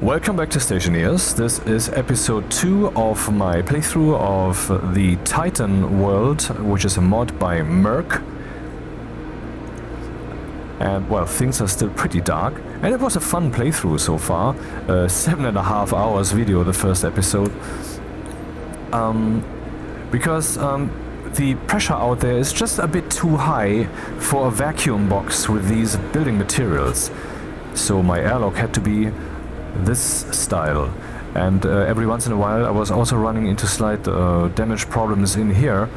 Welcome back to Stationeers. This is episode 2 of my playthrough of the Titan world, which is a mod by Merc. And well, things are still pretty dark. And it was a fun playthrough so far. 7.5 hours video, the first episode. Because the pressure out there is just a bit too high for a vacuum box with these building materials. So my airlock had to be this style, and every once in a while I was also running into slight damage problems in here,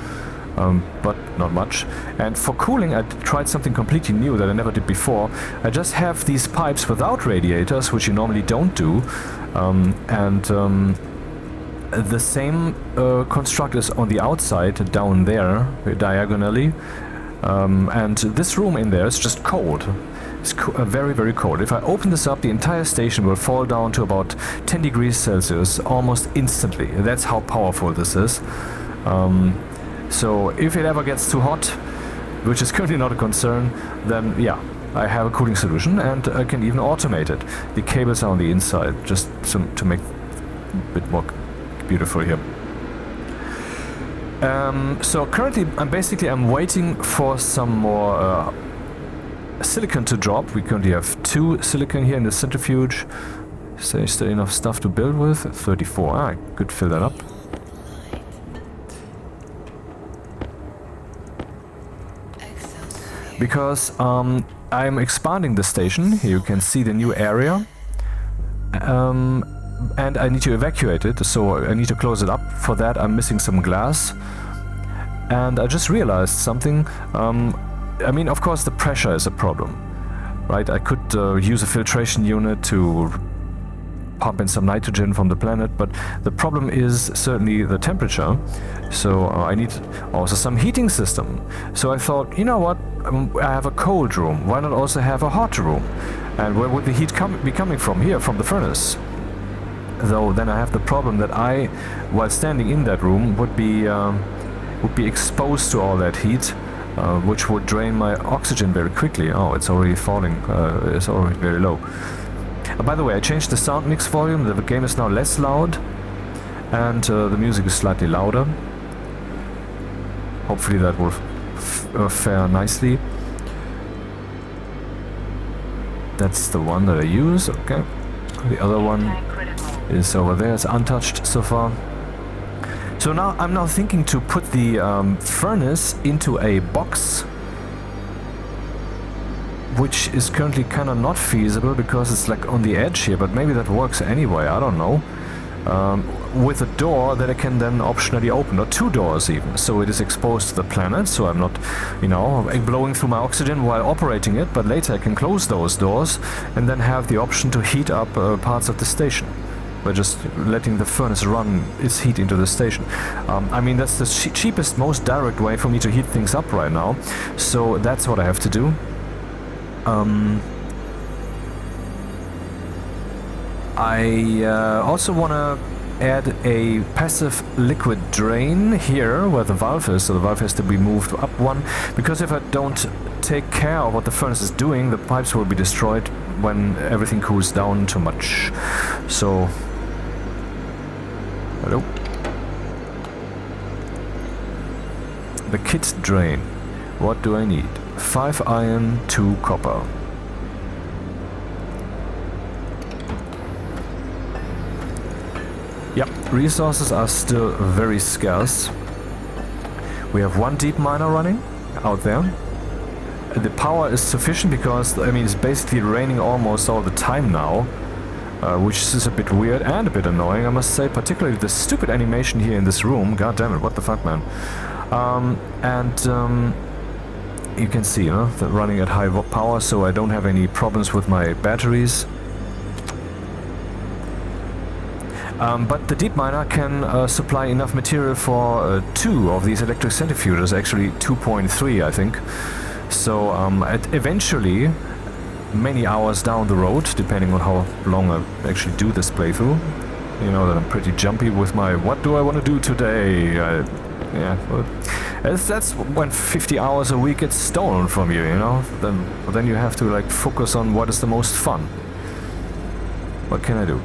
but not much. And for cooling I tried something completely new that I never did before. I just have these pipes without radiators, which you normally don't do, the same construct is on the outside down there diagonally, and this room in there is just cold. It's very, very cold. If I open this up, the entire station will fall down to about 10 degrees Celsius almost instantly. That's how powerful this is. So if it ever gets too hot, which is currently not a concern, then yeah, I have a cooling solution, and I can even automate it. The cables are on the inside, just to make it a bit more beautiful here. So currently I'm waiting for some more silicon to drop. We currently have 2 silicon here in the centrifuge. So is there enough stuff to build with? 34. I could fill that up. Because I'm expanding the station. Here you can see the new area. And I need to evacuate it, so I need to close it up. For that I'm missing some glass. And I just realized something. I mean, of course the pressure is a problem, right? I could use a filtration unit to pump in some nitrogen from the planet, but the problem is certainly the temperature. So I need also some heating system. So I thought, you know what, I have a cold room, why not also have a hot room? And where would the heat be coming from? Here, from the furnace. Though then I have the problem that I, while standing in that room, would be exposed to all that heat, which would drain my oxygen very quickly. Oh, it's already falling. It's already very low. By the way, I changed the sound mix volume. The game is now less loud, and the music is slightly louder. Hopefully that will fare nicely. That's the one that I use. Okay. The other one is over there. It's untouched so far. So now I'm thinking to put the furnace into a box, which is currently kind of not feasible because it's like on the edge here, but maybe that works anyway, I don't know. With a door that I can then optionally open, or 2 doors even, so it is exposed to the planet, so I'm not, you know, blowing through my oxygen while operating it, but later I can close those doors and then have the option to heat up parts of the station by just letting the furnace run its heat into the station. I mean, that's the cheapest, most direct way for me to heat things up right now, so that's what I have to do. I also want to add a passive liquid drain here where the valve is, so the valve has to be moved up one, because if I don't take care of what the furnace is doing, the pipes will be destroyed when everything cools down too much. So hello. The kit drain. What do I need? 5 iron, 2 copper. Yep, resources are still very scarce. We have 1 deep miner running out there. The power is sufficient because, I mean, it's basically raining almost all the time now. Which is a bit weird and a bit annoying, I must say, particularly the stupid animation here in this room. God damn it, what the fuck, man. You can see, they're running at high power, so I don't have any problems with my batteries. But the deep miner can supply enough material for 2 of these electric centrifuges, actually 2.3 I think. So eventually, many hours down the road, depending on how long I actually do this playthrough, you know that I'm pretty jumpy with my what do I want to do today. Yeah, well, that's when 50 hours a week gets stolen from you, you know. Then you have to like focus on what is the most fun. What can I do?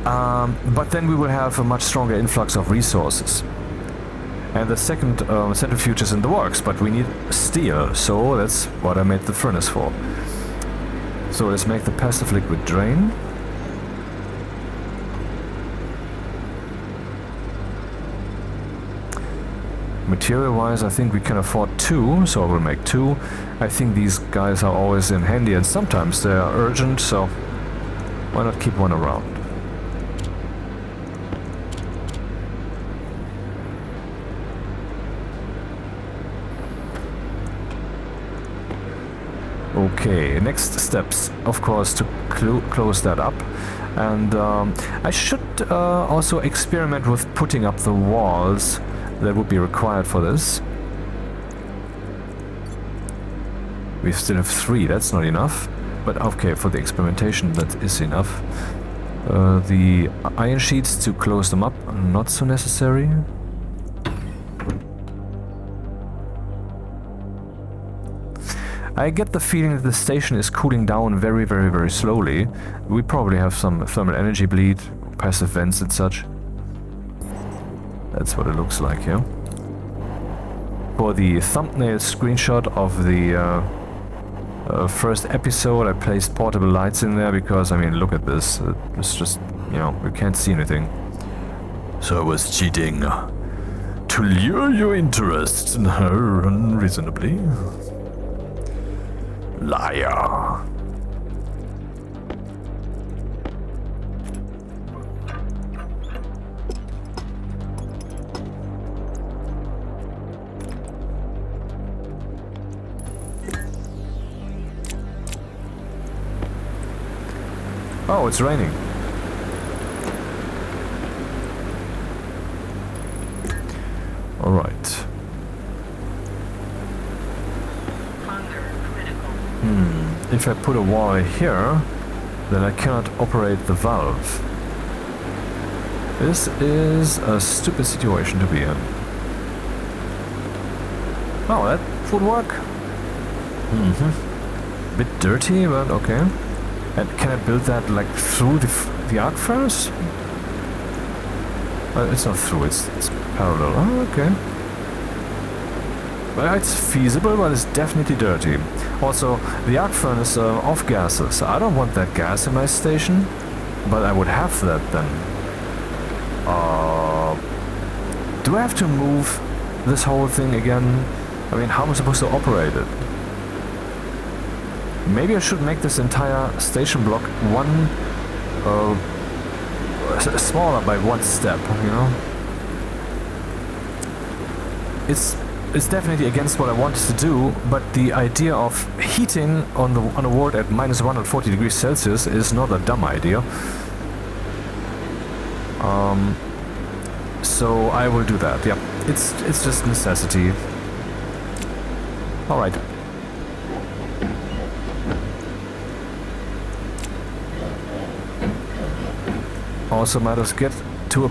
But then we will have a much stronger influx of resources. And the second centrifuge is in the works, but we need steel, so that's what I made the furnace for. So let's make the passive liquid drain. Material-wise, I think we can afford 2, so we'll make 2. I think these guys are always in handy, and sometimes they are urgent, so why not keep one around? Okay, next steps, of course, to close that up. And I should also experiment with putting up the walls that would be required for this. We still have 3, that's not enough. But okay, for the experimentation that is enough. The iron sheets to close them up, not so necessary. I get the feeling that the station is cooling down very, very, very slowly. We probably have some thermal energy bleed, passive vents and such. That's what it looks like here. For the thumbnail screenshot of the first episode, I placed portable lights in there because, I mean, look at this. It's just, you know, we can't see anything. So I was cheating. To lure your interest in her unreasonably. Liar. Oh, it's raining. All right. If I put a wall here, then I cannot operate the valve. This is a stupid situation to be in. Oh, that would work. Bit dirty, but okay. And can I build that like through the arc furnace? It's not through, it's parallel. Oh, okay. Well, it's feasible, but it's definitely dirty. Also, the arc furnace off gases. I don't want that gas in my station, but I would have that then. Do I have to move this whole thing again? I mean, how am I supposed to operate it? Maybe I should make this entire station block one smaller by one step, you know? It's definitely against what I wanted to do, but the idea of heating on a world at minus 140 degrees Celsius is not a dumb idea. So I will do that. Yeah, it's just necessity. All right. Also, might as get to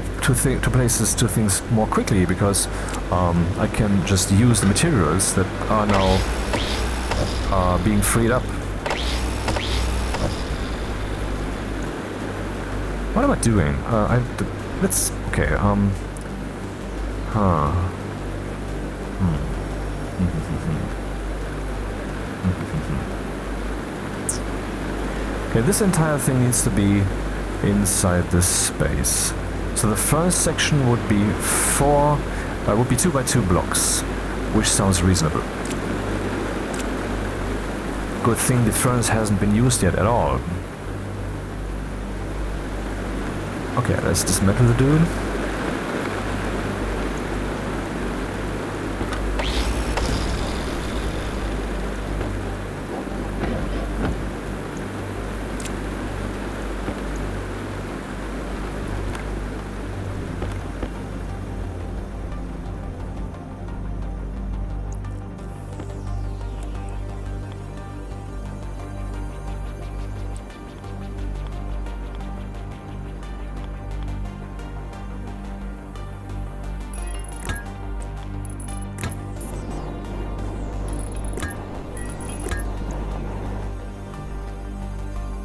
place two things more quickly, because I can just use the materials that are now being freed up. What am I doing? Let's okay. Okay, this entire thing needs to be inside this space. So the first section would be 2 by 2 blocks, which sounds reasonable. Good thing the furnace hasn't been used yet at all. Okay, let's dismantle the dude.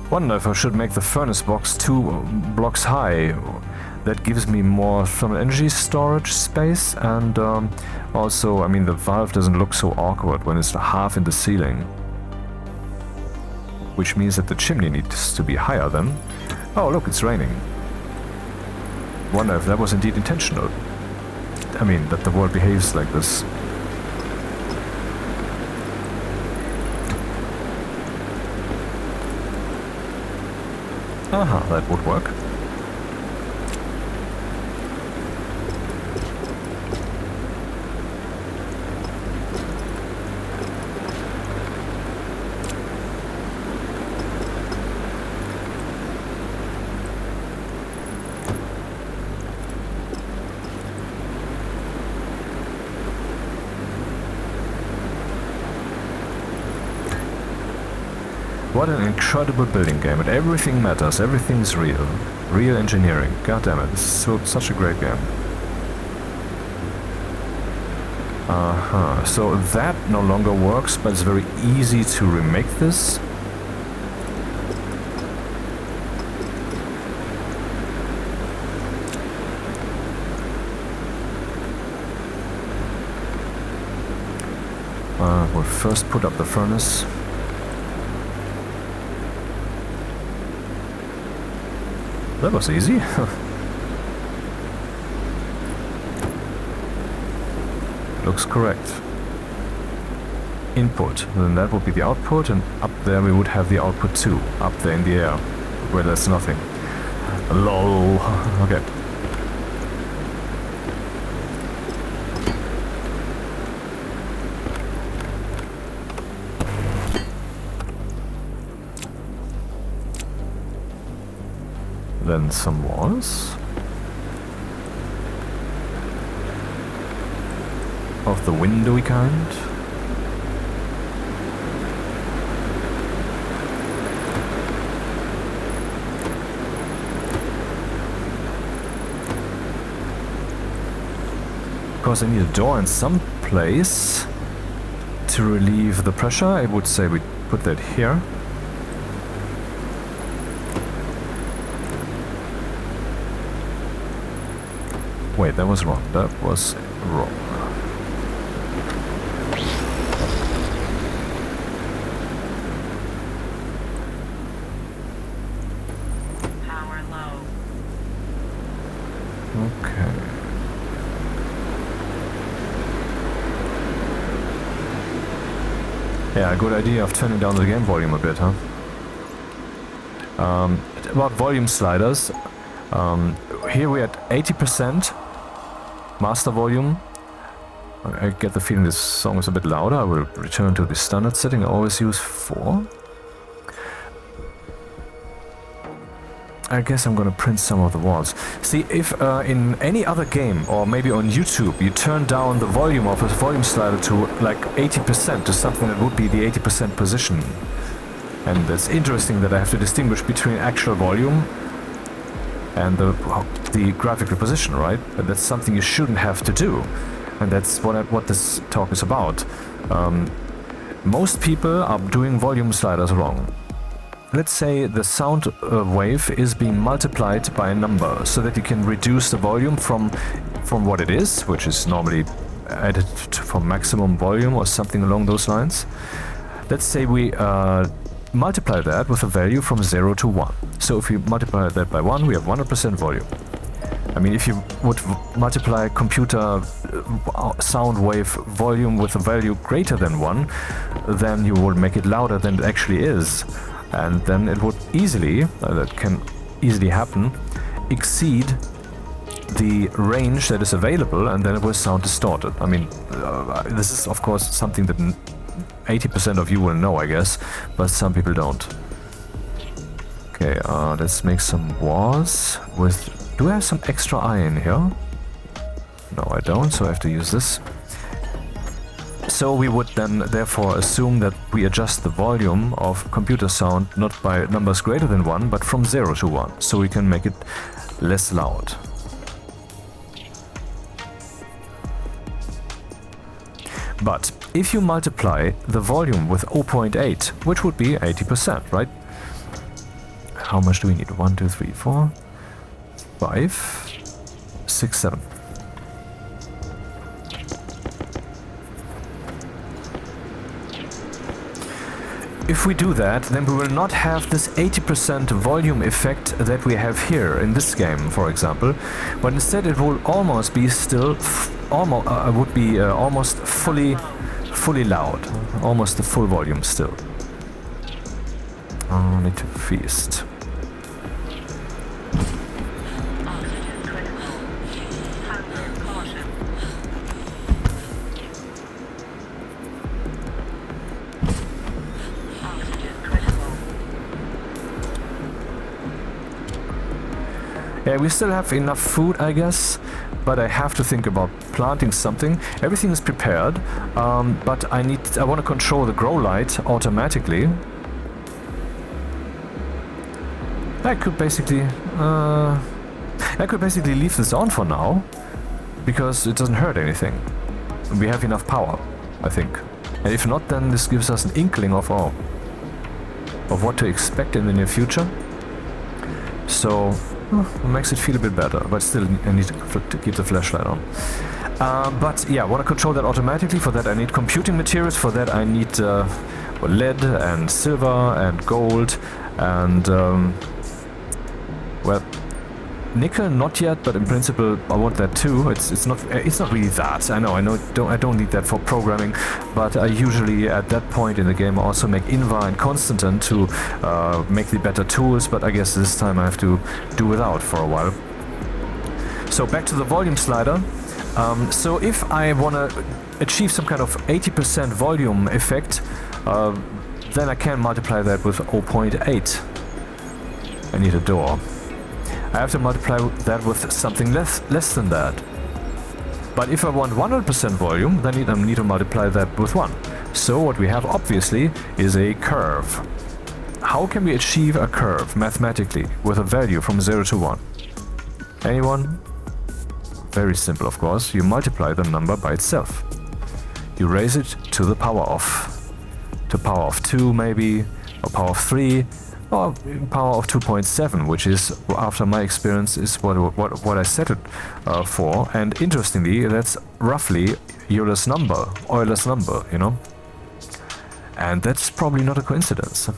Wonder if I should make the furnace box 2 blocks high. That gives me more thermal energy storage space, and also, I mean, the valve doesn't look so awkward when it's half in the ceiling. Which means that the chimney needs to be higher then. Oh, look, it's raining. Wonder if that was indeed intentional. I mean, that the world behaves like this. Aha, that would work. What an incredible building game, and everything matters, everything's real. Real engineering. God damn it, this is such a great game. So that no longer works, but it's very easy to remake this. We'll first put up the furnace. That was easy. Looks correct. Input, then that would be the output, and up there we would have the output too, up there in the air, where there's nothing. LOL. Okay. Then some walls of the windowy kind. Of course, I need a door in some place to relieve the pressure. I would say we put that here. Wait, that was wrong. That was wrong. Power low. Okay. Yeah, good idea of turning down the game volume a bit, huh? About volume sliders. Here we're at 80%. Master volume. I get the feeling this song is a bit louder. I will return to the standard setting. I always use 4. I guess I'm gonna print some of the walls. See, if in any other game, or maybe on YouTube, you turn down the volume of a volume slider to like 80%, to something that would be the 80% position. And it's interesting that I have to distinguish between actual volume and the graphical position, right? But that's something you shouldn't have to do, and that's what this talk is about. Most people are doing volume sliders wrong. Let's say the sound wave is being multiplied by a number, so that you can reduce the volume from what it is, which is normally added for maximum volume or something along those lines. Let's say we multiply that with a value from 0 to 1. So if we multiply that by 1, we have 100% volume. I mean, if you would multiply computer sound wave volume with a value greater than 1, then you would make it louder than it actually is. And then it would easily, that can easily happen, exceed the range that is available, and then it will sound distorted. I mean, this is of course something that 80% of you will know, I guess, but some people don't. Okay, let's make some walls with... Do I have some extra iron here? No, I don't, so I have to use this. So we would then therefore assume that we adjust the volume of computer sound not by numbers greater than 1, but from 0 to 1, so we can make it less loud. But if you multiply the volume with 0.8, which would be 80%, right? how much do we need? 1, 2, 3, 4, 5, 6, 7. If we do that, then we will not have this 80% volume effect that we have here in this game, for example, but instead it will almost be still, almost fully loud, almost the full volume still. I need to feast. Oxygen critical. Hunger caution. Oxygen critical. Yeah, we still have enough food, I guess, but I have to think about planting something. Everything is prepared, but I want to control the grow light automatically. I could basically leave this on for now, because it doesn't hurt anything. We have enough power, I think. And if not, then this gives us an inkling of what to expect in the near future. So it makes it feel a bit better, but still I need to keep the flashlight on. But yeah, I want to control that automatically. For that I need computing materials. For that I need lead and silver and gold and well, nickel not yet, but in principle I want that too. It's not really that. I don't need that for programming, but I usually at that point in the game also make Invar and Constantin to make the better tools, but I guess this time I have to do without for a while. So back to the volume slider. So if I want to achieve some kind of 80% volume effect, then I can multiply that with 0.8. I need a door. I have to multiply that with something less than that. But if I want 100% volume, then I need to multiply that with 1. So what we have obviously is a curve. How can we achieve a curve mathematically with a value from 0 to 1? Anyone? Very simple, of course. You multiply the number by itself. You raise it to the power of. To power of 2 maybe, or power of 3. Or power of 2.7, which is, after my experience, is what I set it for. And interestingly, that's roughly Euler's number, you know. And that's probably not a coincidence.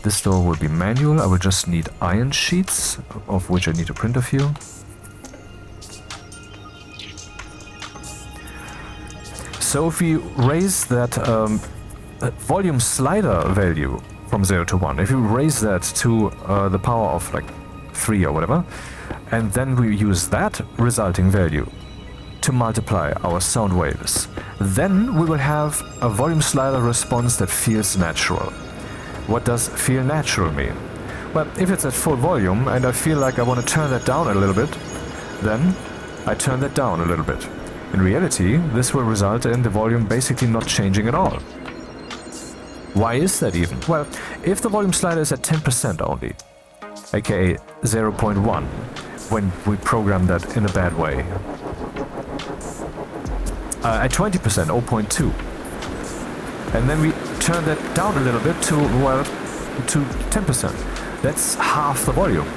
This door will be manual. I will just need iron sheets, of which I need to print a few. So if we raise that volume slider value from 0 to 1. If you raise that to the power of like 3 or whatever, and then we use that resulting value to multiply our sound waves, then we will have a volume slider response that feels natural. What does feel natural mean? Well, if it's at full volume and I feel like I want to turn that down a little bit, then I turn that down a little bit. In reality, this will result in the volume basically not changing at all. Why is that even? Well, if the volume slider is at 10% only, aka 0.1, when we program that in a bad way, at 20%, 0.2, and then we turn that down a little bit to 10%, that's half the volume.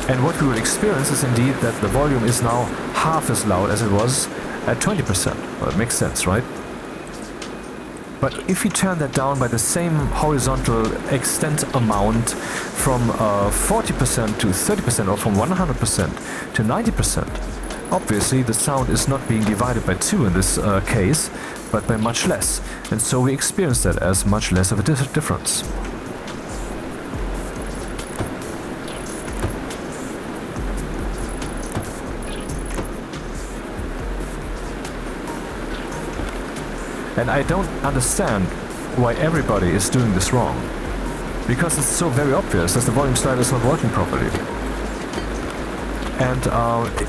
And what we will experience is indeed that the volume is now half as loud as it was at 20%. Well, it makes sense, right? But if we turn that down by the same horizontal extent amount from 40% to 30% or from 100% to 90%, obviously the sound is not being divided by 2 in this case, but by much less. And so we experience that as much less of a difference. And I don't understand why everybody is doing this wrong. Because it's so very obvious that the volume slider is not working properly. And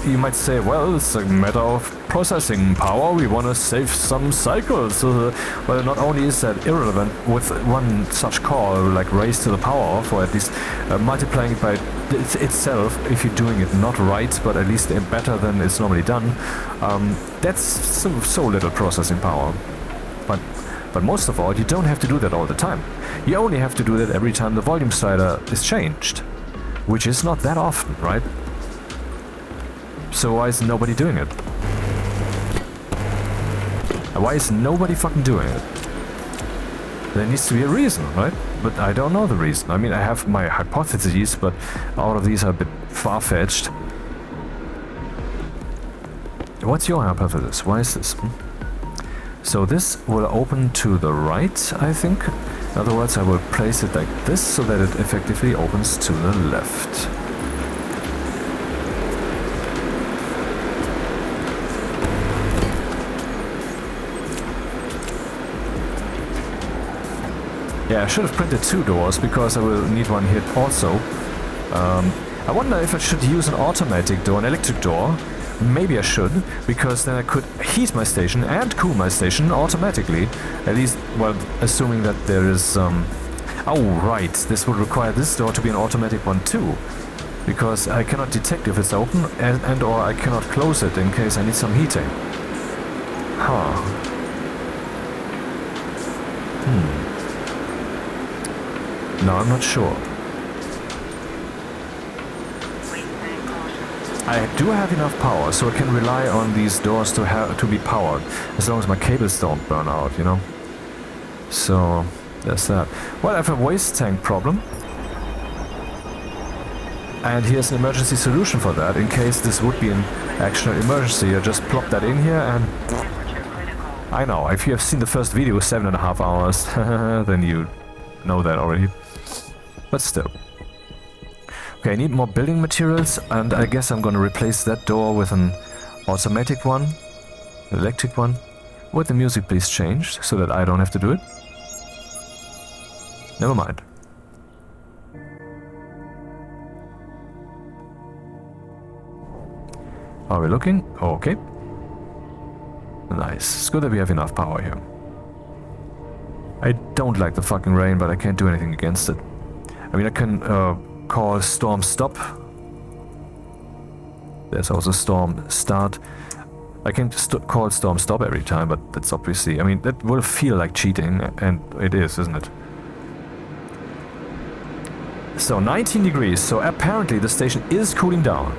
you might say, well, it's a matter of processing power, we want to save some cycles. Well, not only is that irrelevant with one such call, like raise to the power of, or at least multiplying it by itself, if you're doing it not right, but at least better than it's normally done, that's so little processing power. But But most of all, you don't have to do that all the time. You only have to do that every time the volume slider is changed, which is not that often, right? So why is nobody doing it? Why is nobody fucking doing it? There needs to be a reason, right? But I don't know the reason. I mean, I have my hypotheses, but all of these are a bit far-fetched. What's your hypothesis? Why is this? So this will open to the right, I think. In other words, I will place it like this so that it effectively opens to the left. Yeah, I should have printed 2 doors because I will need one here also. I wonder if I should use an automatic door, an electric door. Maybe I should, because then I could heat my station and cool my station automatically. At least, well, assuming that there is... Oh, right, this would require this door to be an automatic one too. Because I cannot detect if it's open and or I cannot close it in case I need some heating. Huh. No, I'm not sure. I do have enough power, so I can rely on these doors to be powered, as long as my cables don't burn out, you know? So, there's that. Well, I have a waste tank problem. And here's an emergency solution for that, in case this would be an actual emergency. I just plop that in here and... I know, if you have seen the first video, 7.5 hours, then you know that already. But still. Okay, I need more building materials, and I guess I'm gonna replace that door with an automatic one, an electric one. Would the music please change, so that I don't have to do it? Never mind. Are we looking? Okay. Nice. It's good that we have enough power here. I don't like the fucking rain, but I can't do anything against it. I mean, I can call storm stop. There's also storm start. I can call storm stop every time, but that's obviously... I mean, that will feel like cheating, and it is, isn't it? So, 19 degrees. So, apparently the station is cooling down.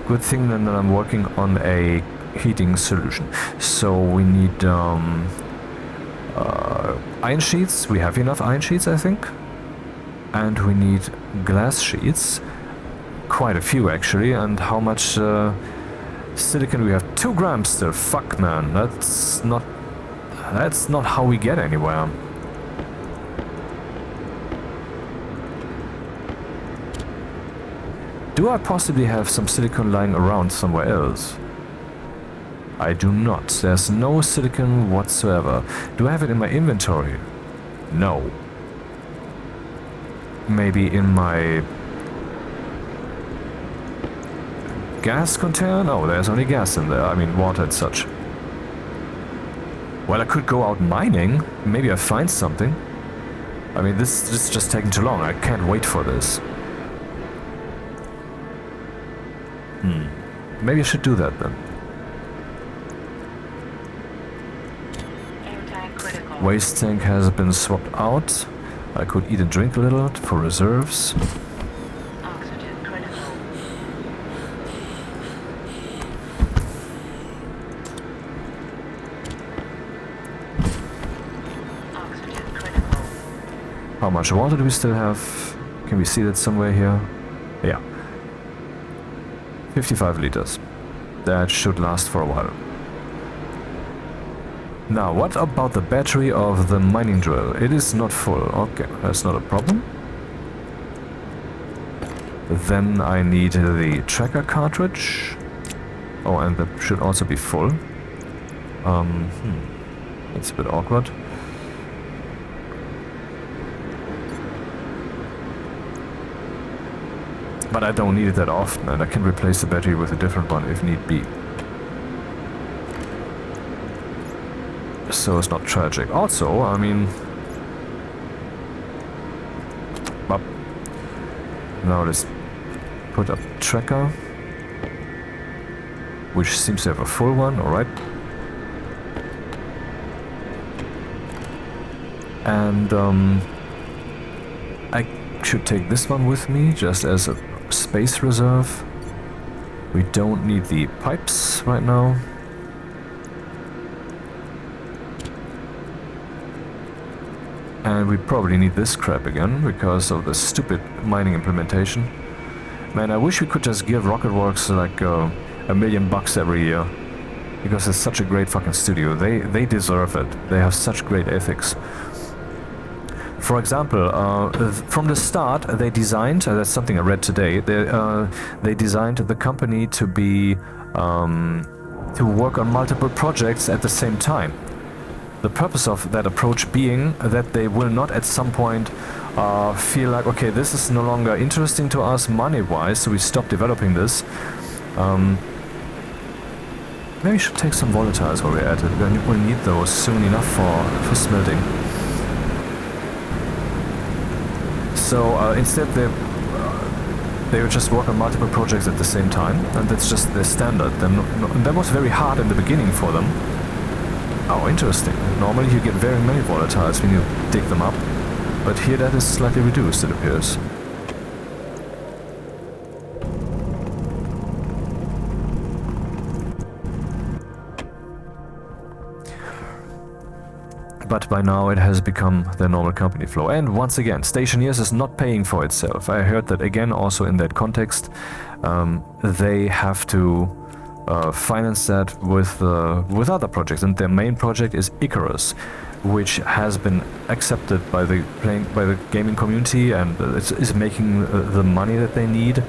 Good thing then that I'm working on a heating solution. So, we need iron sheets. We have enough iron sheets, I think. And we need glass sheets. Quite a few, actually. And how much silicon we have? 2 grams still. Fuck, man. That's not how we get anywhere. Do I possibly have some silicon lying around somewhere else? I do not. There's no silicon whatsoever. Do I have it in my inventory? No. Maybe in my gas container? No, there's only gas in there. I mean, water and such. Well, I could go out mining. Maybe I find something. I mean, this is just taking too long. I can't wait for this. Maybe I should do that then. Waste tank has been swapped out. I could eat and drink a little for reserves. Oxygen critical. Oxygen critical. How much water do we still have? Can we see that somewhere here? Yeah. 55 liters. That should last for a while. Now, what about the battery of the mining drill? It is not full. Okay, that's not a problem. Then I need the tracker cartridge. Oh, and that should also be full. That's a bit awkward. But I don't need it that often, and I can replace the battery with a different one if need be. So it's not tragic. Also, I mean... Up. Now let's put up tracker. Which seems to have a full one, alright. And I should take this one with me just as a space reserve. We don't need the pipes right now. And we probably need this crap again because of the stupid mining implementation. Man, I wish we could just give Rocketworks like $1 million every year. Because it's such a great fucking studio. They deserve it. They have such great ethics. For example, from the start they designed, that's something I read today, they designed the company to be, to work on multiple projects at the same time. The purpose of that approach being that they will not at some point feel like, okay, this is no longer interesting to us money-wise, so we stop developing this. Maybe we should take some volatiles while we're at it. We'll need those soon enough for smelting. So instead they would just work on multiple projects at the same time, and that's just their standard. And that was very hard in the beginning for them. Oh, interesting. Normally you get very many volatiles when you dig them up, but here that is slightly reduced, it appears. But by now it has become the normal company flow. And once again, Stationeers is not paying for itself. I heard that again also in that context. They have to finance that with other projects, and their main project is Icarus, which has been accepted by the gaming community, and is making the money that they need.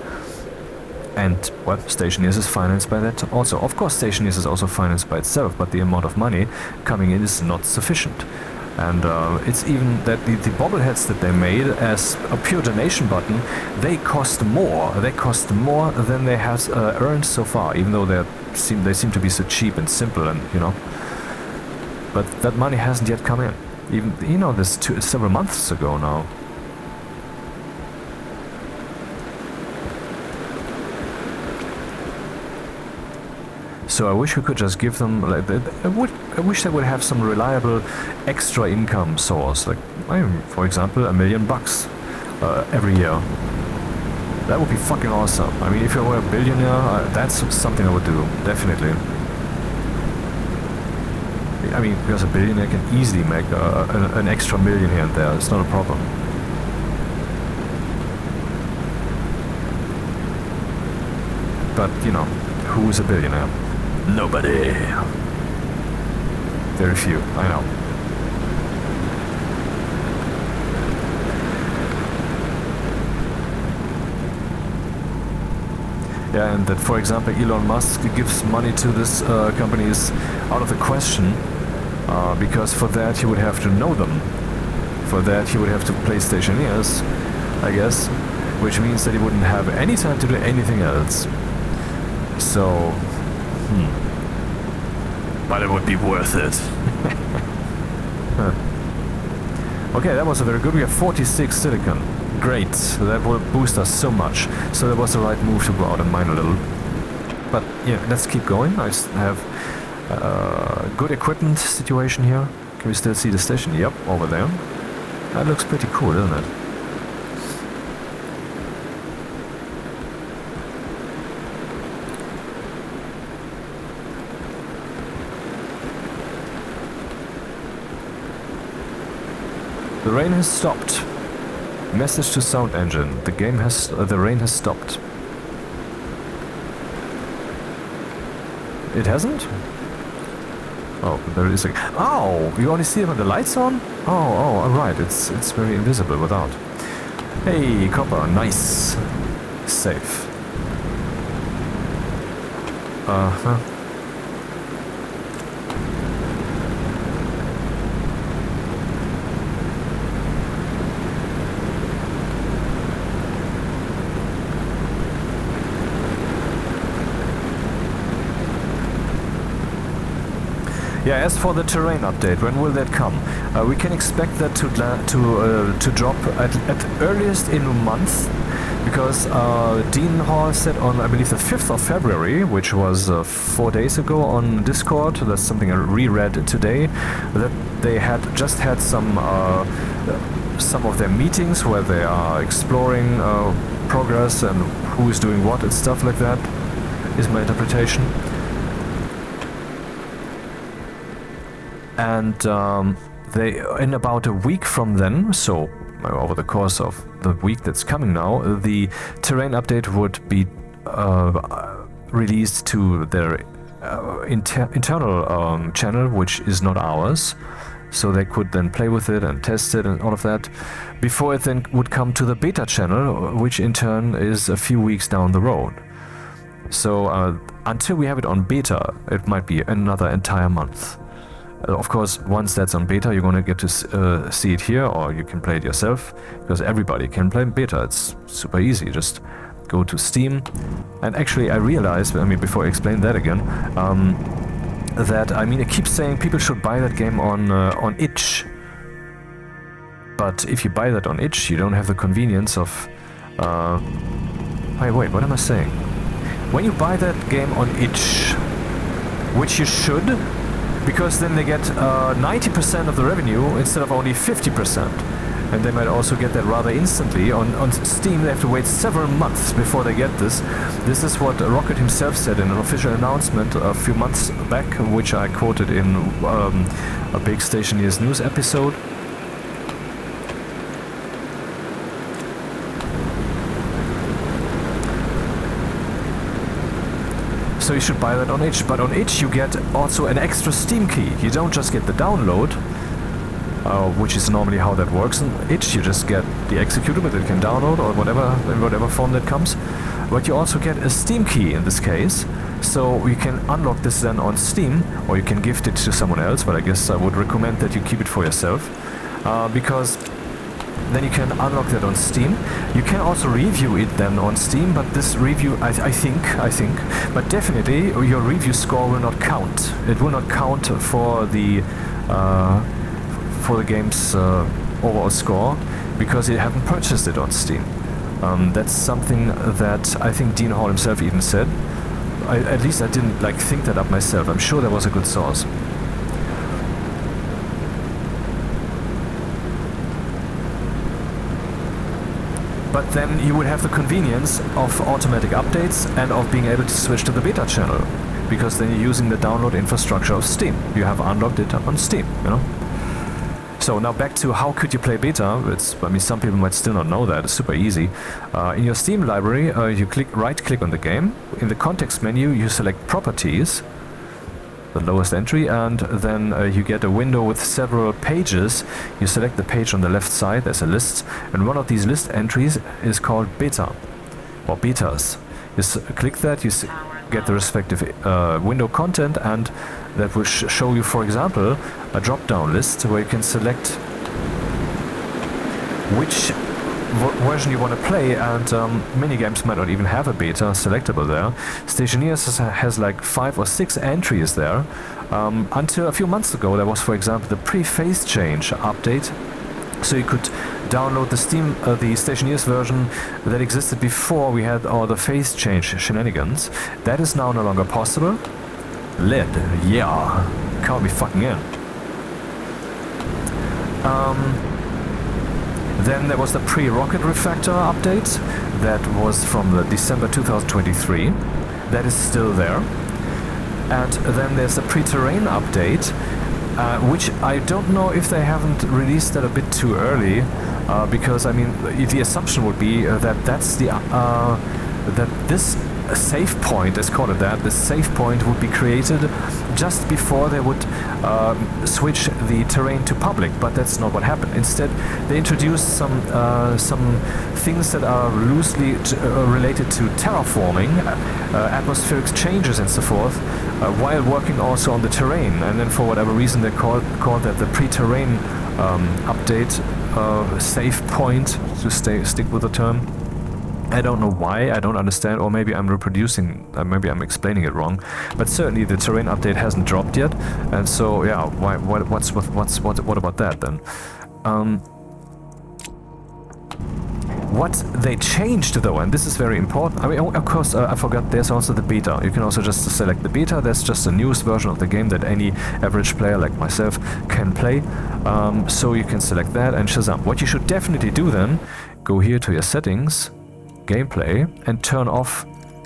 And well, Stationeers is financed by that also. Of course, Stationeers is also financed by itself, but the amount of money coming in is not sufficient. And it's even that the bobbleheads that they made as a pure donation button, they cost more. They cost more than they have earned so far, even though they seem to be so cheap and simple, and you know. But that money hasn't yet come in. Even, you know, this several months ago now. So I wish we could just give them, like, I wish they would have some reliable extra income source, like, for example, $1 million every year. That would be fucking awesome. I mean, if I were a billionaire, that's something I would do, definitely. I mean, because a billionaire can easily make an extra million here and there, it's not a problem. But, you know, who's a billionaire? Nobody. Very few, I know. Yeah, and that, for example, Elon Musk gives money to this company is out of the question, because for that he would have to know them. For that he would have to play Stationeers, I guess, which means that he wouldn't have any time to do anything else. So... But it would be worth it. Okay, that was a very good. We have 46 silicon. Great. That will boost us so much. So that was the right move to go out and mine a little. But yeah, let's keep going. I have good equipment situation here. Can we still see the station? Yep, over there. That looks pretty cool, doesn't it? The rain has stopped. Message to sound engine. The rain has stopped. It hasn't? Oh, there is a... Oh, you only see it when the light's on? Oh, right. It's very invisible without. Hey, copper, nice. Safe. Uh-huh. Yeah, as for the terrain update, when will that come? We can expect that to drop at earliest in a month, because Dean Hall said on, I believe, the 5th of February, which was 4 days ago on Discord, that's something I reread today, that they had just had some of their meetings where they are exploring progress and who is doing what and stuff like that, is my interpretation. And they, in about a week from then, so over the course of the week that's coming now, the terrain update would be released to their internal channel, which is not ours. So they could then play with it and test it and all of that, before it then would come to the beta channel, which in turn is a few weeks down the road. So until we have it on beta, it might be another entire month. Of course, once that's on beta, you're going to get to see it here, or you can play it yourself, because everybody can play beta. It's super easy. Just go to Steam. And actually, I realized, I mean, before I explain that again, that, I mean, it keeps saying people should buy that game on itch. But if you buy that on itch, you don't have the convenience of... wait, what am I saying? When you buy that game on itch, which you should, because then they get 90% of the revenue instead of only 50%. And they might also get that rather instantly. On Steam, they have to wait several months before they get this. This is what Rocket himself said in an official announcement a few months back, which I quoted in a big Stationeers news episode. So you should buy that on itch, but on itch you get also an extra Steam key. You don't just get the download, which is normally how that works in itch. You just get the executable that you can download or whatever, in whatever form that comes. But you also get a Steam key in this case, so you can unlock this then on Steam, or you can gift it to someone else, but I guess I would recommend that you keep it for yourself, because then you can unlock that on Steam. You can also review it then on Steam, but this review, I think, but definitely your review score will not count. It will not count for the game's overall score, because you haven't purchased it on Steam. That's something that I think Dean Hall himself even said. At least I didn't think that up myself. I'm sure there was a good source. But then you would have the convenience of automatic updates and of being able to switch to the beta channel, because then you're using the download infrastructure of Steam. You have unlocked it on Steam, you know? So now back to how could you play beta. I mean, some people might still not know that. It's super easy. In your Steam library, you right-click on the game. In the context menu, you select Properties, the lowest entry, and then you get a window with several pages. You select the page on the left side, there's a list, and one of these list entries is called beta, or betas. You click that, you get the respective window content, and that will show you, for example, a drop-down list where you can select which version you want to play, and many games might not even have a beta selectable there. Stationeers has like 5 or 6 entries there. Until a few months ago, there was, for example, the pre-phase change update, so you could download the Stationeers version that existed before we had all the phase change shenanigans. That is now no longer possible. Lead, yeah, count me fucking in. Then there was the pre-Rocket Refactor update that was from the December 2023. That is still there. And then there's the pre-terrain update, which I don't know if they haven't released that a bit too early, because I mean the assumption would be that this save point, let's call it that, this save point would be created just before they would switch the terrain to public, but that's not what happened. Instead, they introduced some things that are loosely related to terraforming, atmospheric changes and so forth, while working also on the terrain. And then for whatever reason they called that the pre-terrain update save point, to stick with the term. I don't know why, I don't understand, or maybe I'm reproducing, maybe I'm explaining it wrong, but certainly the terrain update hasn't dropped yet, and so yeah, what about that then? What they changed though, and this is very important, I mean, of course, I forgot there's also the beta. You can also just select the beta. That's just the newest version of the game that any average player like myself can play. So you can select that and Shazam. What you should definitely do then, go here to your settings, gameplay, and turn off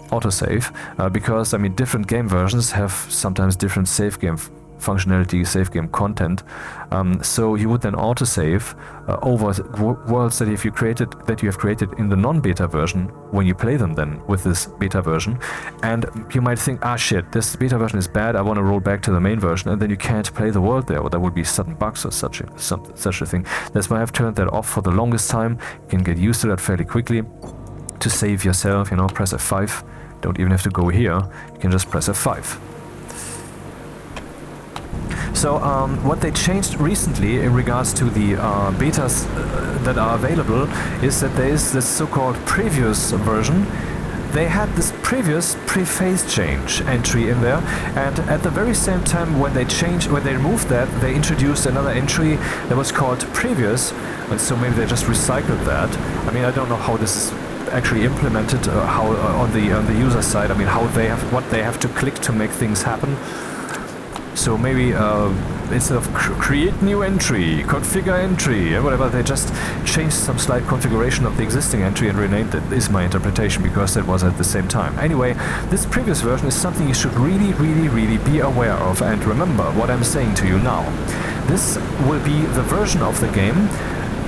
autosave, because I mean different game versions have sometimes different save game functionality, save game content. So you would then autosave over worlds that you have created in the non-beta version when you play them then with this beta version. And you might think, ah shit, this beta version is bad, I want to roll back to the main version, and then you can't play the world there, or there would be sudden bugs or such a thing. That's why I've turned that off for the longest time. You can get used to that fairly quickly. To save yourself, you know, press F5. Don't even have to go here, you can just press F5. So what they changed recently in regards to the betas that are available is that there is this so-called previous version. They had this previous pre-phase change entry in there, and at the very same time when they removed that, they introduced another entry that was called previous, and so maybe they just recycled that. I mean, I don't know how this is actually implemented, how on the user side, I mean, what they have to click to make things happen. So maybe instead of create new entry, configure entry, whatever, they just changed some slight configuration of the existing entry and renamed it, is my interpretation, because it was at the same time. Anyway, this previous version is something you should really be aware of, and remember what I'm saying to you now. This will be the version of the game,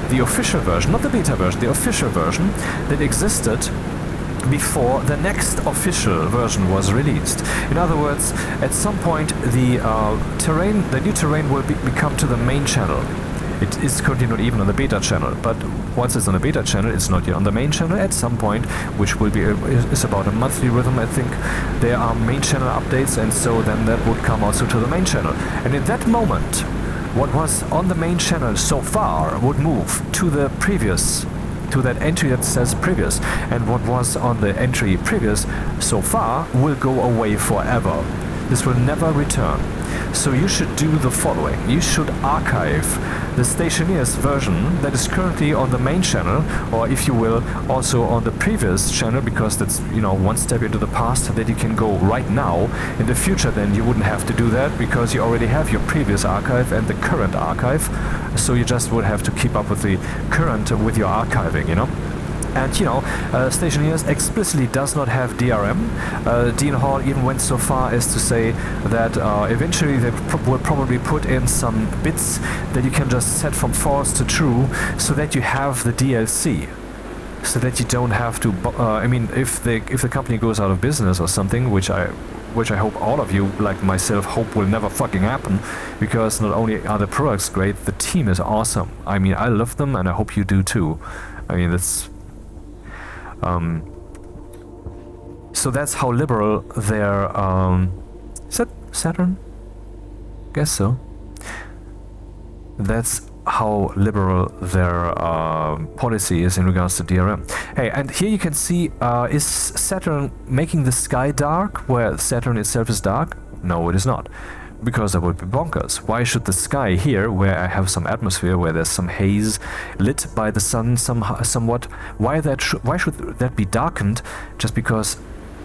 the official version, not the beta version, the official version that existed before the next official version was released. In other words, at some point the new terrain will become to the main channel. It is currently not even on the beta channel, but once it's on the beta channel, it's not yet on the main channel. At some point, which will be is about a monthly rhythm, I think, there are main channel updates, and so then that would come also to the main channel. And in that moment, what was on the main channel so far would move to the previous, to that entry that says previous, and what was on the entry previous so far will go away forever. This will never return. So you should do the following. You should archive the Stationeers version that is currently on the main channel, or if you will, also on the previous channel, because that's, you know, one step into the past that you can go right now. In the future then you wouldn't have to do that, because you already have your previous archive and the current archive, so you just would have to keep up with the current with your archiving, you know. And you know, Stationeers explicitly does not have DRM. Dean Hall even went so far as to say that eventually they will probably put in some bits that you can just set from false to true, so that you have the DLC, so that you don't have to. I mean, if the company goes out of business or something, which I hope all of you, like myself, hope will never fucking happen, because not only are the products great, the team is awesome. I mean, I love them, and I hope you do too. I mean, that's. So that's how liberal their is that Saturn? Guess so. That's how liberal their policy is in regards to DRM. Hey, and here you can see, is Saturn making the sky dark where Saturn itself is dark? No, it is not. Because that would be bonkers. Why should the sky here, where I have some atmosphere, where there's some haze lit by the sun somewhat, why should that be darkened just because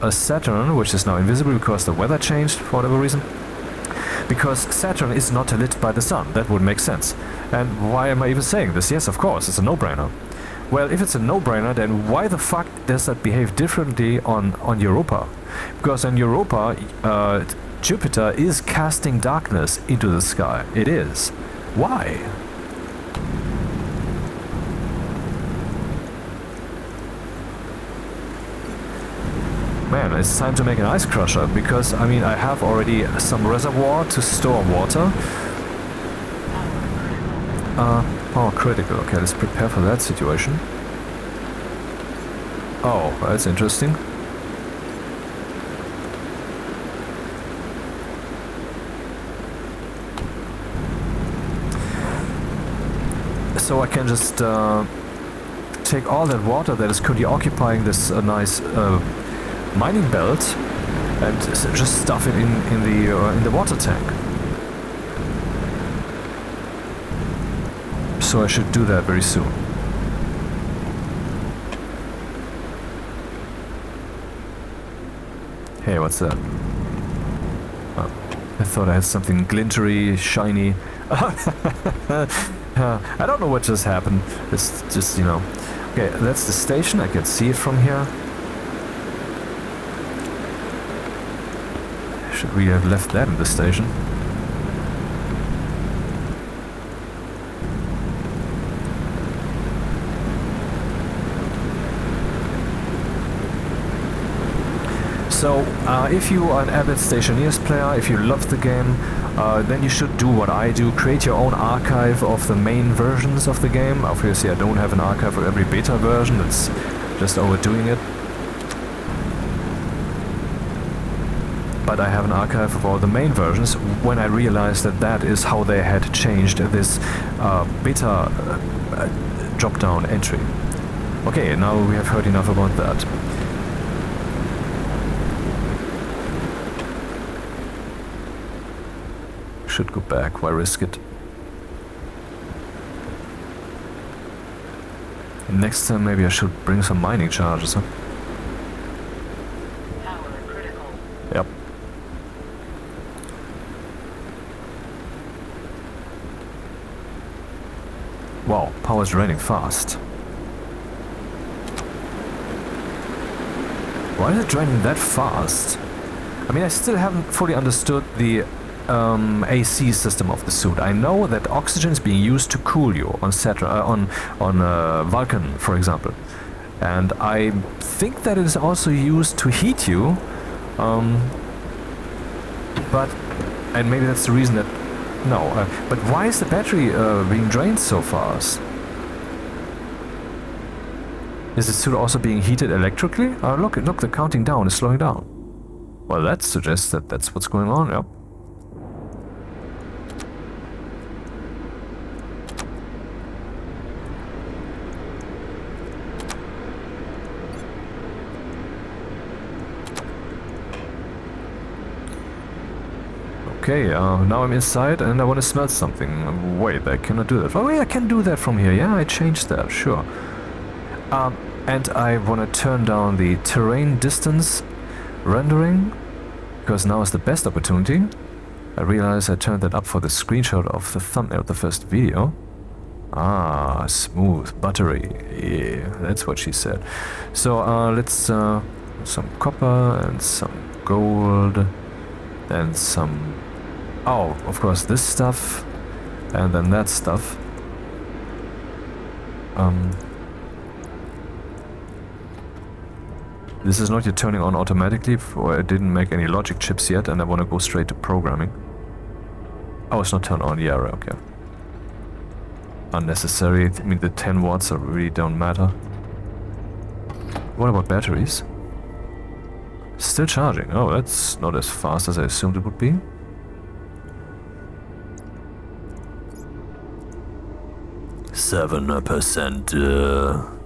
a Saturn, which is now invisible because the weather changed for whatever reason? Because Saturn is not lit by the sun. That would make sense. And why am I even saying this? Yes, of course, it's a no-brainer. Well, if it's a no-brainer, then why the fuck does that behave differently on Europa? Because on Europa, Jupiter is casting darkness into the sky. It is. Why? Man, it's time to make an ice crusher, because, I mean, I have already some reservoir to store water. Oh, critical. Okay, let's prepare for that situation. Oh, that's interesting. So I can just take all that water that is currently occupying this nice mining belt and just stuff it in the water tank. So I should do that very soon. Hey, what's that? Oh, I thought I had something glintery, shiny. I don't know what just happened. It's just, you know. Okay, that's the station. I can see it from here. Should we have left that in the station? So, if you are an avid Stationeers player, if you love the game, then you should do what I do. Create your own archive of the main versions of the game. Obviously, I don't have an archive for every beta version. It's just overdoing it. But I have an archive of all the main versions when I realized that that is how they had changed this beta drop-down entry. Okay, now we have heard enough about that. Should go back, why risk it? Next time maybe I should bring some mining charges, huh? Power critical. Yep. Wow, power's draining fast. Why is it draining that fast? I mean, I still haven't fully understood the AC system of the suit. I know that oxygen is being used to cool you on Vulcan, for example, and I think that it is also used to heat you. But maybe that's the reason that but why is the battery being drained so fast? Is the suit also being heated electrically? Look, the counting down is slowing down. Well, that suggests that that's what's going on. Yep. Okay, now I'm inside and I want to smell something. Wait, I cannot do that. Oh wait, I can do that from here. Yeah, I changed that, sure. And I want to turn down the terrain distance rendering, because now is the best opportunity. I realize I turned that up for the screenshot of the thumbnail of the first video. Ah, smooth, buttery. Yeah, that's what she said. So let's some copper and some gold and some... Oh, of course, this stuff, and then that stuff. This is not yet turning on automatically, for I didn't make any logic chips yet, and I want to go straight to programming. Oh, it's not turned on, yeah, right, okay. Unnecessary, I mean the 10 watts really don't matter. What about batteries? Still charging, oh, that's not as fast as I assumed it would be. %.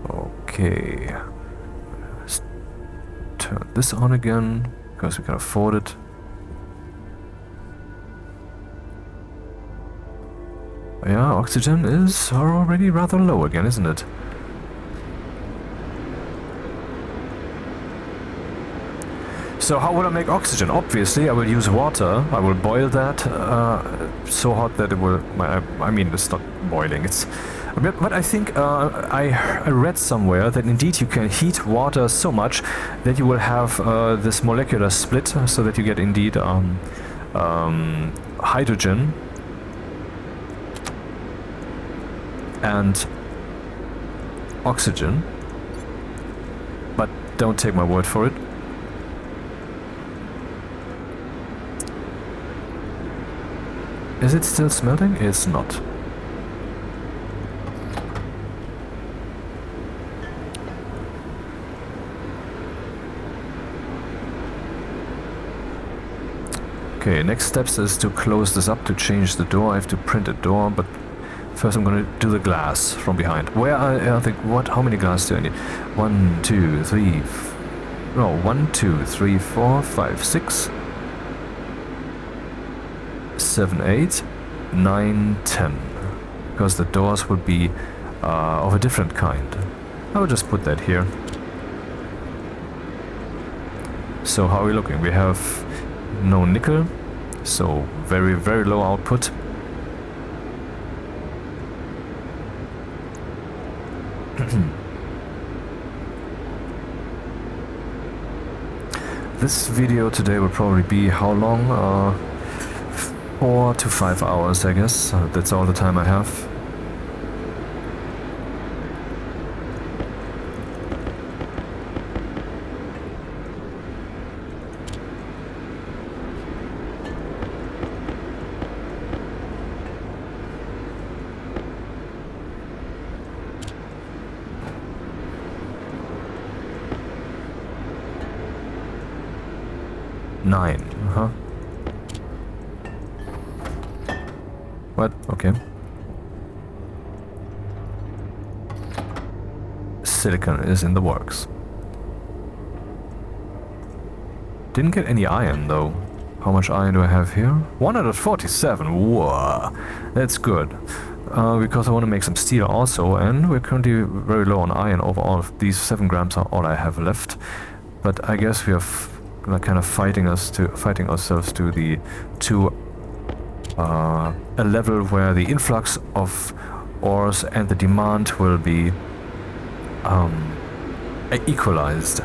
Okay. Let's turn this on again, because we can afford it. Yeah, oxygen is already rather low again, isn't it? So how will I make oxygen? Obviously, I will use water. I will boil that so hot that it will... I mean, it's not boiling. It's... But I think I read somewhere that indeed you can heat water so much that you will have this molecular split, so that you get indeed hydrogen and oxygen. But don't take my word for it. Is it still smelting? It's not. Okay, next steps is to close this up to change the door. I have to print a door, but first I'm gonna do the glass from behind. Where I think, what, how many glass do I need? 1, 2, 3, no, 1, 2, 3, 4, 5, 6, 7, 8, 9, 10. Because the doors would be of a different kind. I will just put that here. So how are we looking? We have no nickel, so very, very low output. This video today will probably be how long? 4 to 5 hours, I guess. That's all the time I have. Nine, huh? What? Okay. Silicon is in the works. Didn't get any iron though. How much iron do I have here? 147. Whoa, that's good. Because I want to make some steel also, and we're currently very low on iron overall. These 7 grams are all I have left. But I guess we have kind of fighting ourselves to a level where the influx of ores and the demand will be equalized.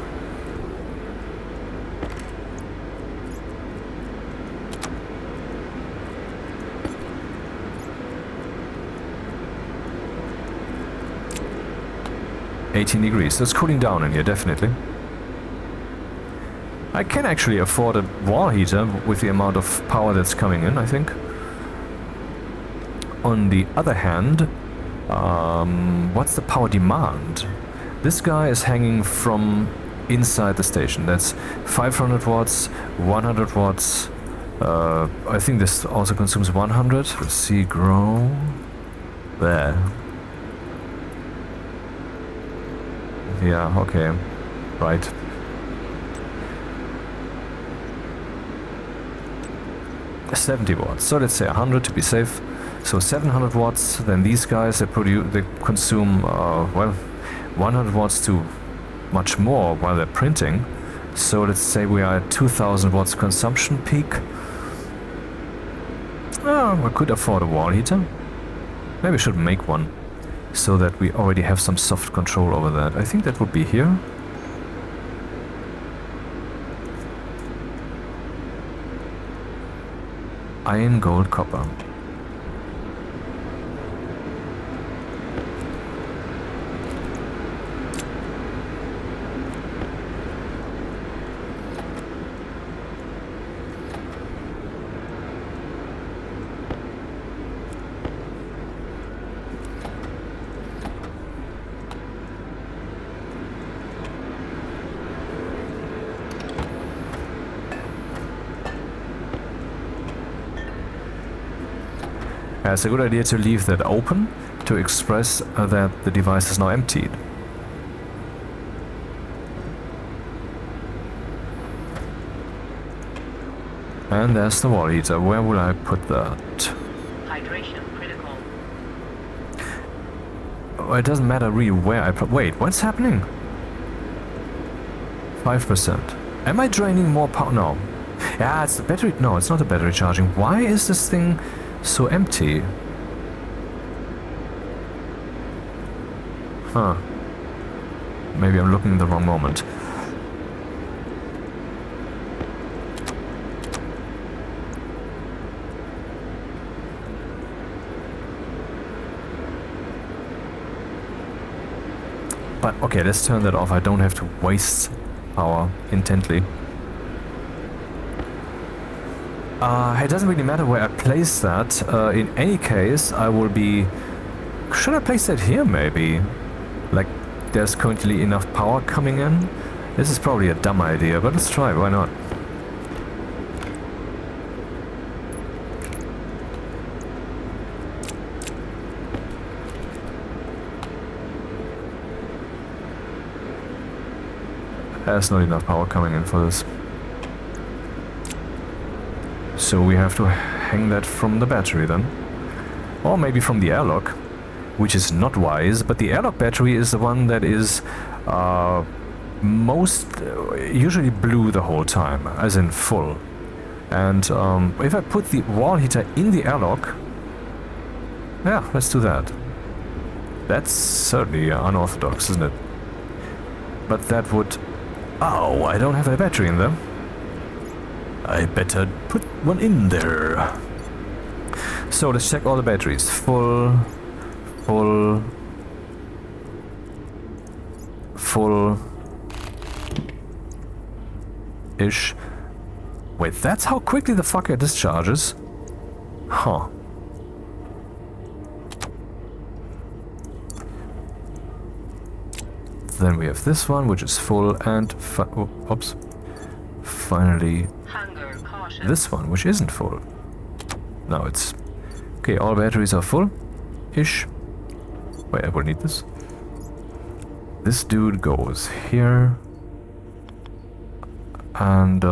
$18 degrees. That's cooling down in here, definitely. I can actually afford a wall heater with the amount of power that's coming in, I think. On the other hand, what's the power demand? This guy is hanging from inside the station. That's 500 watts, 100 watts. I think this also consumes 100. Let's see, grow. There. Yeah, okay. Right. $70 watts. So let's say 100 to be safe. So 700 watts. Then these guys they consume well 100 watts to much more while they're printing. So let's say we are at 2000 watts consumption peak. Oh, I could afford a wall heater. Maybe I should make one so that we already have some soft control over that. I think that would be here. Iron, gold, copper. It's a good idea to leave that open to express that the device is now emptied. And there's the wall heater. Where will I put that? Hydration critical. Oh, it doesn't matter really where I put. Wait, what's happening? 5%. Am I draining more power? No. Yeah, it's the battery. No, it's not the battery charging. Why is this thing so empty? Huh. Maybe I'm looking in the wrong moment. But okay, let's turn that off. I don't have to waste power intently. It doesn't really matter where I place that. In any case, I will be... Should I place that here, maybe? Like, there's currently enough power coming in? This is probably a dumb idea, but let's try, why not? There's not enough power coming in for this. So we have to hang that from the battery then. Or maybe from the airlock, which is not wise, but the airlock battery is the one that is usually blue the whole time, as in full. And if I put the wall heater in the airlock, yeah, let's do that. That's certainly unorthodox, isn't it? But that would... Oh, I don't have a battery in there. I better put one in there. So let's check all the batteries. Full, full, full-ish. Wait, that's how quickly the fucker discharges? Huh. Then we have this one, which is full, and oops. Finally, Hunger caution. this one, which isn't full. Now it's... Okay, all batteries are full-ish. Wait, I will need this. This dude goes here. And,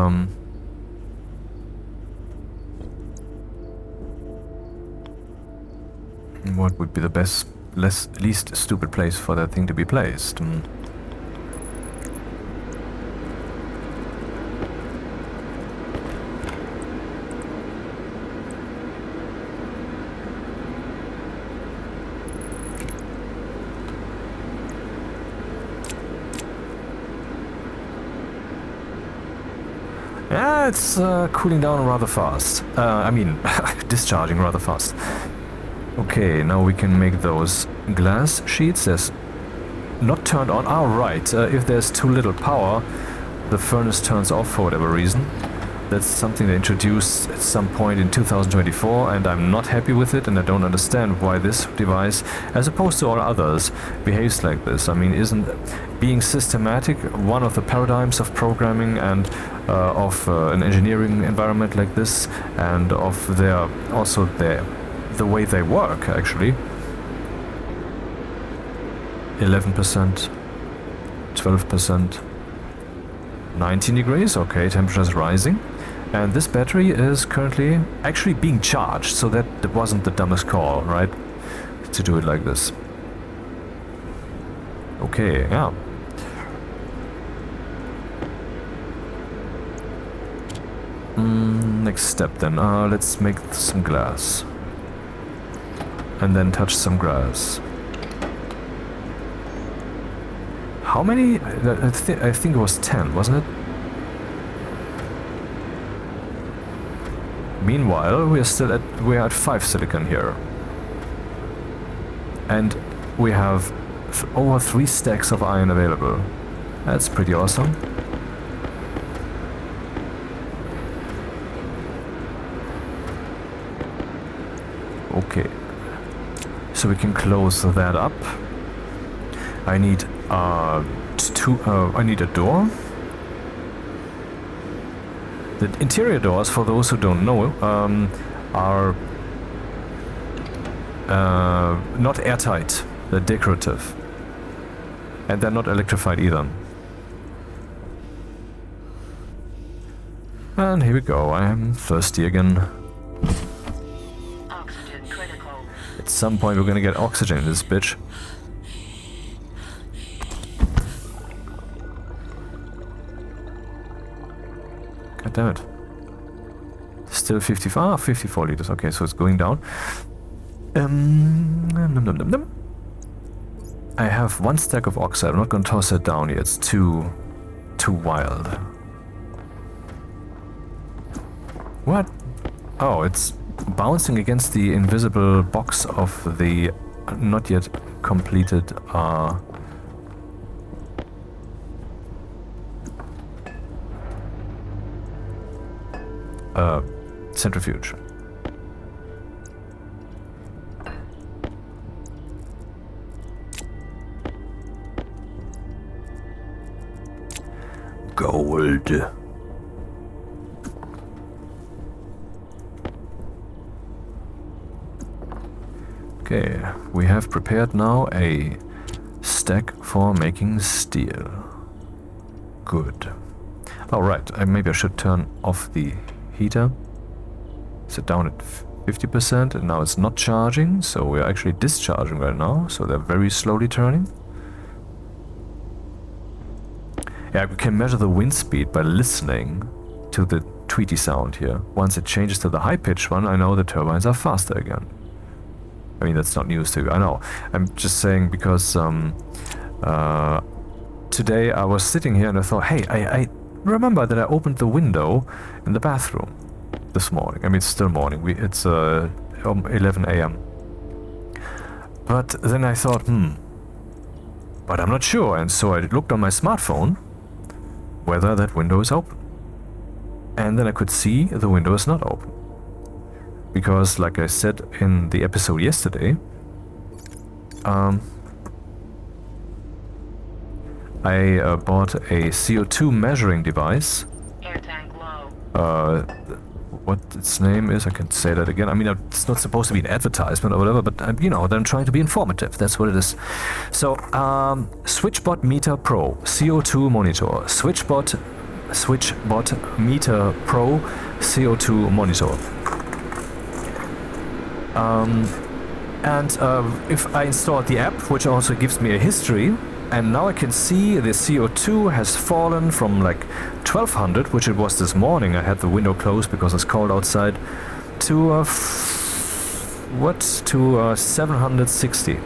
what would be the least stupid place for that thing to be placed? Yeah, it's cooling down rather fast. I mean, discharging rather fast. Okay, now we can make those glass sheets. There's not turned on. Ah, right. If there's too little power, the furnace turns off for whatever reason. That's something they introduced at some point in 2024, and I'm not happy with it, and I don't understand why this device, as opposed to all others, behaves like this. I mean, isn't being systematic one of the paradigms of programming and of an engineering environment like this, and of the way they work, actually? 11%, 12%, 19 degrees, okay, temperature's rising. And this battery is currently actually being charged, so that wasn't the dumbest call, right? To do it like this. Okay, yeah. Next step then, let's make some glass. And then touch some grass. How many? I think it was 10, wasn't it? Meanwhile, we're at 5 silicon here. And we have over 3 stacks of iron available. That's pretty awesome. Okay. So we can close that up. I need I need a door. The interior doors, for those who don't know, are not airtight. They're decorative. And they're not electrified either. And here we go. I am thirsty again. Oxygen critical. At some point we're gonna get oxygen in this bitch. God damn it. Still 54 liters. Okay, so it's going down. I have 1 stack of oxide. I'm not gonna toss it down yet. It's too wild. What? Oh, it's bouncing against the invisible box of the not yet completed centrifuge. Gold. Okay, we have prepared now a stack for making steel. good. Alright, maybe I should turn off the heater. Set down at 50% and now it's not charging, so we're actually discharging right now, so they're very slowly turning. Yeah, we can measure the wind speed by listening to the tweety sound here. Once it changes to the high-pitched one, I know the turbines are faster again. I mean, that's not news to you, I know. I'm just saying because today I was sitting here and I thought, hey, I remember that I opened the window in the bathroom this morning. I mean, it's still morning. It's 11 a.m. But then I thought, but I'm not sure. And so I looked on my smartphone whether that window is open. And then I could see the window is not open. Because, like I said in the episode yesterday, I bought a CO2 measuring device. Air tank low. What its name is, I can say that again. I mean, it's not supposed to be an advertisement or whatever, but you know, I'm trying to be informative. That's what it is. So, SwitchBot Meter Pro CO2 monitor. SwitchBot Meter Pro CO2 monitor. If I installed the app, which also gives me a history, and now I can see the CO2 has fallen from like 1200, which it was this morning. I had the window closed because it's cold outside, to 760.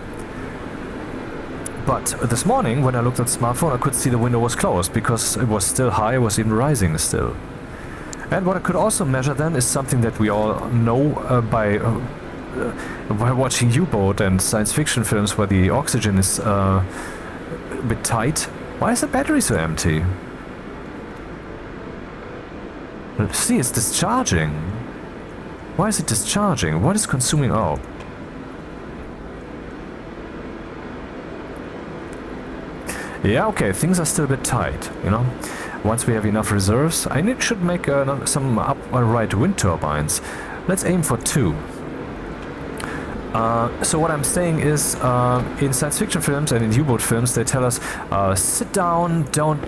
But this morning, when I looked at the smartphone, I could see the window was closed because it was still high, it was even rising still. And what I could also measure then is something that we all know by watching U-boat and science fiction films where the oxygen is a bit tight. Why is the battery so empty? See, it's discharging. Why is it discharging? What is consuming? Oh. Yeah, okay, things are still a bit tight, you know. Once we have enough reserves, I should make some upright wind turbines. Let's aim for 2. So what I'm saying is, in science fiction films and in U-boat films, they tell us, sit down, don't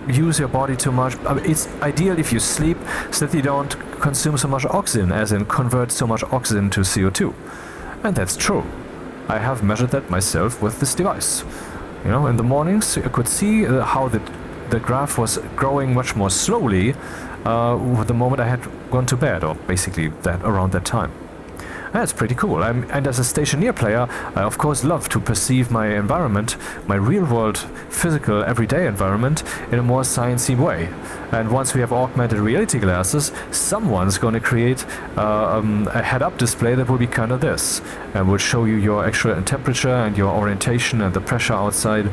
use your body too much. It's ideal if you sleep so that you don't consume so much oxygen, as in convert so much oxygen to CO2. And that's true. I have measured that myself with this device. You know, in the mornings, you could see how the graph was growing much more slowly the moment I had gone to bed, or basically around that time. That's pretty cool. And as a Stationeer player, I of course love to perceive my environment, my real-world, physical, everyday environment, in a more sciencey way. And once we have augmented reality glasses, someone's going to create a head-up display that will be kind of this, and will show you your actual temperature and your orientation and the pressure outside.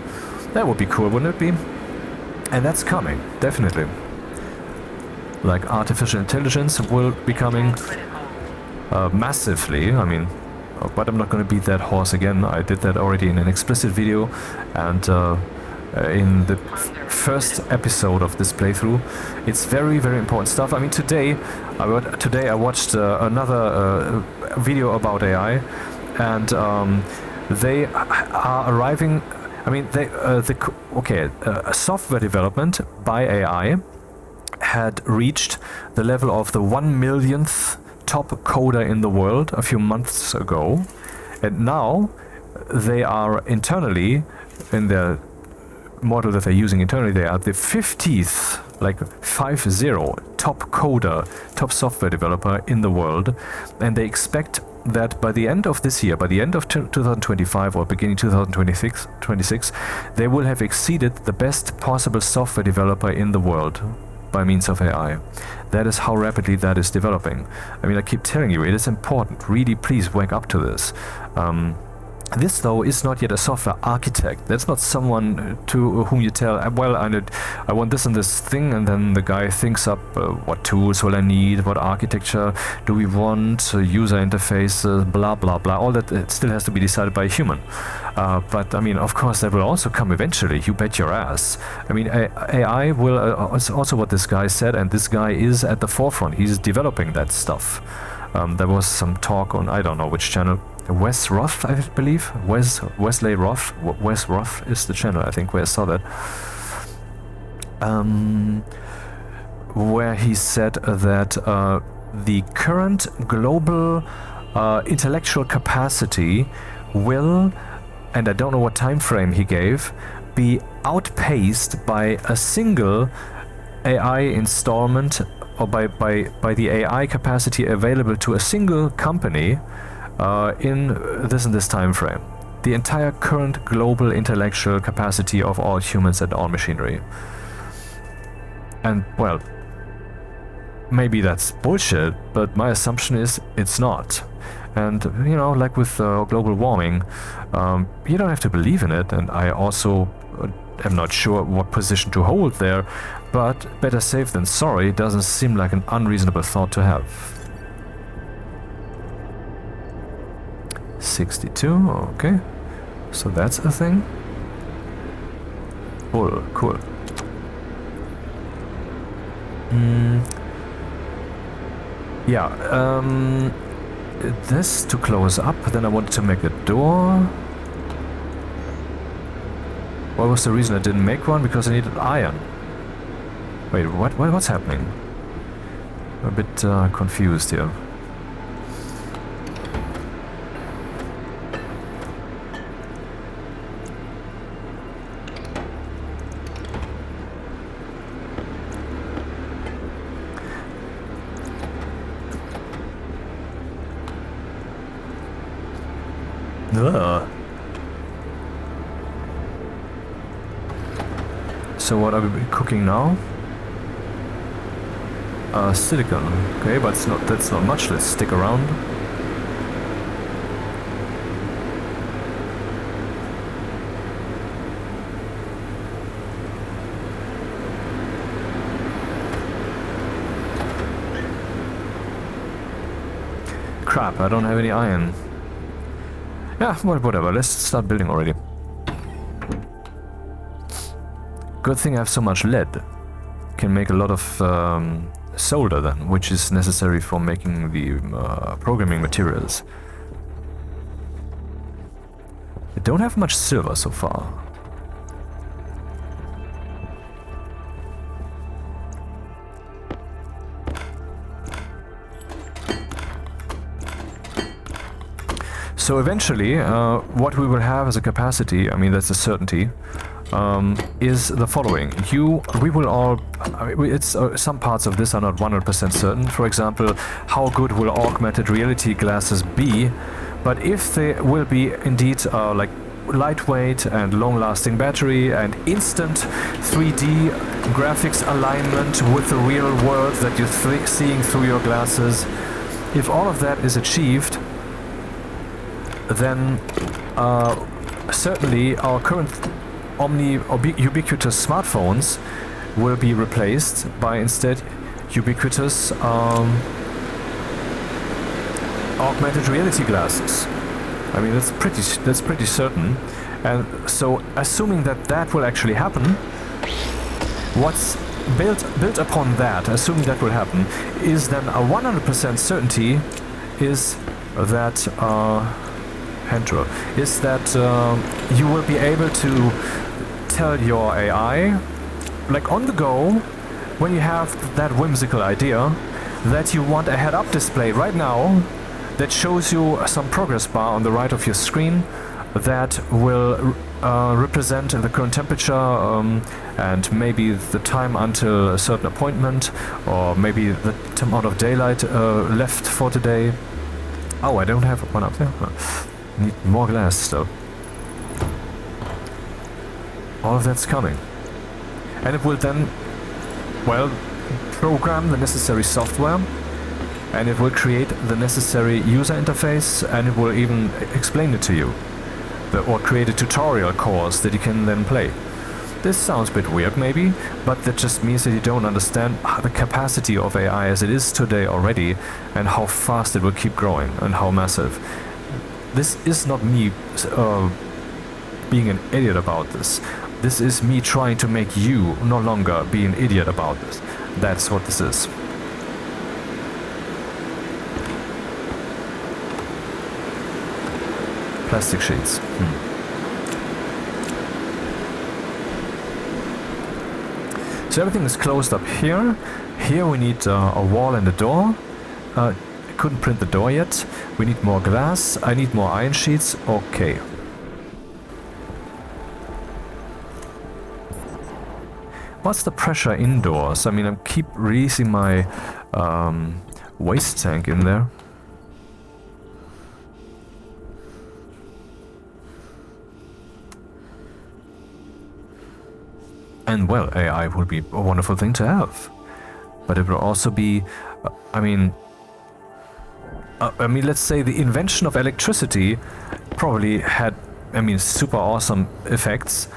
That would be cool, wouldn't it be? And that's coming, definitely. Like artificial intelligence will be coming massively. I mean, but I'm not going to beat that horse again. I did that already in an explicit video, and in the first episode of this playthrough. It's very, very important stuff. I mean, today I watched another video about AI, and they are arriving. I mean, software development by AI had reached the level of the 1 millionth top coder in the world a few months ago, and now they are internally, in their model that they're using internally, they are the 50th, like 50, top coder, top software developer in the world, and they expect that by the end of this year, by the end of 2025 or beginning 2026, they will have exceeded the best possible software developer in the world by means of AI. That is how rapidly that is developing. I mean, I keep telling you, it is important. Really, please wake up to this. This, though, is not yet a software architect. That's not someone to whom you tell, well, I want this and this thing, and then the guy thinks up what tools will I need, what architecture do we want, user interfaces, blah, blah, blah. All that it still has to be decided by a human. But, I mean, of course, that will also come eventually. You bet your ass. I mean, AI will, it's also what this guy said, and this guy is at the forefront. He's developing that stuff. There was some talk on, I don't know which channel, Wes Roth, I believe. Wesley Roth. Wes Roth is the channel, I think, where I saw that. where he said that the current global intellectual capacity will, and I don't know what time frame he gave, be outpaced by a single AI installment, or by the AI capacity available to a single company in this and this time frame. The entire current global intellectual capacity of all humans and all machinery. And, well, maybe that's bullshit, but my assumption is it's not. And, you know, like with global warming, you don't have to believe in it, and I also am not sure what position to hold there, but better safe than sorry doesn't seem like an unreasonable thought to have. 62, okay. So that's a thing. Cool. Yeah, this to close up, then I wanted to make a door. What was the reason I didn't make one? Because I needed iron. Wait, what's happening? I'm a bit confused here. Ugh. So what are we cooking now? Silicon. Okay, but that's not much. Let's stick around. Crap, I don't have any iron. Yeah, well, whatever. Let's start building already. Good thing I have so much lead. Can make a lot of solder then, which is necessary for making the programming materials. I don't have much silver so far. So eventually, what we will have as a capacity, I mean that's a certainty, is the following. We will all, some parts of this are not 100% certain. For example, how good will augmented reality glasses be? But if they will be indeed like lightweight and long-lasting battery and instant 3D graphics alignment with the real world that you're seeing through your glasses, if all of that is achieved, then certainly our current ubiquitous smartphones will be replaced by instead ubiquitous augmented reality glasses. I mean, that's pretty certain. And so, assuming that will actually happen, what's built upon that, assuming that will happen, is then a 100% certainty is that you will be able to tell your AI, like on the go, when you have that whimsical idea, that you want a head-up display right now that shows you some progress bar on the right of your screen that will represent the current temperature and maybe the time until a certain appointment, or maybe the amount of daylight left for today. Oh, I don't have one up there. Need more glass still. All of that's coming. And it will then, well, program the necessary software, and it will create the necessary user interface, and it will even explain it to you. Or create a tutorial course that you can then play. This sounds a bit weird maybe, but that just means that you don't understand the capacity of AI as it is today already, and how fast it will keep growing, and how massive. This is not me being an idiot about this. This is me trying to make you no longer be an idiot about this. That's what this is. Plastic sheets. So everything is closed up here. Here we need a wall and a door. I couldn't print the door yet. We need more glass. I need more iron sheets. Okay. What's the pressure indoors? I mean, I keep releasing my waste tank in there. And well, AI would be a wonderful thing to have. But it will also be, I mean, let's say the invention of electricity probably had, I mean, super awesome effects,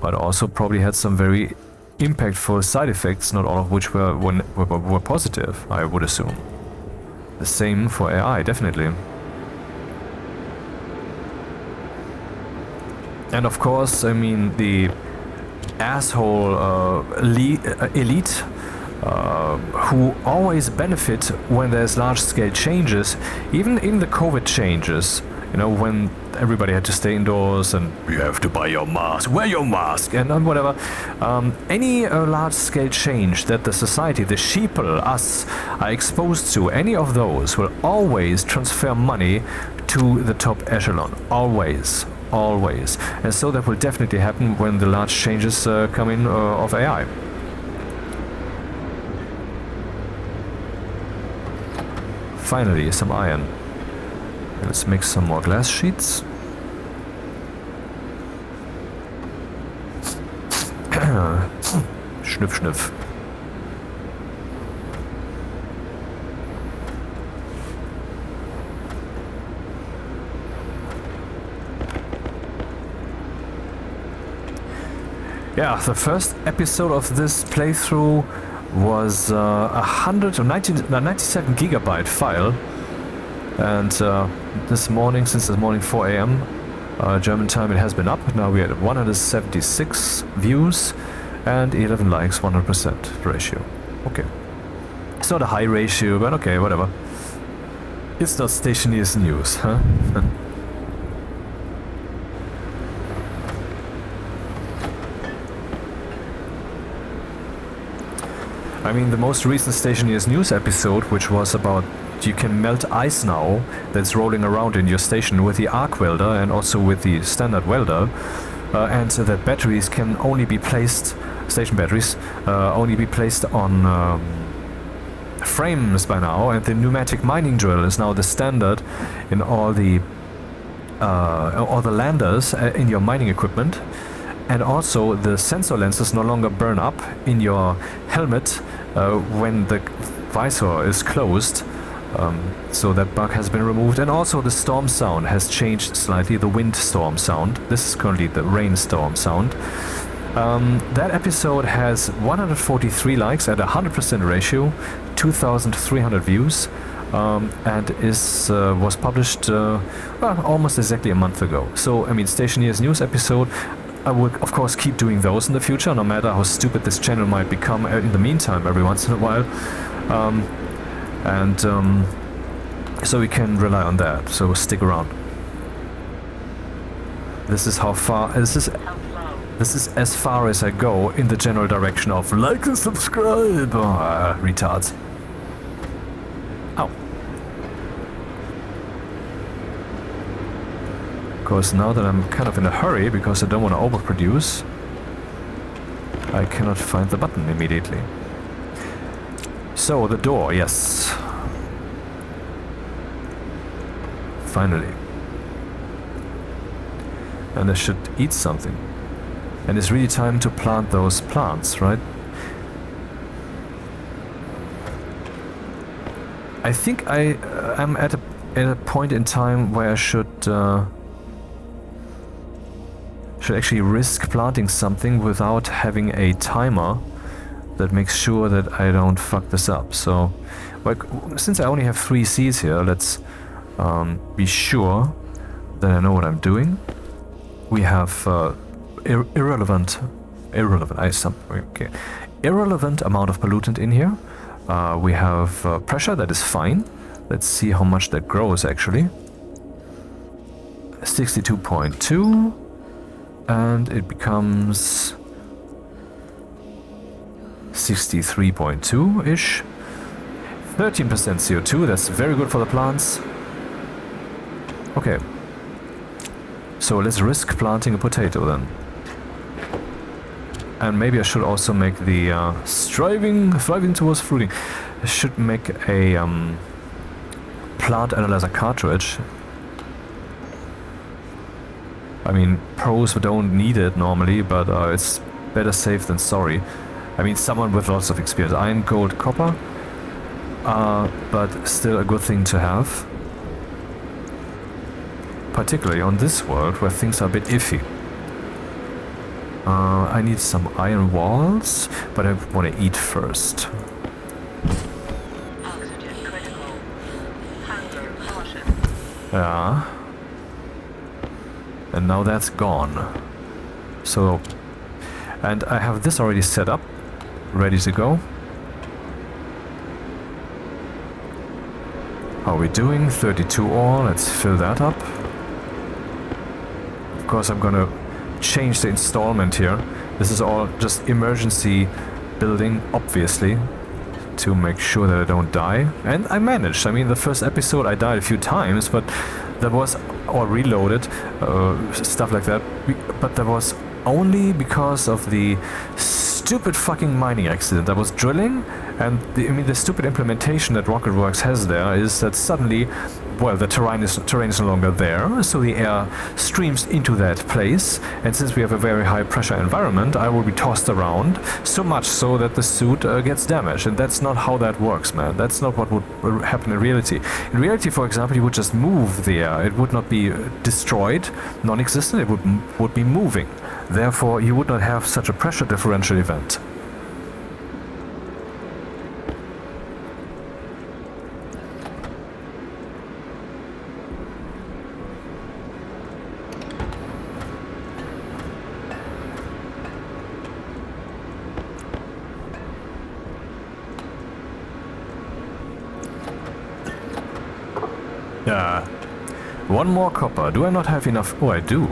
but also probably had some very impactful side effects, not all of which were positive, I would assume. The same for AI, definitely. And of course, I mean, the asshole elite who always benefit when there's large-scale changes, even in the COVID changes, you know, when everybody had to stay indoors and you have to buy your mask, wear your mask, and whatever. Any large-scale change that the society, the sheeple, us, are exposed to, any of those will always transfer money to the top echelon. Always. Always. And so that will definitely happen when the large changes come in of AI. Finally, some iron. Let's make some more glass sheets. Schniff, schniff. Yeah, the first episode of this playthrough was 97 gigabyte file, and this morning, since this morning 4 a.m. German time, it has been up. Now we're at 176 views and 11 likes, 100% ratio. Okay, it's not a high ratio, but okay, whatever. It's not Stationeers news, huh? I mean, the most recent Stationeers news episode, which was about you can melt ice now that's rolling around in your station with the arc welder and also with the standard welder, and so that batteries can only be placed, station batteries, only be placed on frames by now, and the pneumatic mining drill is now the standard in all the landers in your mining equipment. And also the sensor lenses no longer burn up in your helmet when the visor is closed. So that bug has been removed. And also the storm sound has changed slightly, the wind storm sound. This is currently the rainstorm sound. That episode has 143 likes at 100% ratio, 2,300 views, and was published almost exactly a month ago. So, I mean, Stationeers news episode, I would, of course, keep doing those in the future, no matter how stupid this channel might become in the meantime, every once in a while. So we can rely on that, so stick around. This is how far, this is as far as I go in the general direction of like and subscribe. Oh, retards. Ow. Of course, now that I'm kind of in a hurry because I don't want to overproduce, I cannot find the button immediately. So, the door, yes. Finally. And I should eat something. And it's really time to plant those plants, right? I think I am at a point in time where I should actually risk planting something without having a timer that makes sure that I don't fuck this up. So, like, since I only have 3 seeds here, let's be sure that I know what I'm doing. We have irrelevant amount of pollutant in here. We have pressure, that is fine. Let's see how much that grows actually. 62.2, and it becomes 63.2-ish. 13% CO2, that's very good for the plants. Okay. So let's risk planting a potato then. And maybe I should also make the thriving towards fruiting. I should make a plant analyzer cartridge. I mean, pros don't need it normally, but it's better safe than sorry. I mean, someone with lots of experience. Iron, gold, copper, but still a good thing to have. Particularly on this world where things are a bit iffy. I need some iron walls, but I want to eat first. Oxygen critical. Hunger caution. Yeah. And now that's gone. So, and I have this already set up, ready to go. How are we doing? 32 ore, let's fill that up. Of course I'm gonna change the installment here. This is all just emergency building, obviously, to make sure that I don't die. And I managed. I mean, the first episode I died a few times, but that was, or reloaded, stuff like that. But that was only because of the stupid fucking mining accident. I was drilling, and the stupid implementation that Rocketworks has there is that suddenly, well, the terrain is no longer there, so the air streams into that place, and since we have a very high pressure environment, I will be tossed around, so much so that the suit gets damaged, and that's not how that works, man. That's not what would happen in reality. In reality, for example, you would just move the air. It would not be destroyed, non-existent, it would be moving. Therefore, you would not have such a pressure differential event. One more copper. Do I not have enough? Oh, I do.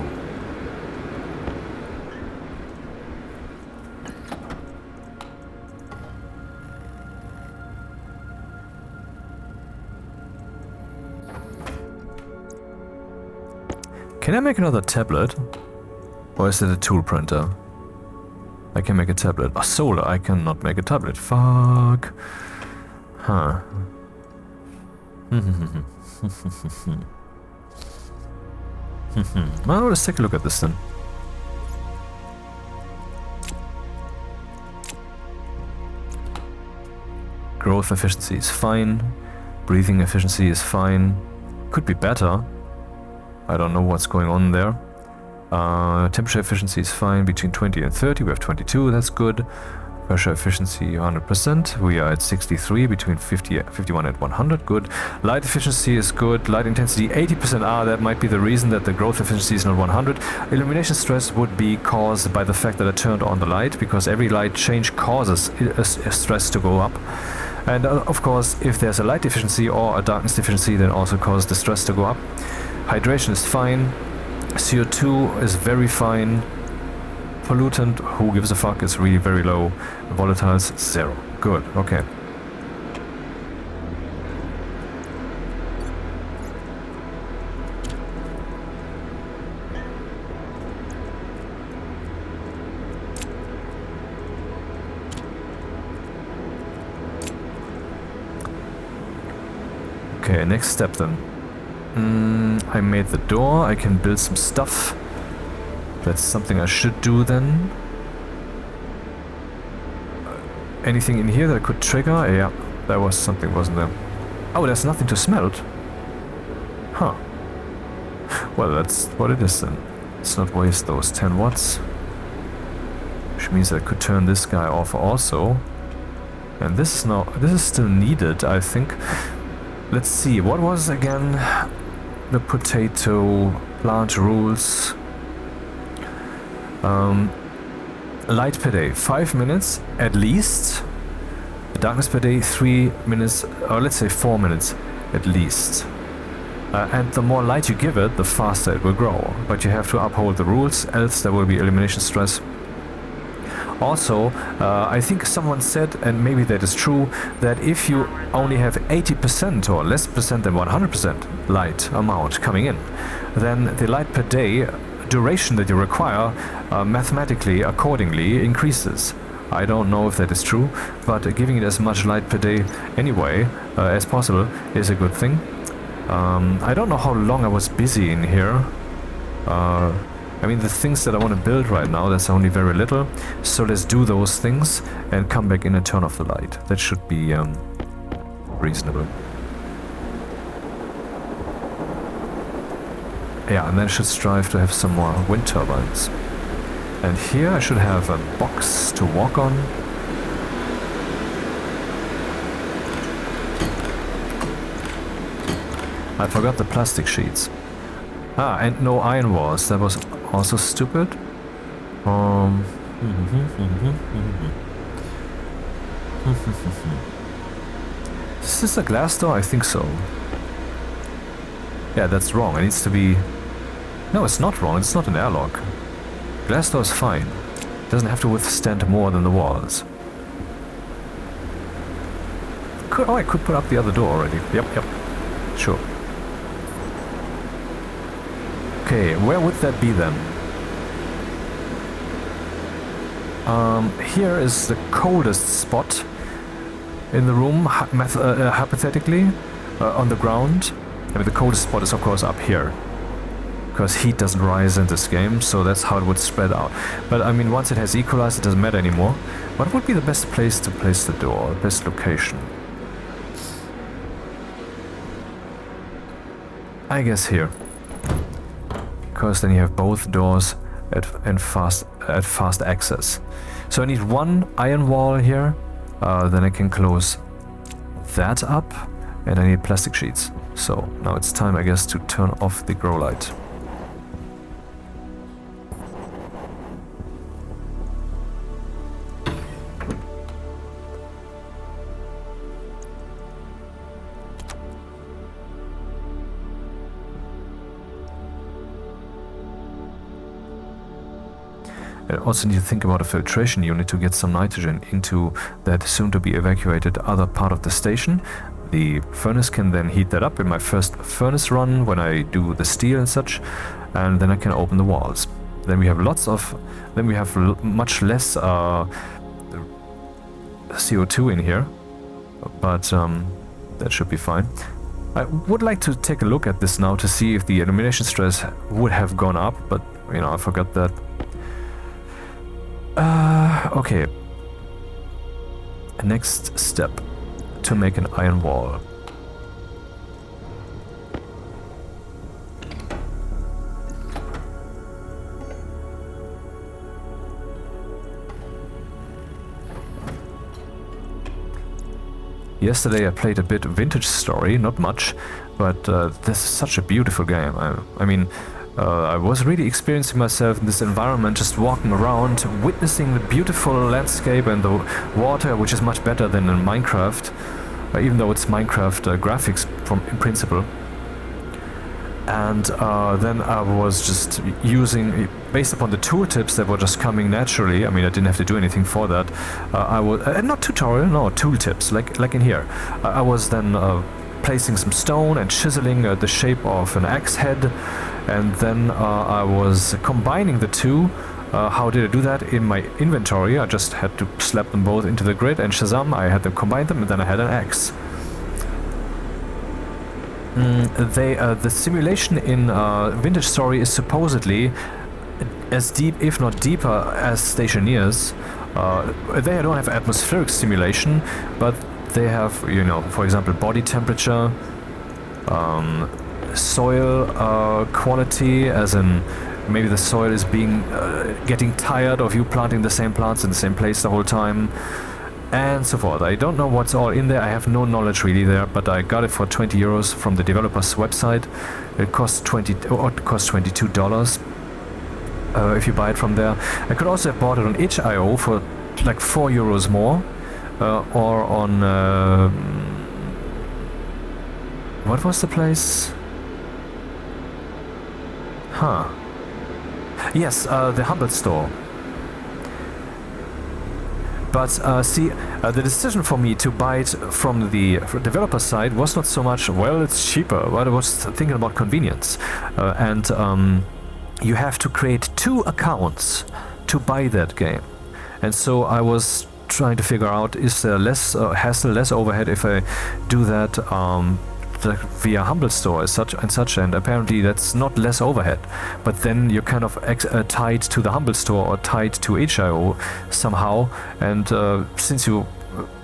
Can I make another tablet? Or is it a tool printer? I can make a tablet. Oh, solar. I cannot make a tablet. Fuck. Huh. Well, let's take a look at this then. Growth efficiency is fine. Breathing efficiency is fine. Could be better. I don't know what's going on there. Temperature efficiency is fine. Between 20 and 30, we have 22. That's good. Pressure efficiency 100%. We are at 63, between 51 and 100. Good. Light efficiency is good. Light intensity 80%. That might be the reason that the growth efficiency is not 100. Illumination stress would be caused by the fact that I turned on the light, because every light change causes a stress to go up. And of course, if there's a light deficiency or a darkness deficiency, then also causes the stress to go up. Hydration is fine. CO2 is very fine. Pollutant, who gives a fuck, is really very low. Volatiles, 0. Good, okay. Okay, next step then. I made the door, I can build some stuff. That's something I should do then. Anything in here that I could trigger? Yeah, there was something, wasn't there? Oh, there's nothing to smelt. Huh. Well, that's what it is then. Let's not waste those 10 watts. Which means I could turn this guy off also. And this is still needed, I think. Let's see, what was again the potato plant rules? Light per day, 5 minutes at least. Darkness per day, 3 minutes, or let's say 4 minutes at least. And the more light you give it, the faster it will grow. But you have to uphold the rules, else there will be elimination stress. Also, I think someone said, and maybe that is true, that if you only have 80% or less percent than 100% light amount coming in, then the light per day duration that you require mathematically accordingly increases. I don't know if that is true, but giving it as much light per day anyway as possible is a good thing. I don't know how long I was busy in here. I mean, the things that I want to build right now, that's only very little. So let's do those things and come back in and turn off the light. That should be reasonable. Yeah, and then I should strive to have some more wind turbines. And here I should have a box to walk on. I forgot the plastic sheets. Ah, and no iron walls. That was also stupid. Is this a glass door? I think so. Yeah, that's wrong. It needs to be... No, it's not wrong. It's not an airlock. Glass door is fine. It doesn't have to withstand more than the walls. I could put up the other door already. Yep. Sure. Okay, where would that be then? Here is the coldest spot in the room, hypothetically, on the ground. I mean, the coldest spot is of course up here, because heat doesn't rise in this game, so that's how it would spread out. But I mean, once it has equalized, it doesn't matter anymore. What would be the best place to place the door, best location? I guess here, because then you have both doors at fast access. So I need one iron wall here, then I can close that up, and I need plastic sheets. So now it's time, I guess, to turn off the grow light. I also need to think about a filtration unit to get some nitrogen into that soon-to-be evacuated other part of the station. The furnace can then heat that up in my first furnace run when I do the steel and such, and then I can open the walls. Then we have much less CO2 in here, but that should be fine. I would like to take a look at this now to see if the illumination stress would have gone up, but you know, I forgot that. Okay. Next step, to make an iron wall. Yesterday I played a bit Vintage Story, not much, but this is such a beautiful game. I mean, I was really experiencing myself in this environment, just walking around, witnessing the beautiful landscape and the water, which is much better than in Minecraft, even though it's Minecraft graphics in principle. And then I was just using, based upon the tooltips that were just coming naturally. I mean, I didn't have to do anything for that. I was not tutorial, no, tooltips, like in here. I was then placing some stone and chiseling the shape of an axe head, and then I was combining the two. How did I do that? In my inventory, I just had to slap them both into the grid, and Shazam, I had them combine them, and then I had an axe. The simulation in Vintage Story is supposedly as deep, if not deeper, as Stationeers. They don't have atmospheric simulation, but they have, you know, for example, body temperature, soil quality, as in maybe the soil is getting tired of you planting the same plants in the same place the whole time, and so forth. I don't know what's all in there. I have no knowledge really there, but I got it for 20 euros from the developer's website. It costs $22 if you buy it from there. I could also have bought it on itch.io for like 4 euros more, or on what was the place? Huh. Yes, the Humble Store. But see, the decision for me to buy it from the developer side was not so much, well, it's cheaper, but I was thinking about convenience. And you have to create 2 accounts to buy that game. And so I was trying to figure out, is there less hassle, less overhead if I do that via Humble Store and apparently that's not less overhead, but then you're kind of tied to the Humble Store or tied to itch.io somehow, and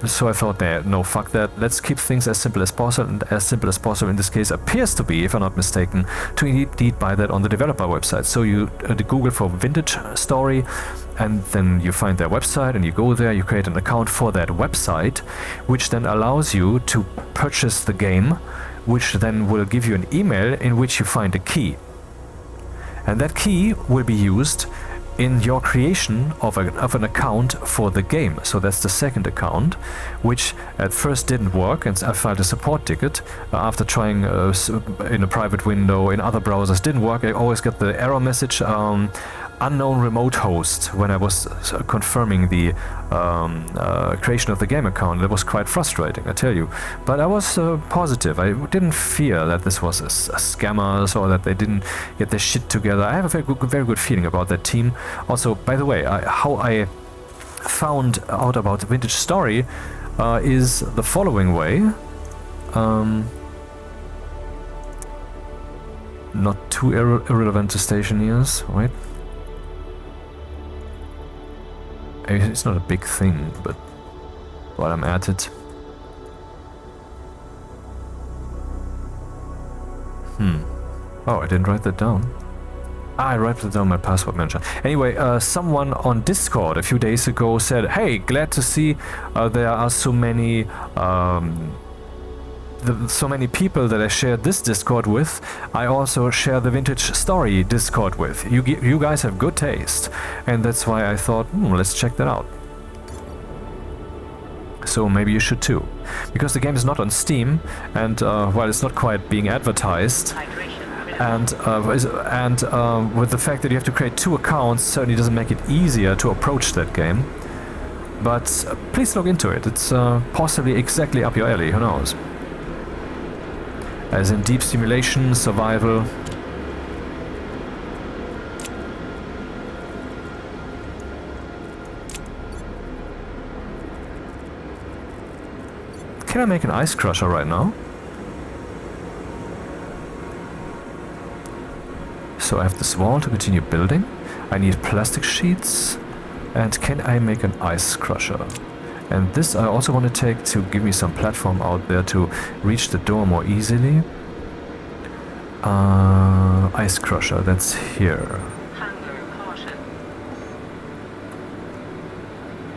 so I thought, no, fuck that, let's keep things as simple as possible, and as simple as possible in this case appears to be, if I'm not mistaken, to indeed buy that on the developer website. So you Google for Vintage Story, and then you find their website and you go there, you create an account for that website, which then allows you to purchase the game, which then will give you an email in which you find a key. And that key will be used in your creation of an account for the game. So that's the second account, which at first didn't work, and I filed a support ticket after trying in a private window in other browsers. Didn't work. I always got the error message, unknown remote host, when I was confirming the creation of the game account. That was quite frustrating, I tell you. But I was positive. I didn't fear that this was a scammers or that they didn't get their shit together. I have a very good feeling about that team. Also, by the way, how I found out about Vintage Story is the following way. Not too irrelevant to Stationeers, right? It's not a big thing, but while I'm at it. Oh, I didn't write that down. I wrote it down in my password manager. Anyway, someone on Discord a few days ago said, hey, glad to see there are so many people that I shared this Discord with. I also share the Vintage Story Discord with. You guys have good taste, and that's why I thought, let's check that out. So maybe you should too, because the game is not on Steam, and while it's not quite being advertised, and with the fact that you have to create 2 accounts, certainly doesn't make it easier to approach that game. But please look into it. It's possibly exactly up your alley. Who knows? As in deep simulation, survival. Can I make an ice crusher right now? So I have this wall to continue building. I need plastic sheets. And can I make an ice crusher? And this I also want to take to give me some platform out there to reach the door more easily. Ice crusher, that's here.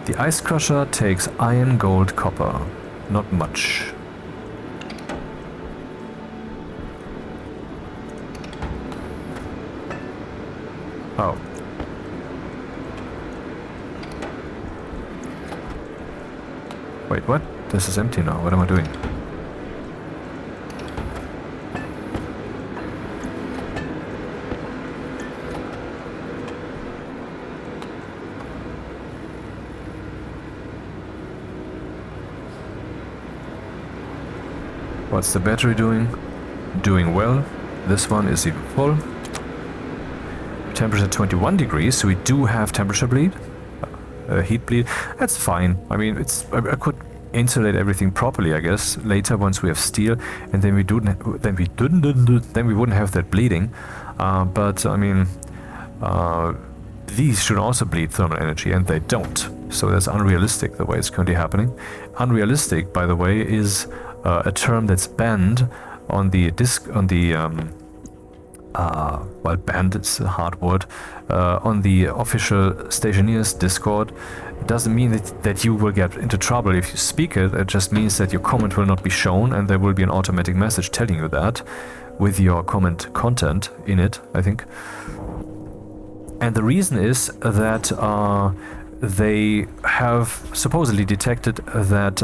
The ice crusher takes iron, gold, copper. Not much. Oh. Wait, what? This is empty now. What am I doing? What's the battery doing? Doing well. This one is even full. Temperature 21 degrees, so we do have temperature bleed. Heat bleed. That's fine. I mean, I could insulate everything properly, I guess, later once we have steel, and then we wouldn't have that bleeding. But I mean, these should also bleed thermal energy, and they don't. So that's unrealistic the way it's currently happening. Unrealistic, by the way, is a term that's banned on the well, banned, it's a hard word, on the official Stationeers Discord. It doesn't mean that you will get into trouble if you speak it. It just means that your comment will not be shown, and there will be an automatic message telling you that with your comment content in it, I think. And the reason is that they have supposedly detected that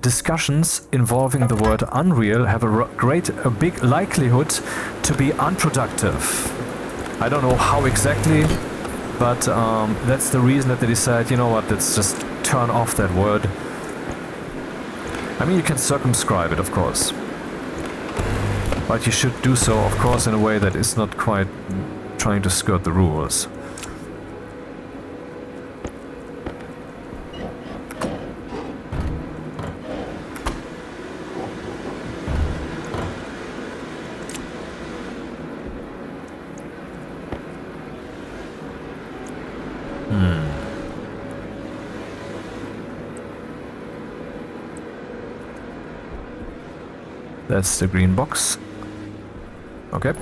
discussions involving the word Unreal have a big likelihood to be unproductive. I don't know how exactly, But that's the reason that they decide, you know what, let's just turn off that word. I mean, you can circumscribe it, of course. But you should do so, of course, in a way that is not quite trying to skirt the rules. That's the green box. Okay.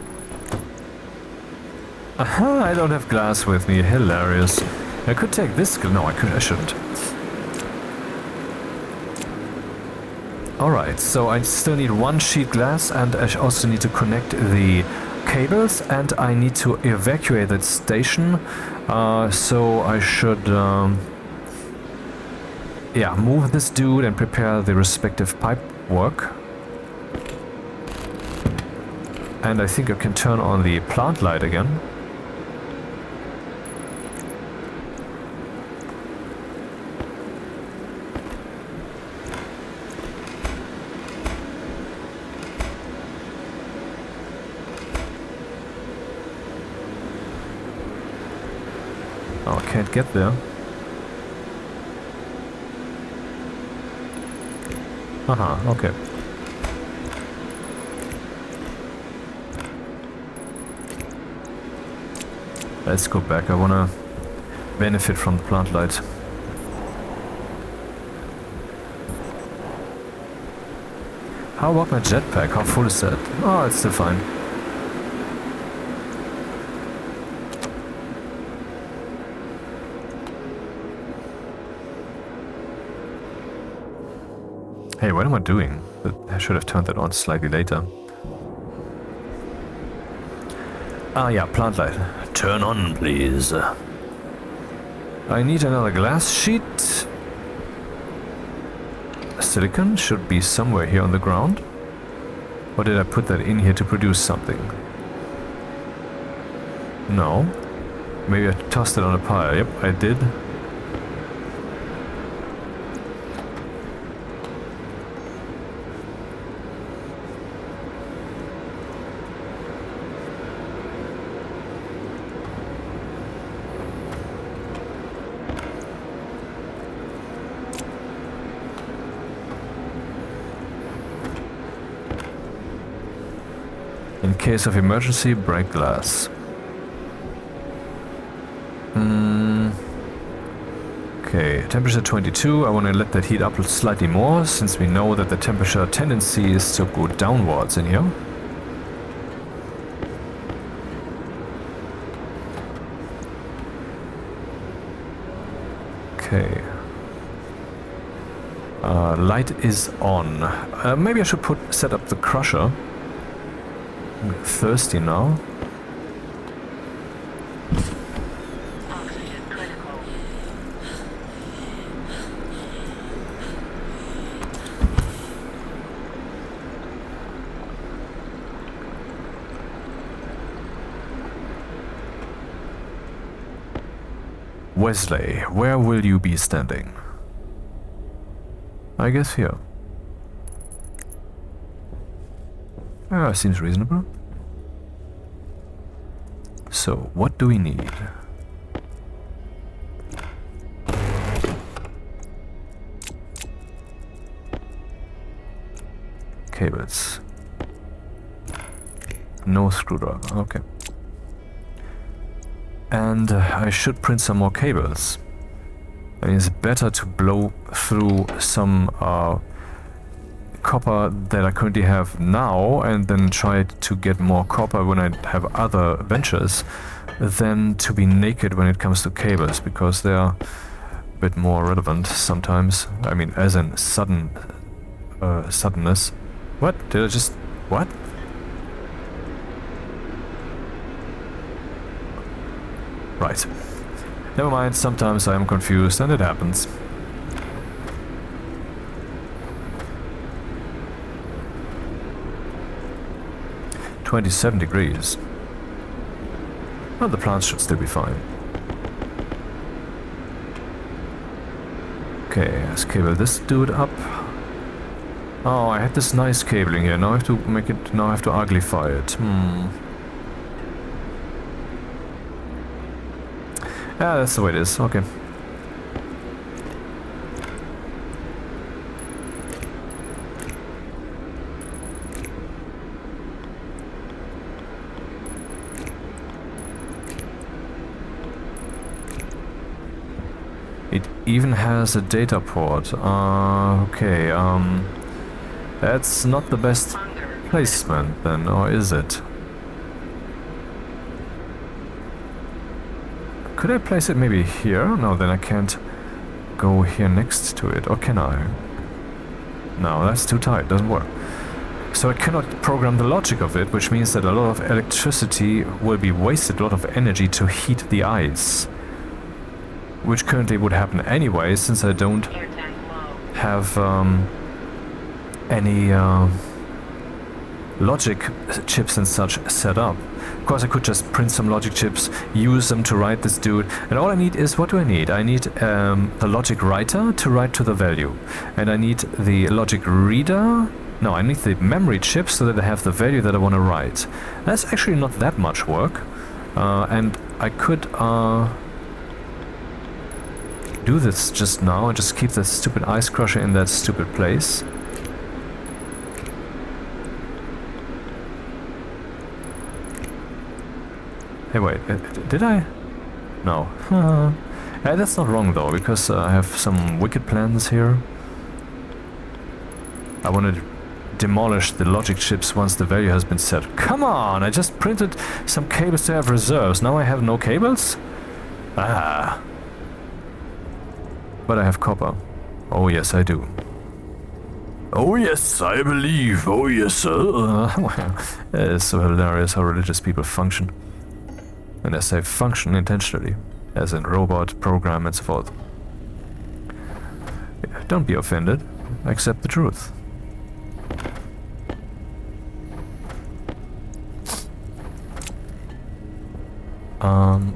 Aha, I don't have glass with me. Hilarious. I could take this. No, I shouldn't. Alright, so I still need one sheet glass, and I also need to connect the cables, and I need to evacuate that station. So I should yeah, move this dude and prepare the respective pipe work. And I think I can turn on the plant light again. Oh, I can't get there. Haha, okay. Let's go back. I wanna benefit from the plant light. How about my jetpack? How full is that? Oh, it's still fine. Hey, what am I doing? I should have turned that on slightly later. Ah, yeah, plant light. Turn on, please. I need another glass sheet. Silicon should be somewhere here on the ground. Or did I put that in here to produce something? No. Maybe I tossed it on a pile. Yep, I did. In case of emergency, break glass. Okay, temperature 22. I want to let that heat up slightly more, since we know that the temperature tendency is to go downwards in here. Okay. Light is on. Maybe I should set up the crusher. I'm thirsty now. Oxygen critical. Wesley, where will you be standing? I guess here. Ah, seems reasonable. So, what do we need? Cables. No screwdriver, okay. And I should print some more cables. I mean, it's better to blow through some copper that I currently have now and then try to get more copper when I have other ventures than to be naked when it comes to cables, because they are a bit more relevant sometimes. I mean, as in suddenness. What? Did I just... what? Right. Never mind, sometimes I am confused and it happens. .27 degrees. Well, the plants should still be fine. Okay, let's cable this dude up. Oh, I had this nice cabling here. Now I have to make it. Now I have to uglify it. Yeah, that's the way it is. Okay. It even has a data port. Okay. That's not the best placement then, or is it? Could I place it maybe here? No, then I can't go here next to it. Or can I? No, that's too tight. Doesn't work. So I cannot program the logic of it, which means that a lot of electricity will be wasted, a lot of energy to heat the ice. Which currently would happen anyway, since I don't have any logic chips and such set up. Of course, I could just print some logic chips, use them to write this dude, and all I need is, what do I need? I need the logic writer to write to the value, and I need the logic reader. No, I need the memory chip so that I have the value that I want to write. That's actually not that much work, and I could do this just now and just keep that stupid ice crusher in that stupid place. Hey, wait, did I? No. That's not wrong though, because I have some wicked plans here. I want to demolish the logic chips once the value has been set. Come on, I just printed some cables to have reserves. Now I have no cables? Ah. But I have copper. Oh yes, I do. Oh yes, I believe. Oh yes, sir. It's so hilarious how religious people function. And I say function intentionally, as in robot, program, and so forth. Yeah, don't be offended. Accept the truth.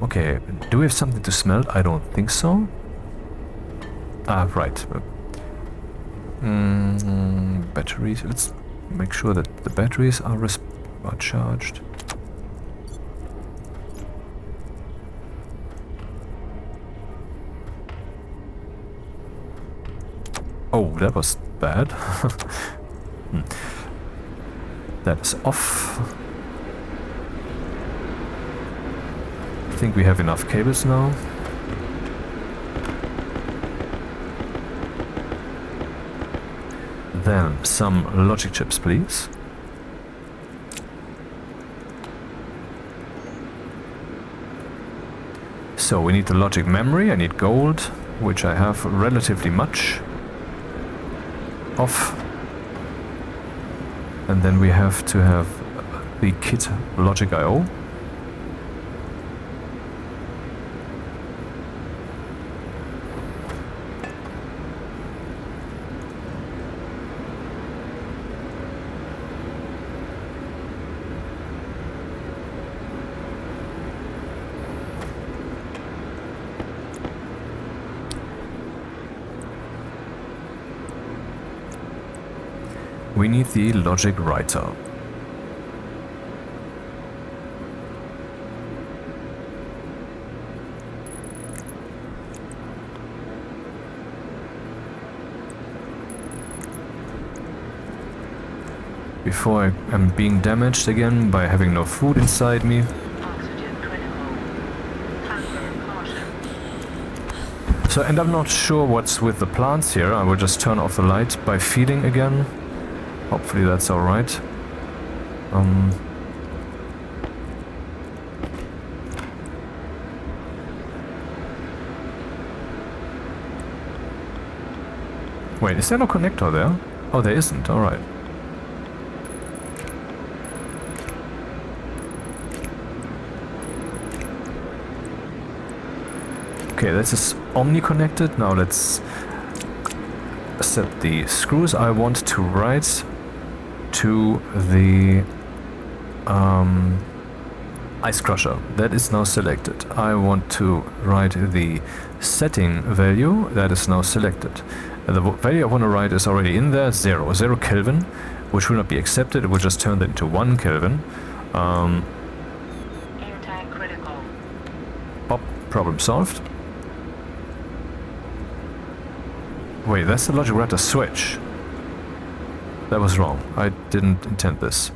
Okay. Do we have something to smelt? I don't think so. Ah, right. Batteries. Let's make sure that the batteries are charged. Oh, that was bad. That is off. I think we have enough cables now. Then some logic chips, please. So we need the logic memory. I need gold, which I have relatively much of. And then we have to have the kit logic I/O. We need the logic writer. Before I am being damaged again by having no food inside me. Oxygen critical. Hunger caution. So, and I'm not sure what's with the plants here. I will just turn off the light by feeding again. Hopefully that's alright. Wait, is there no connector there? Oh, there isn't, alright. Okay, this is omni-connected. Now let's set the screws I want to write to the Ice crusher, that is now selected. I want to write the setting value, that is now selected. The value I want to write is already in there, 0 Kelvin, which will not be accepted, it will just turn that into 1 Kelvin. Anti-critical. Pop, problem solved. Wait, that's the logic we had to switch. That was wrong, I didn't intend this.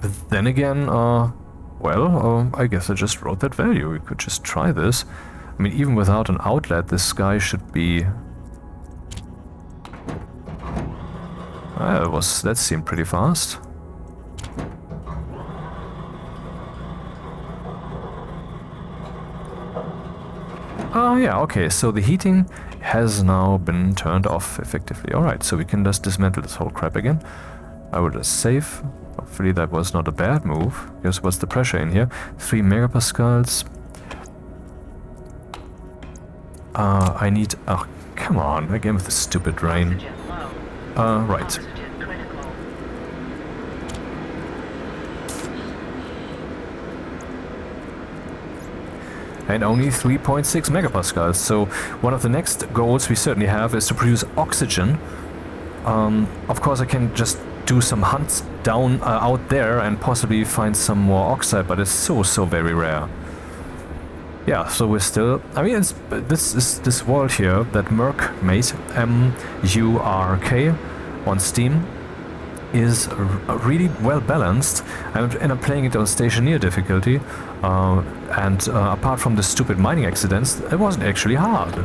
But then again, I guess I just wrote that value. We could just try this. I mean, even without an outlet, this guy should be... that seemed pretty fast. Oh yeah, okay, so the heating has now been turned off effectively. Alright, so we can just dismantle this whole crap again. I will just save. Hopefully that was not a bad move. Because what's the pressure in here? 3 megapascals. I need... Oh, come on, again with the stupid rain. Right. Oxygen critical. And only 3.6 megapascals. So one of the next goals we certainly have is to produce oxygen. Of course I can just do some hunts down out there and possibly find some more oxide, but it's so very rare. Yeah, so we're still... I mean, it's, this world here that Merck made, MURK, on Steam, is really well balanced, and I'm playing it on Stationeer difficulty, and apart from the stupid mining accidents, it wasn't actually hard.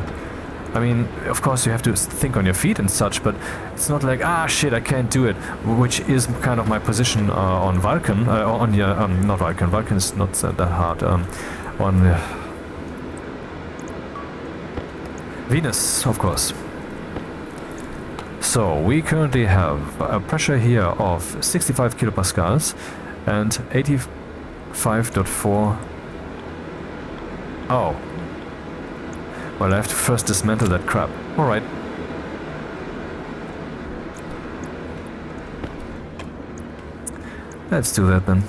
I mean, of course you have to think on your feet and such, but it's not like, ah shit, I can't do it, which is kind of my position on Vulcan, not Vulcan, Vulcan is not that hard, on Venus, of course. So, we currently have a pressure here of 65 kilopascals and 85.4. Oh. Well, I have to first dismantle that crap. Alright. Let's do that then.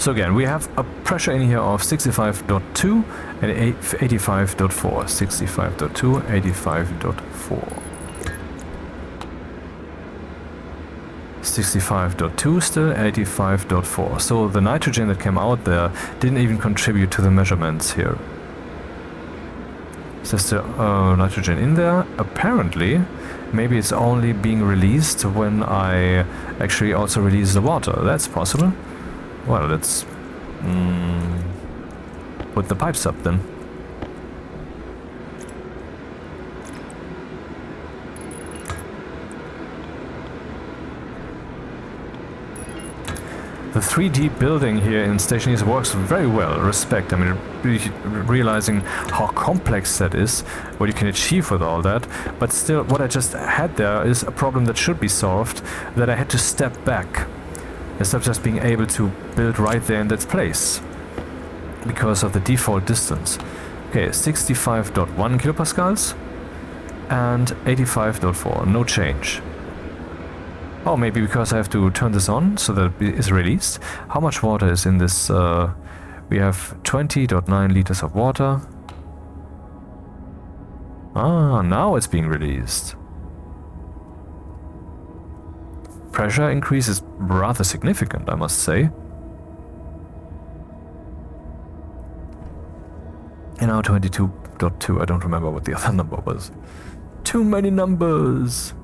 So again, we have a pressure in here of 65.2 and 85.4. 65.2, 85.4. 65.2 still, 85.4. So the nitrogen that came out there didn't even contribute to the measurements here. Is there still nitrogen in there? Apparently, maybe it's only being released when I actually also release the water. That's possible. Well, let's put the pipes up then. The 3D building here in Stationeers works very well, respect. I mean, realizing how complex that is, what you can achieve with all that, but still what I just had there is a problem that should be solved, that I had to step back. Instead of just being able to build right there in that place because of the default distance. Okay, 65.1 kilopascals and 85.4, no change. Oh, maybe because I have to turn this on so that it is released. How much water is in this? We have 20.9 liters of water. Ah, now it's being released. Pressure increase is rather significant, I must say. And now 22.2, I don't remember what the other number was. Too many numbers!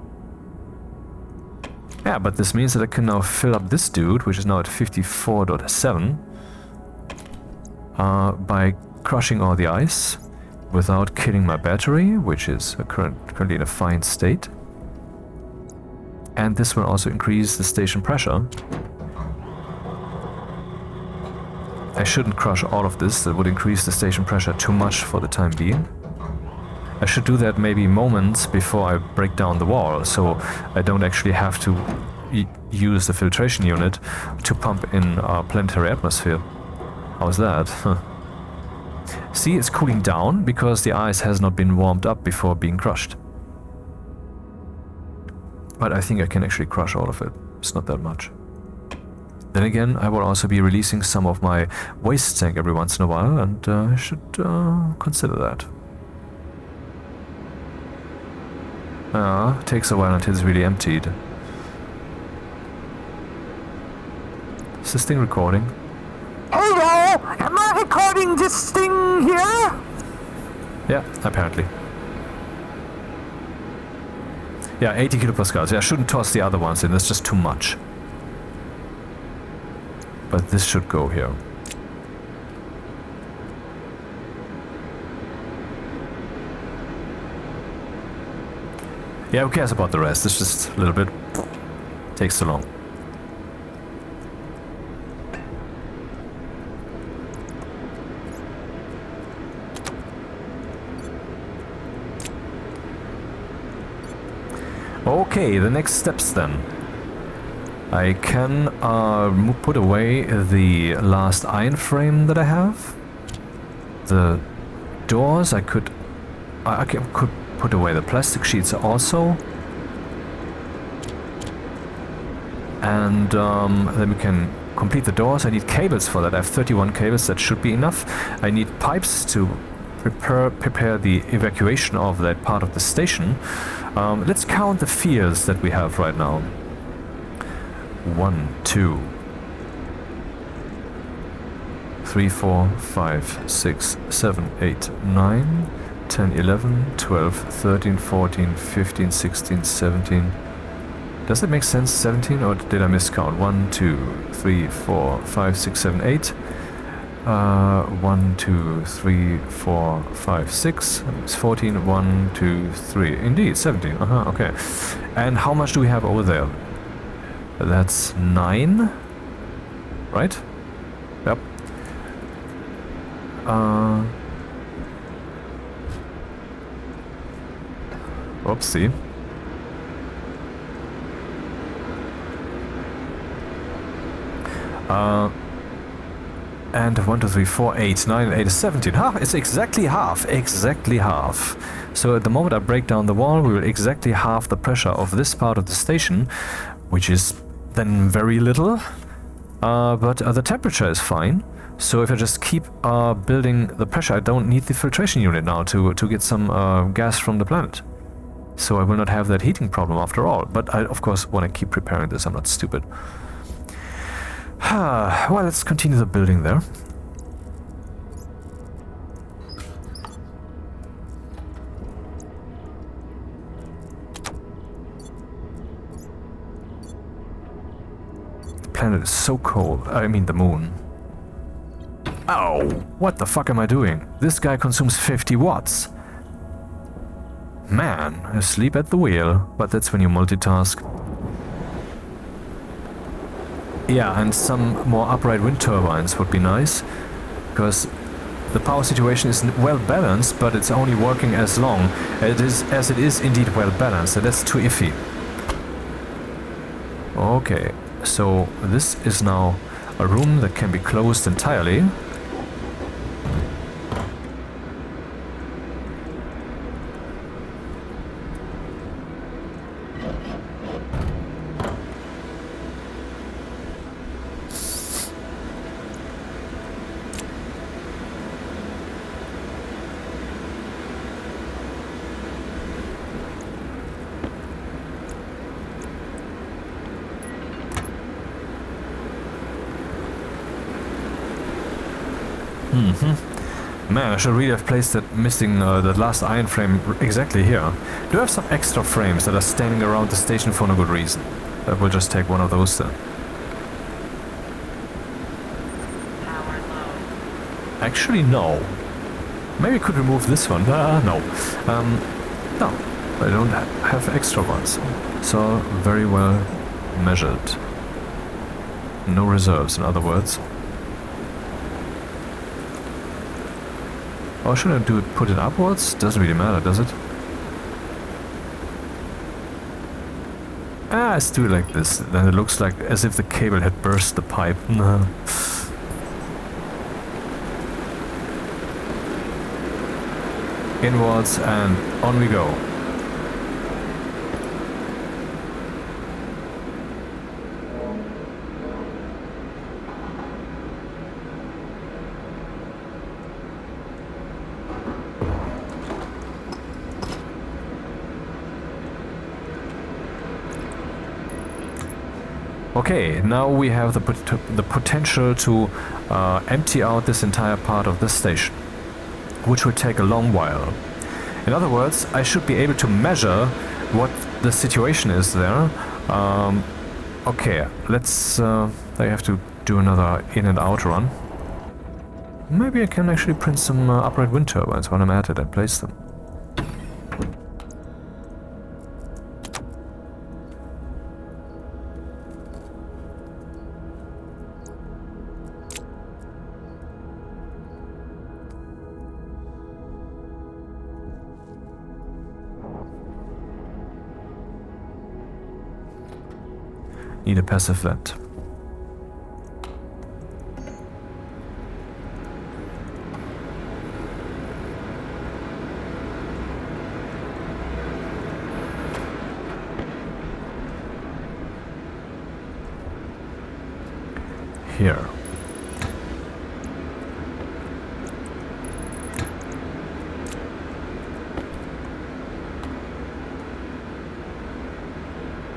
Yeah, but this means that I can now fill up this dude, which is now at 54.7, by crushing all the ice without killing my battery, which is currently in a fine state. And this will also increase the station pressure. I shouldn't crush all of this, that would increase the station pressure too much for the time being. I should do that maybe moments before I break down the wall, so I don't actually have to use the filtration unit to pump in our planetary atmosphere. How's that? See, it's cooling down because the ice has not been warmed up before being crushed. But I think I can actually crush all of it. It's not that much. Then again, I will also be releasing some of my waste tank every once in a while, and I should consider that. Takes a while until it's really emptied. Is this thing recording? Hello! Am I recording this thing here? Yeah, apparently. Yeah, 80 kilopascals. Yeah, I shouldn't toss the other ones in, that's just too much. But this should go here. Yeah, who cares about the rest? It's just a little bit... takes too long. Okay, the next steps then. I can put away the last iron frame that I have. The doors I could put away the plastic sheets also. And then we can complete the doors. I need cables for that. I have 31 cables, that should be enough. I need pipes to prepare the evacuation of that part of the station. Let's count the fields that we have right now. 1, 2, 3, 4, 5, 6, 7, 8, 9, 10, 11, 12, 13, 14, 15, 16, 17. Does it make sense, 17, or did I miscount? 1, 2, 3, 4, 5, 6, 7, 8. 1, 2, 3, 4, 5, 6. It's 14. 1, 2, 3. Indeed, 17. Okay. And how much do we have over there? That's 9. Right? Yep. Oopsie. And 1, 2, 3, 4, 8, 9, and 8 is 17. It's exactly half. Exactly half. So at the moment I break down the wall, we will exactly half the pressure of this part of the station, which is then very little. But the temperature is fine. So if I just keep building the pressure, I don't need the filtration unit now to get some gas from the planet. So I will not have that heating problem after all. But I, of course, want to keep preparing this. I'm not stupid. Well, let's continue the building there. The planet is so cold. I mean the moon. Ow! What the fuck am I doing? This guy consumes 50 watts. Man, asleep at the wheel. But that's when you multitask. Yeah, and some more upright wind turbines would be nice, because the power situation is well balanced, but it's only working as long as it is indeed well balanced, so that's too iffy. Okay, so this is now a room that can be closed entirely. Man, I should really have placed that missing, that last iron frame exactly here. Do I have some extra frames that are standing around the station for no good reason? We'll just take one of those then. Power low. Actually, no. Maybe I could remove this one. No. No. I don't have extra ones. So, very well measured. No reserves, in other words. Or should I put it upwards? Doesn't really matter, does it? Let's do it like this. Then it looks like as if the cable had burst the pipe. Inwards and on we go. Okay, now we have the potential to empty out this entire part of the station, which will take a long while. In other words, I should be able to measure what the situation is there. Okay, let's... I have to do another in and out run. Maybe I can actually print some upright wind turbines while I'm at it and place them. Need a passive vent. Here.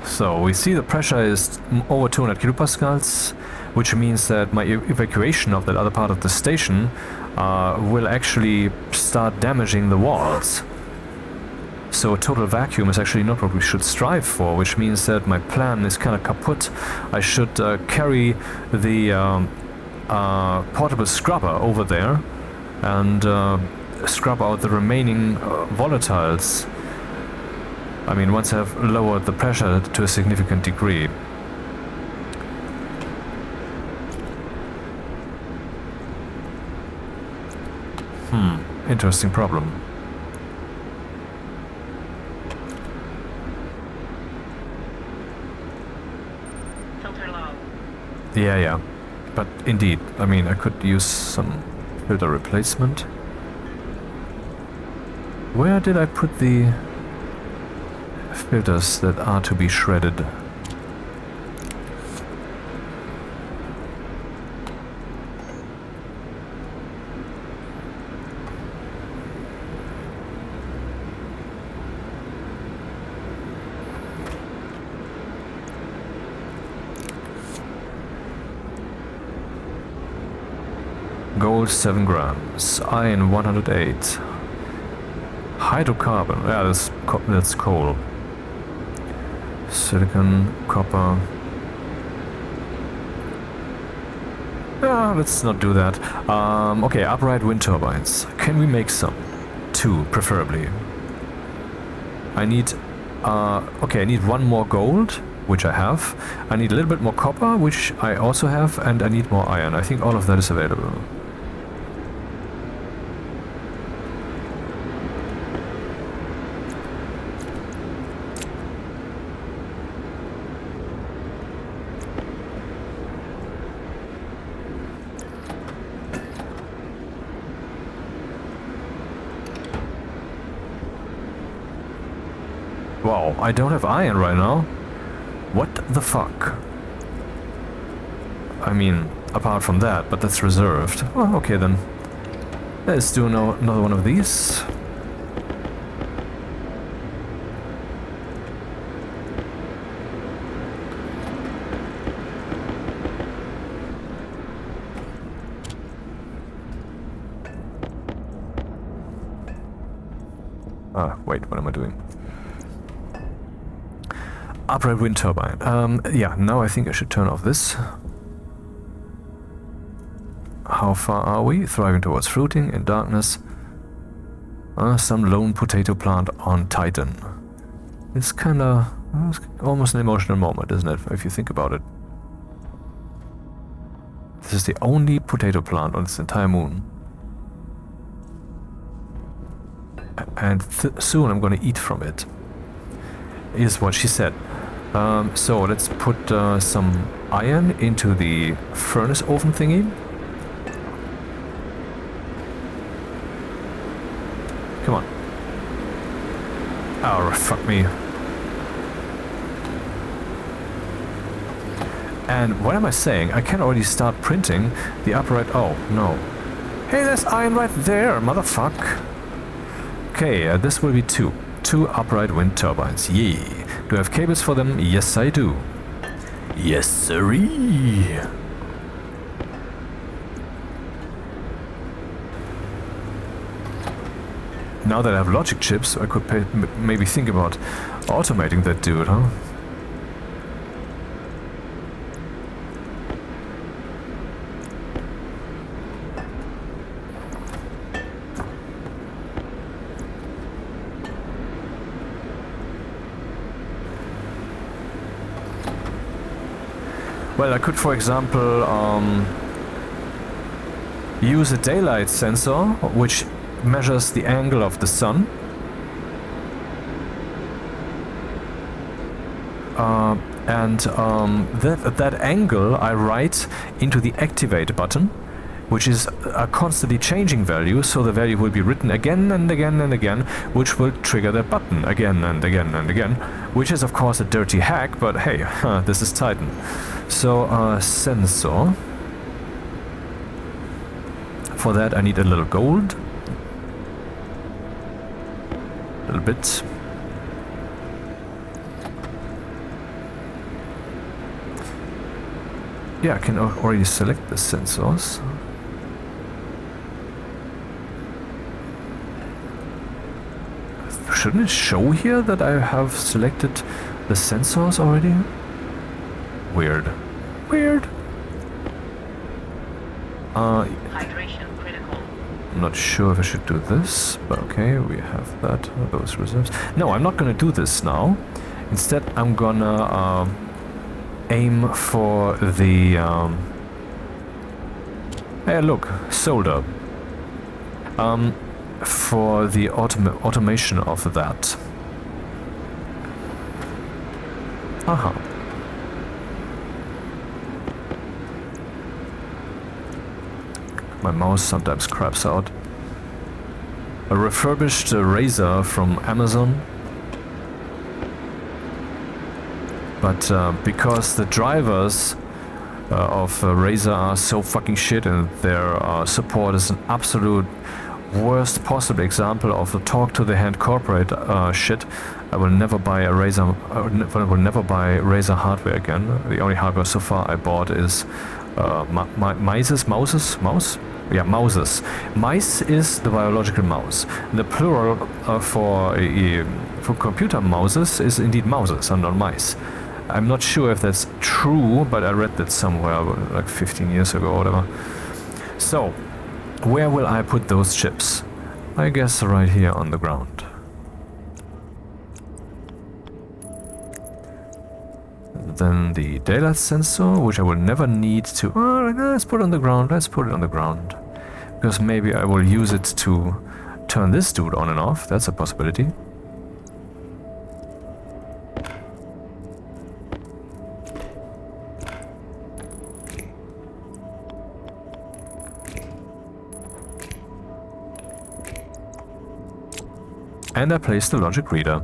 So we see the pressure is over 200 kilopascals, which means that my evacuation of that other part of the station will actually start damaging the walls. So a total vacuum is actually not what we should strive for, which means that my plan is kind of kaput. I should carry the portable scrubber over there and scrub out the remaining volatiles. I mean, once I've lowered the pressure to a significant degree. Interesting problem. Filter low. Yeah. But indeed, I mean, I could use some filter replacement. Where did I put the filters that are to be shredded? Gold 7 grams, iron 108, hydrocarbon, yeah, that's coal, silicon, copper. Let's not do that. Okay, upright wind turbines. Can we make some? 2, preferably. I need... okay, I need 1 more gold, which I have. I need a little bit more copper, which I also have, and I need more iron. I think all of that is available. Wow, I don't have iron right now. What the fuck? I mean, apart from that, but that's reserved. Oh, okay then. Let's do another one of these. Wait, what am I doing? upright wind turbine. Yeah, now I think I should turn off this. How far are we? Thriving towards fruiting in darkness. Some lone potato plant on Titan. It's kinda... it's almost an emotional moment, isn't it? If you think about it. This is the only potato plant on this entire moon. And soon I'm gonna eat from it. Is what she said. So let's put some iron into the furnace oven thingy. Come on. Oh, fuck me. And what am I saying? I can already start printing the upright... Oh, no. Hey, there's iron right there, motherfuck. Okay, this will be two. 2 upright wind turbines. Yay. Do I have cables for them? Yes, I do. Yes, sirree. Now that I have logic chips, I could maybe think about automating that dude, huh? Well, I could, for example, use a daylight sensor, which measures the angle of the sun. That angle I write into the activate button, which is a constantly changing value, so the value will be written again and again and again, which will trigger the button again and again and again, which is of course a dirty hack, but hey, this is Titan. So, sensor. For that I need a little gold. A little bit. Yeah, I can already select the sensors. Shouldn't it show here that I have selected the sensors already? Weird. Weird. Hydration critical. I'm not sure if I should do this, but okay, we have that, those reserves. No, I'm not gonna do this now. Instead, I'm gonna aim for the... hey, look, solder. For the automation of that. Aha. My mouse sometimes craps out. A refurbished razor from Amazon. But because the drivers of Razer are so fucking shit and their support is an absolute worst possible example of the talk to the hand corporate shit, I will never buy a Razer. I will never buy Razer hardware again. The only hardware so far I bought is mouse. Yeah, mouses. Mice is the biological mouse. The plural for computer mouses is indeed mouses and not mice. I'm not sure if that's true, but I read that somewhere like 15 years ago or whatever. So, where will I put those chips? I guess right here on the ground. Then the daylight sensor, which I will never need to... let's put it on the ground, let's put it on the ground. Because maybe I will use it to turn this dude on and off, that's a possibility. And I place the logic reader.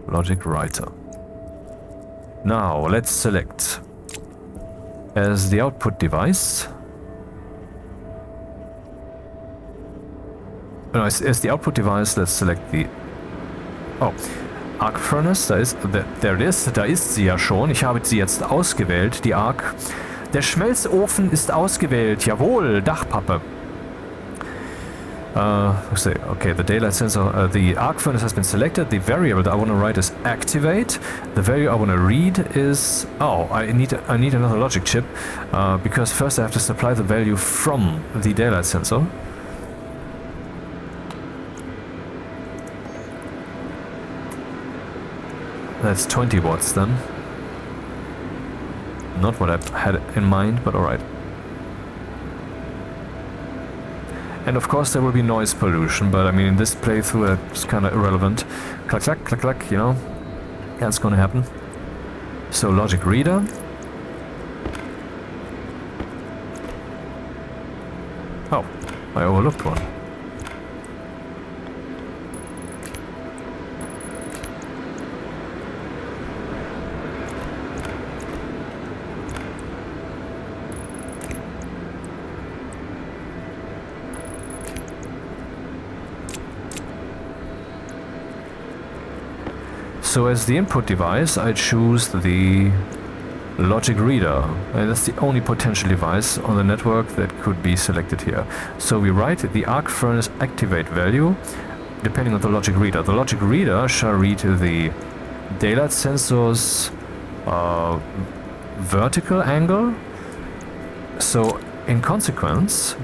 Logic writer. Now let's select as the output device. No, as the output device, let's select the... Oh, Arc Furnace, there it is, da ist sie ja schon. Ich habe sie jetzt ausgewählt, die Arc. Der Schmelzofen ist ausgewählt, jawohl, Dachpappe. Say, okay, the daylight sensor, the arc furnace has been selected. The variable that I want to write is activate. The value I want to read is, oh, I need another logic chip, because first I have to supply the value from the daylight sensor. That's 20 watts then. Not what I had in mind, but alright. And of course there will be noise pollution, but I mean in this playthrough it's kind of irrelevant. Clack, clack, clack, clack, you know. That's gonna happen. So logic reader. Oh, I overlooked one. So as the input device, I choose the logic reader. And that's the only potential device on the network that could be selected here. So we write the arc furnace activate value depending on the logic reader. The logic reader shall read the daylight sensor's vertical angle. So in consequence,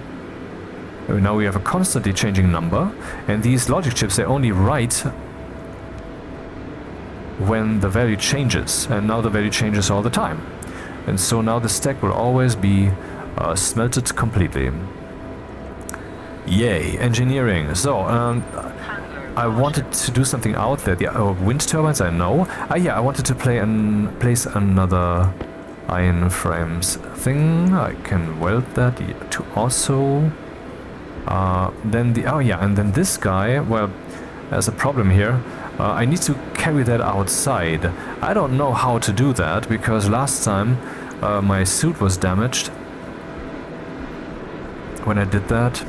now we have a constantly changing number, and these logic chips, they only write when the value changes, and now the value changes all the time. And so now the stack will always be smelted completely. Yay, engineering. So, I wanted to do something out there. The wind turbines, I know. Yeah, I wanted to place another iron frames thing. I can weld that to also... and then this guy, well, there's a problem here. I need to carry that outside. I don't know how to do that, because last time my suit was damaged when I did that.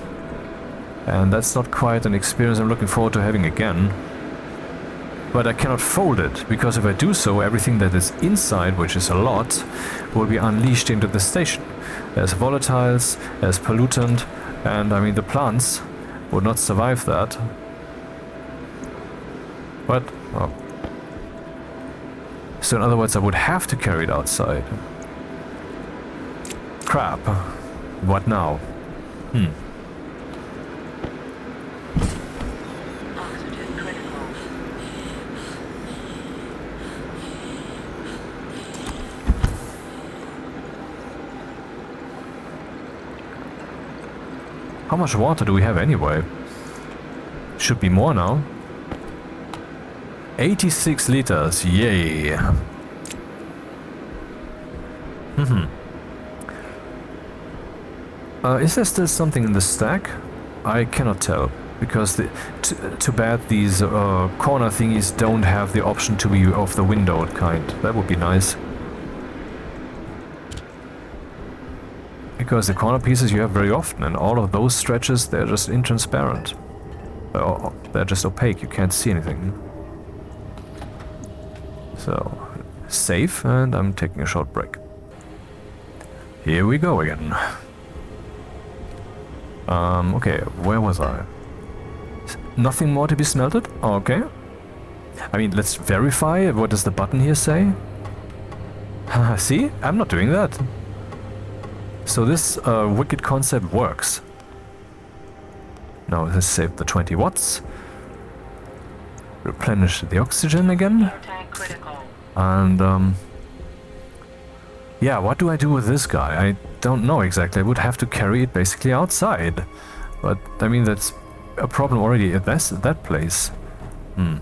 And that's not quite an experience I'm looking forward to having again. But I cannot fold it, because if I do so, everything that is inside, which is a lot, will be unleashed into the station. There's volatiles, there's pollutant, and I mean the plants would not survive that. What? Oh. So in other words, I would have to carry it outside. Crap. What now? Oxygen critical. How much water do we have anyway? Should be more now. 86 liters, yay! Is there still something in the stack? I cannot tell, because too bad these corner thingies don't have the option to be off the windowed kind. That would be nice. Because the corner pieces you have very often, and all of those stretches, they're just intransparent. They're just opaque, you can't see anything. So, save, and I'm taking a short break. Here we go again. Okay, where was I? Nothing more to be smelted? Okay. I mean, let's verify. What does the button here say? See? I'm not doing that. So this wicked concept works. Now let's save the 20 watts. Replenish the oxygen again. Air tank critical. And yeah, what do I do with this guy? I don't know exactly. I would have to carry it basically outside. But I mean, that's a problem already at that place. I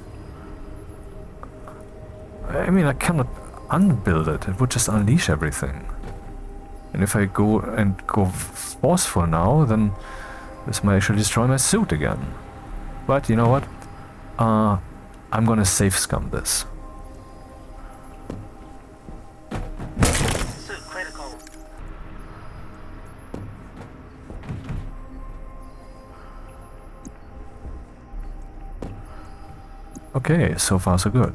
mean, I cannot unbuild it. It would just unleash everything. And if I go forceful now, then this might actually destroy my suit again. But you know what? I'm gonna safe scum this. Suit critical. Okay, so far so good.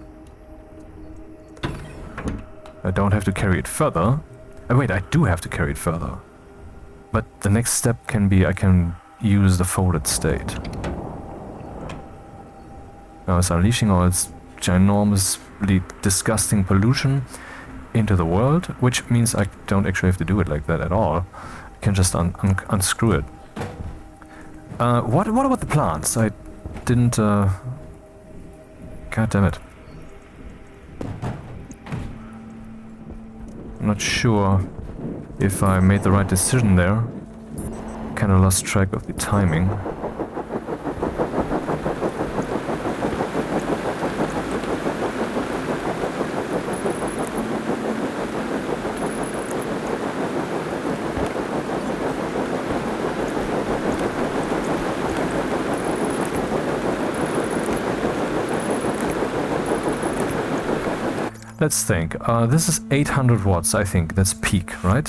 I don't have to carry it further. Wait, I do have to carry it further. But the next step can be I can use the folded state. Now it's unleashing all its ginormously disgusting pollution into the world, which means I don't actually have to do it like that at all. I can just unscrew it. What about the plants? I didn't... God damn it. I'm not sure if I made the right decision there. Kinda lost track of the timing. Let's think. This is 800 watts, I think. That's peak, right?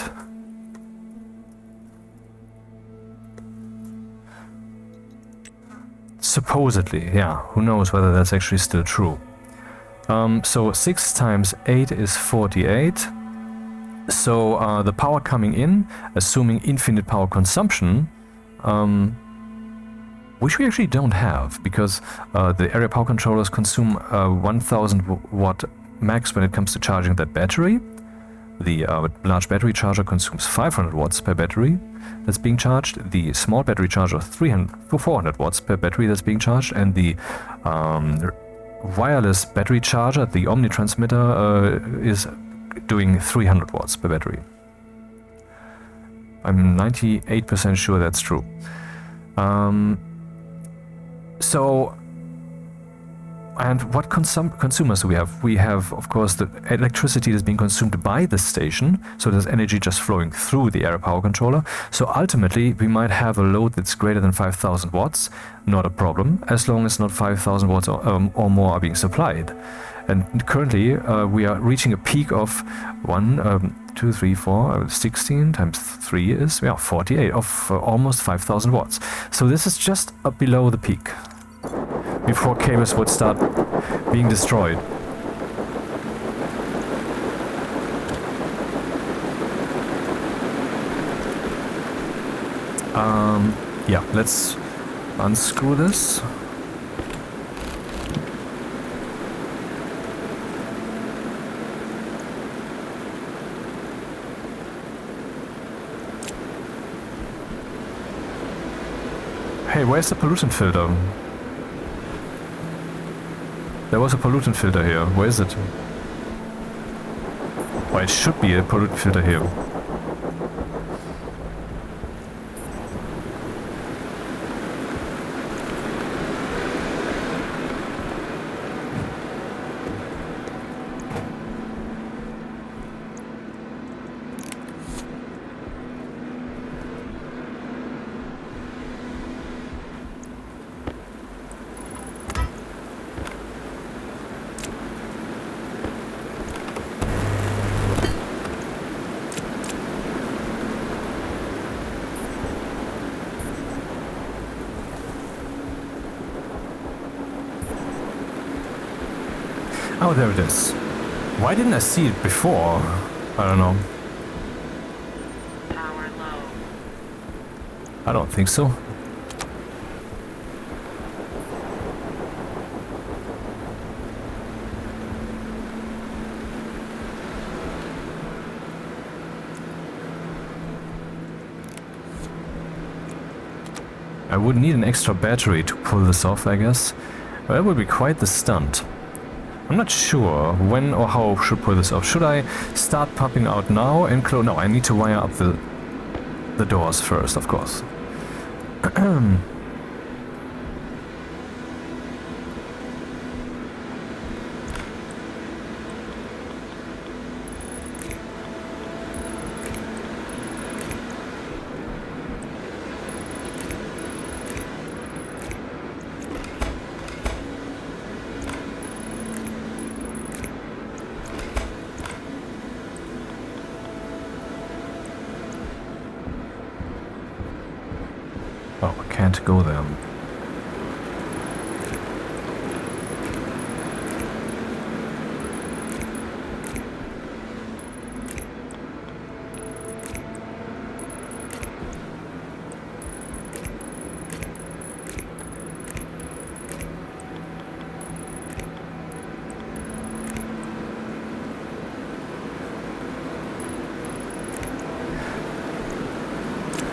Supposedly, yeah. Who knows whether that's actually still true. So 6 times 8 is 48. So the power coming in, assuming infinite power consumption, which we actually don't have, because the area power controllers consume 1000 watt max when it comes to charging that battery. The large battery charger consumes 500 watts per battery that's being charged. The small battery charger 400 watts per battery that's being charged, and the wireless battery charger, the Omni transmitter, is doing 300 watts per battery. I'm 98% sure that's true. And what consumers do we have? We have, of course, the electricity that's being consumed by the station, so there's energy just flowing through the area power controller. So ultimately, we might have a load that's greater than 5,000 watts, not a problem, as long as not 5,000 watts or more are being supplied. And currently, we are reaching a peak of 16 times 3 is 48, of almost 5,000 watts. So this is just below the peak, before cables would start being destroyed. Yeah, let's unscrew this. Hey, where's the pollutant filter? There was a pollutant filter here. Where is it? Well, it should be a pollutant filter here. Oh, there it is. Why didn't I see it before? I don't know. Power low. I don't think so. I would need an extra battery to pull this off, I guess. But that would be quite the stunt. I'm not sure when or how I should pull this off. Should I start pumping out now and close? No, I need to wire up the doors first, of course. Oh, I can't go there.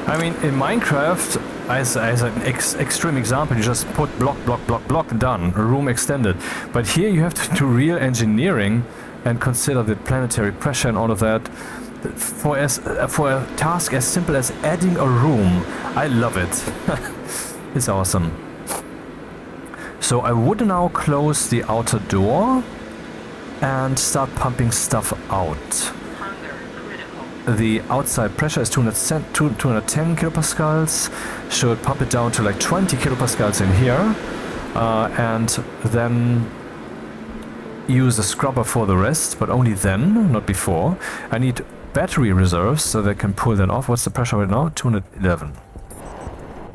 I mean, in Minecraft, as an extreme example, you just put block, block, block, block, done, room extended. But here you have to do real engineering and consider the planetary pressure and all of that. For a task as simple as adding a room, I love it. It's awesome. So I would now close the outer door and start pumping stuff out. Hunger critical. The outside pressure is 210 kilopascals. Should pump it down to like 20 kilopascals in here, and then use the scrubber for the rest, but only then, not before. I need battery reserves so they can pull that off. What's the pressure right now? 211.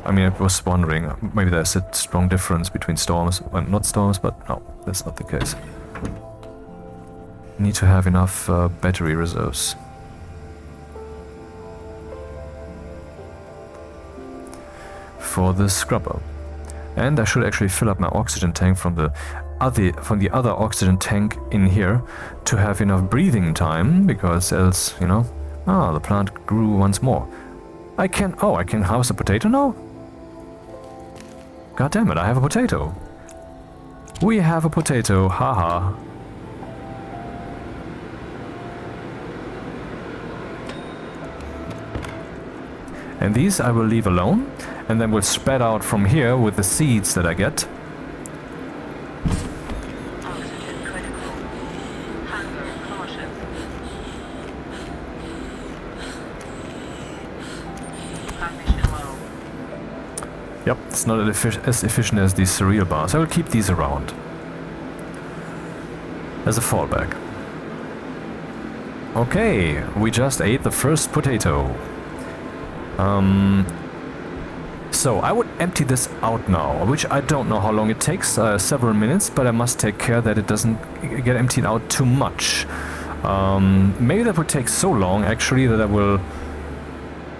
I mean, I was wondering, maybe there's a strong difference between storms and not storms, but no, that's not the case. Need to have enough battery reserves. For the scrubber. And I should actually fill up my oxygen tank from the other oxygen tank in here to have enough breathing time, because else, you know, the plant grew once more. I can harvest a potato now? God damn it, I have a potato. We have a potato, haha. And these I will leave alone, and then we'll spread out from here with the seeds that I get. Oxygen critical. Hunger cautious. Cognition low. Yep, it's not as efficient as these cereal bars. I will keep these around as a fallback. Okay, we just ate the first potato. So I would empty this out now, which I don't know how long it takes, several minutes, but I must take care that it doesn't get emptied out too much. Maybe that would take so long, actually, that I will...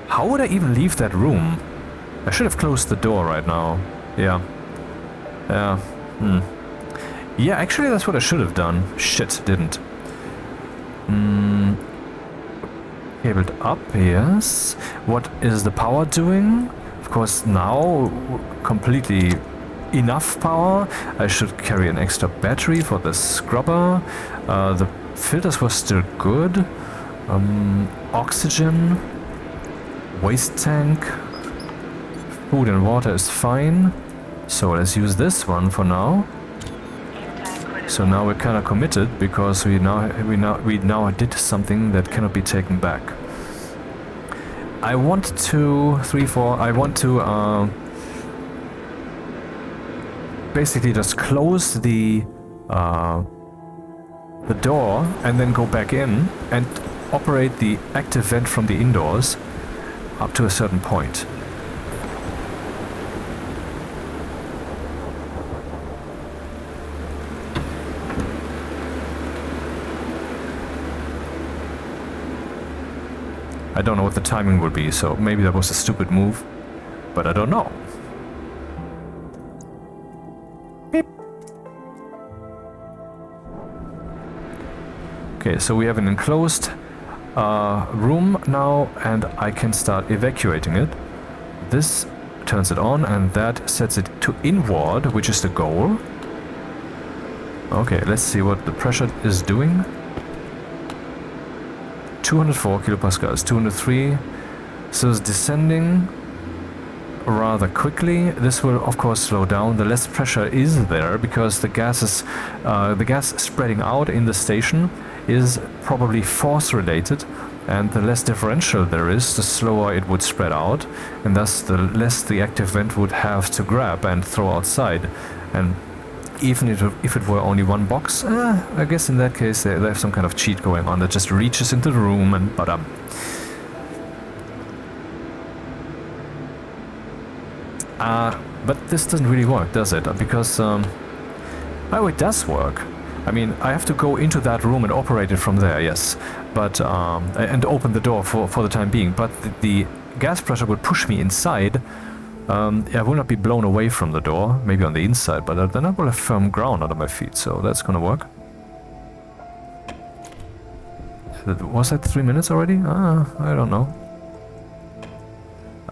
How would I even leave that room? I should have closed the door right now. Yeah. Yeah, actually that's what I should have done. Shit, didn't. Cabled up, yes. What is the power doing? Of course, now completely enough power. I should carry an extra battery for the scrubber. The filters were still good. Oxygen. Waste tank. Food and water is fine. So let's use this one for now. So now we're kind of committed, because we now did something that cannot be taken back. I want to basically just close the door and then go back in and operate the active vent from the indoors up to a certain point. I don't know what the timing will be, so maybe that was a stupid move, but I don't know. Beep. Okay, so we have an enclosed room now, and I can start evacuating it. This turns it on, and that sets it to inward, which is the goal. Okay, let's see what the pressure is doing. 204 kilopascals, 203, so it's descending rather quickly. This will of course slow down. The less pressure is there, because the gas spreading out in the station is probably force related, and the less differential there is, the slower it would spread out, and thus the less the active vent would have to grab and throw outside. And even if it were only one box, I guess in that case they have some kind of cheat going on that just reaches into the room and badam. But this doesn't really work, does it? Because, oh, it does work. I mean, I have to go into that room and operate it from there, yes. But, and open the door for the time being. But the gas pressure would push me inside. I will not be blown away from the door, maybe on the inside, but then I will have firm ground under my feet, so that's gonna work. Was that 3 minutes already? I don't know.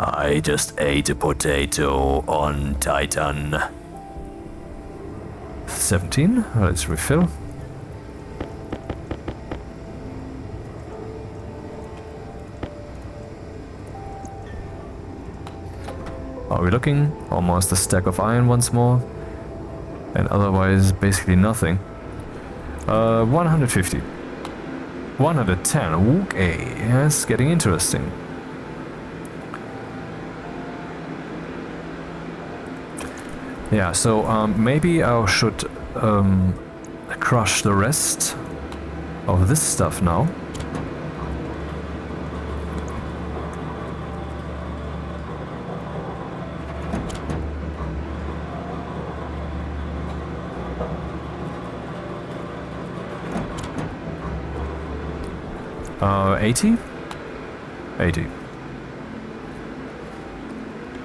I just ate a potato on Titan. 17. Let's refill. Are we looking? Almost a stack of iron once more. And otherwise basically nothing. 150. 110. Okay, that's getting interesting. Yeah, so maybe I should crush the rest of this stuff now. Uh, 80? 80.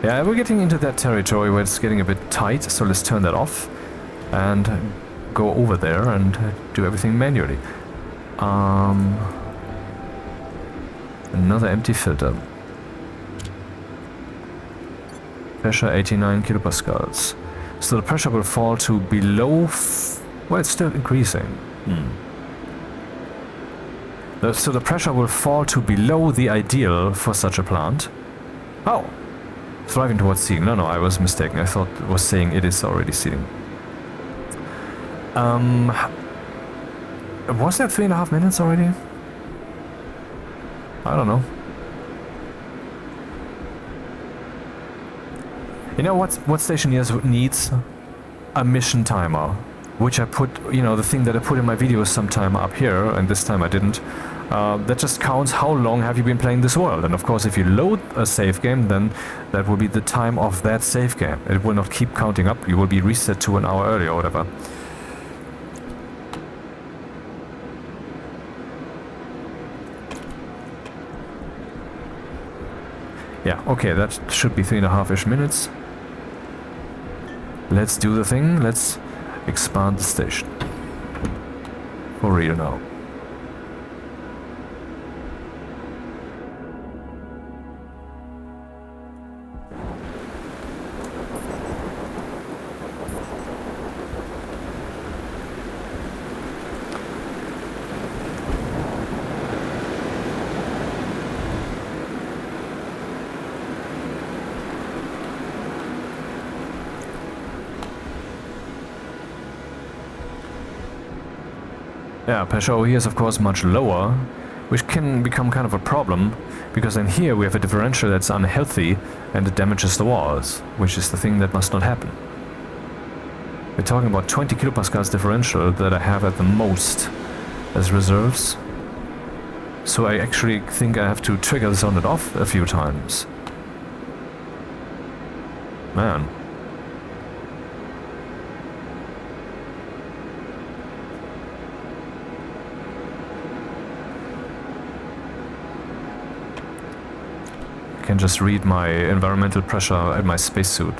Yeah, we're getting into that territory where it's getting a bit tight, so let's turn that off and go over there and do everything manually. Another empty filter. Pressure 89 kilopascals. So the pressure will fall to below... well, it's still increasing. So the pressure will fall to below the ideal for such a plant. Oh! Thriving towards seeding. No, I was mistaken. I thought it was saying it is already seeding. Was that 3.5 minutes already? I don't know. You know what Stationeers needs? A mission timer. Which I put, you know, the thing that I put in my videos sometime up here, and this time I didn't. That just counts how long have you been playing this world. And of course, if you load a save game, then that will be the time of that save game. It will not keep counting up. You will be reset to an hour earlier or whatever. Yeah, okay, that should be 3.5-ish minutes. Let's do the thing. Let's expand the station. For real now. Yeah, pressure over here is of course much lower, which can become kind of a problem, because in here we have a differential that's unhealthy and it damages the walls, which is the thing that must not happen. We're talking about 20 kilopascals differential that I have at the most as reserves. So I actually think I have to trigger this on and off a few times. Man. I can just read my environmental pressure at my spacesuit.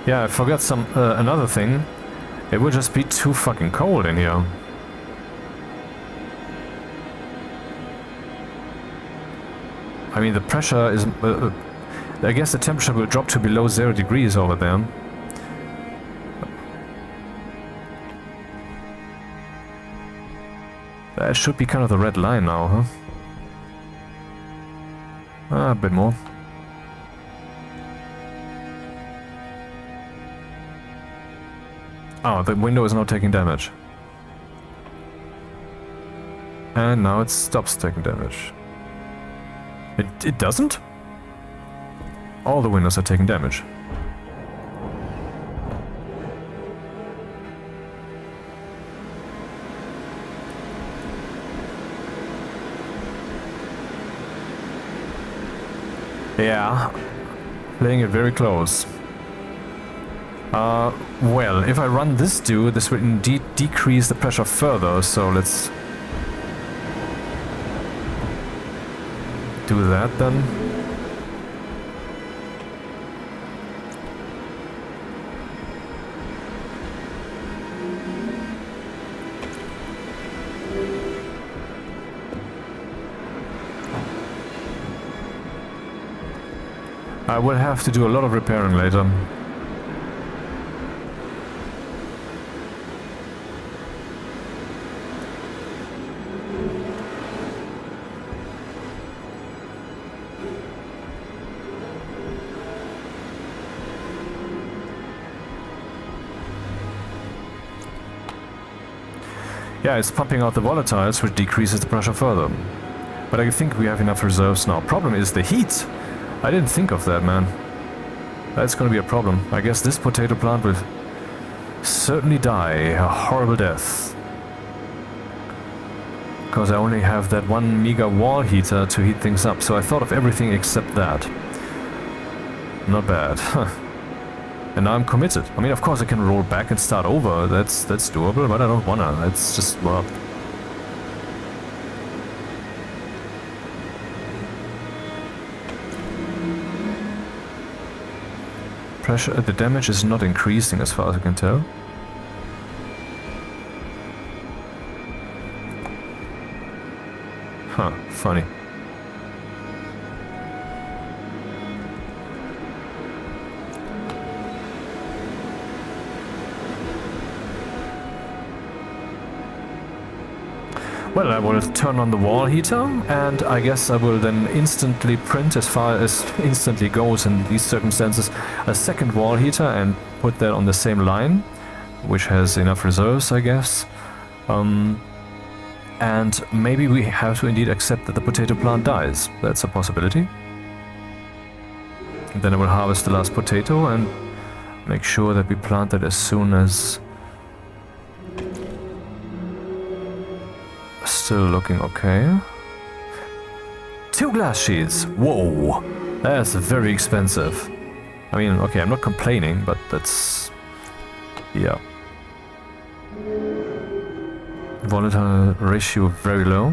Yeah, I forgot another thing. It will just be too fucking cold in here. I mean, the pressure is... I guess the temperature will drop to below 0 degrees over there. That should be kind of the red line now, huh? A bit more. Oh, the window is now taking damage. And now it stops taking damage. It doesn't? All the windows are taking damage. Yeah, playing it very close. Well, if I run this dude, this will indeed decrease the pressure further, so let's do that then. I will have to do a lot of repairing later. Yeah, it's pumping out the volatiles, which decreases the pressure further. But I think we have enough reserves now. Problem is the heat. I didn't think of that, man. That's gonna be a problem. I guess this potato plant will certainly die a horrible death. Because I only have that one meager wall heater to heat things up, so I thought of everything except that. Not bad. And now I'm committed. I mean, of course I can roll back and start over. That's doable, but I don't wanna. It's just, well... Pressure, the damage is not increasing as far as I can tell. Huh, funny. Well, I will turn on the wall heater, and I guess I will then instantly print, as far as instantly goes in these circumstances, a second wall heater and put that on the same line, which has enough reserves, I guess. And maybe we have to indeed accept that the potato plant dies. That's a possibility. And then I will harvest the last potato and make sure that we plant it as soon as... Still looking okay. 2 glass sheets. Whoa, that's very expensive. I mean, okay, I'm not complaining, but that's... yeah. Volatile ratio very low.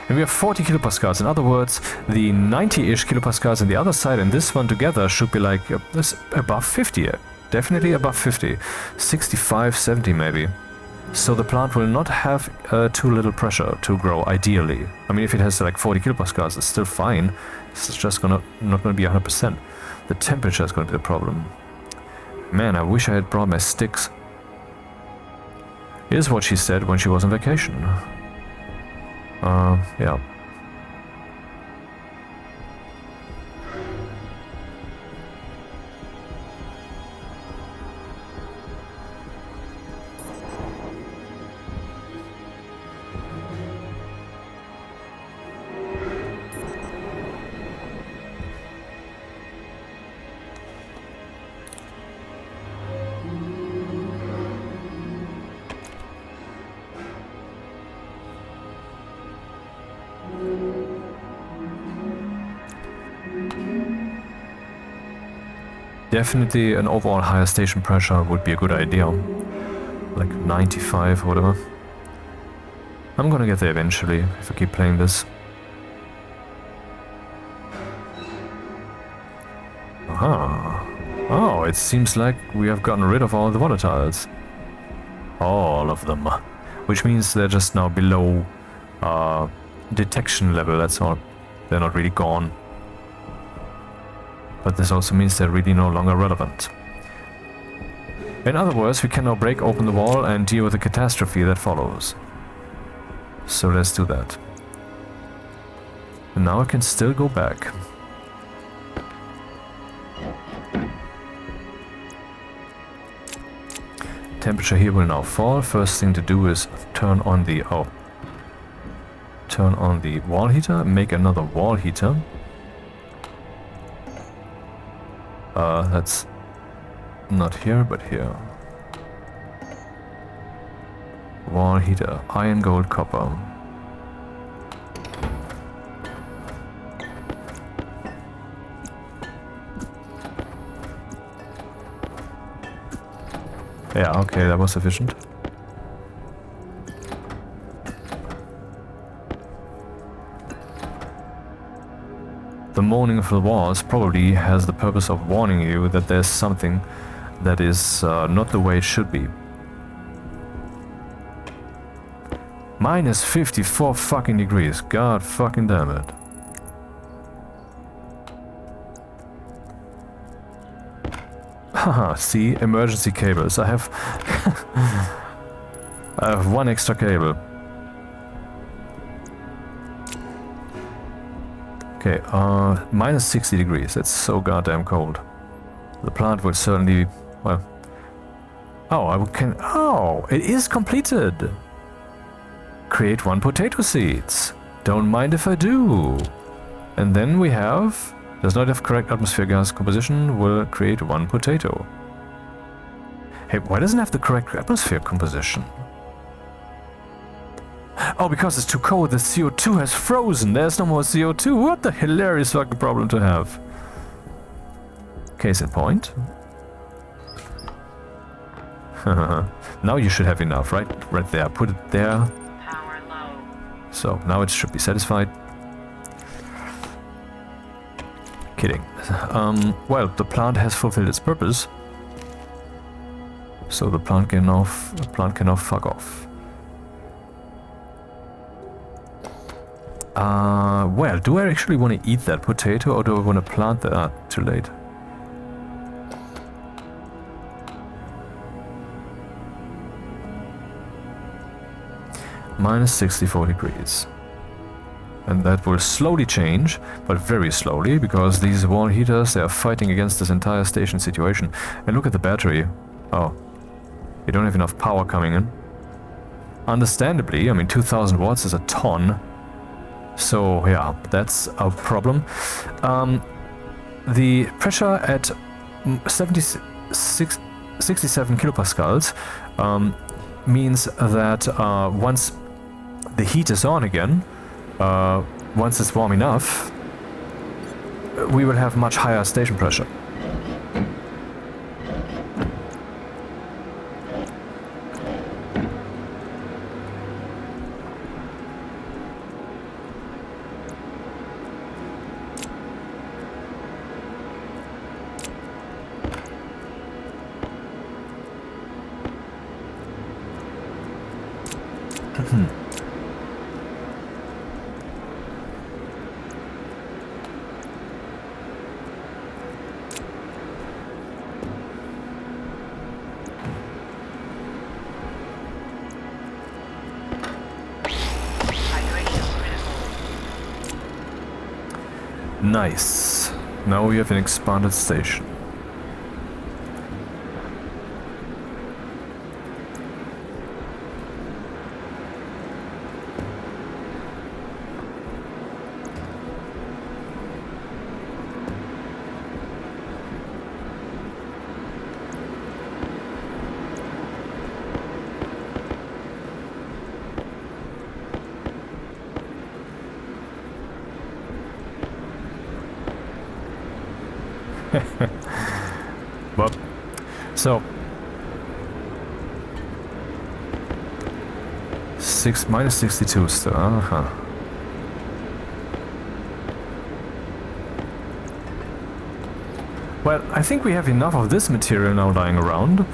And we have 40 kilopascals. In other words, the 90-ish kilopascals on the other side and this one together should be like this above 50. Definitely above 50. 65, 70 maybe. So the plant will not have too little pressure to grow, ideally. I mean, if it has like 40 kilopascals, it's still fine. It's just not gonna be 100%. The temperature is gonna be the problem. Man, I wish I had brought my sticks. Is what she said when she was on vacation. Yeah. Definitely an overall higher station pressure would be a good idea. Like 95 or whatever. I'm gonna get there eventually if I keep playing this. Aha. Oh, it seems like we have gotten rid of all the volatiles. All of them. Which means they're just now below detection level, that's all. They're not really gone. But this also means they're really no longer relevant. In other words, we can now break open the wall and deal with the catastrophe that follows. So let's do that. And now I can still go back. Temperature here will now fall. First thing to do is turn on the wall heater, make another wall heater. That's not here, but here. Wall heater, iron, gold, copper. Yeah, okay, that was sufficient. The moaning of the walls probably has the purpose of warning you that there's something that is not the way it should be. Minus 54 fucking degrees. God fucking damn it. Haha, see, emergency cables. I have I have one extra cable. Okay, minus 60 degrees. That's so goddamn cold. The plant will certainly, well... Oh, oh, it is completed! Create 1 potato seeds. Don't mind if I do. And then we have... Does not have correct atmosphere gas composition, will create 1 potato. Hey, why doesn't it have the correct atmosphere composition? Oh, because it's too cold, the CO2 has frozen. There's no more CO2. What the hilarious fucking problem to have. Case in point. Now you should have enough, right? Right there. Put it there. Power low. So, now it should be satisfied. Kidding. Well, the plant has fulfilled its purpose. So the plant can now fuck off. Well, do I actually want to eat that potato or do I want to plant that? Ah, too late. Minus 64 degrees. And that will slowly change, but very slowly, because these wall heaters, they are fighting against this entire station situation. And look at the battery. Oh. You don't have enough power coming in. Understandably, I mean 2000 watts is a ton. So yeah, that's a problem. The pressure at 67 kilopascals means that once the heat is on again, once it's warm enough, we will have much higher station pressure. Nice. Now we have an expanded station. Well, so minus 62 still. Well, I think we have enough of this material now lying around,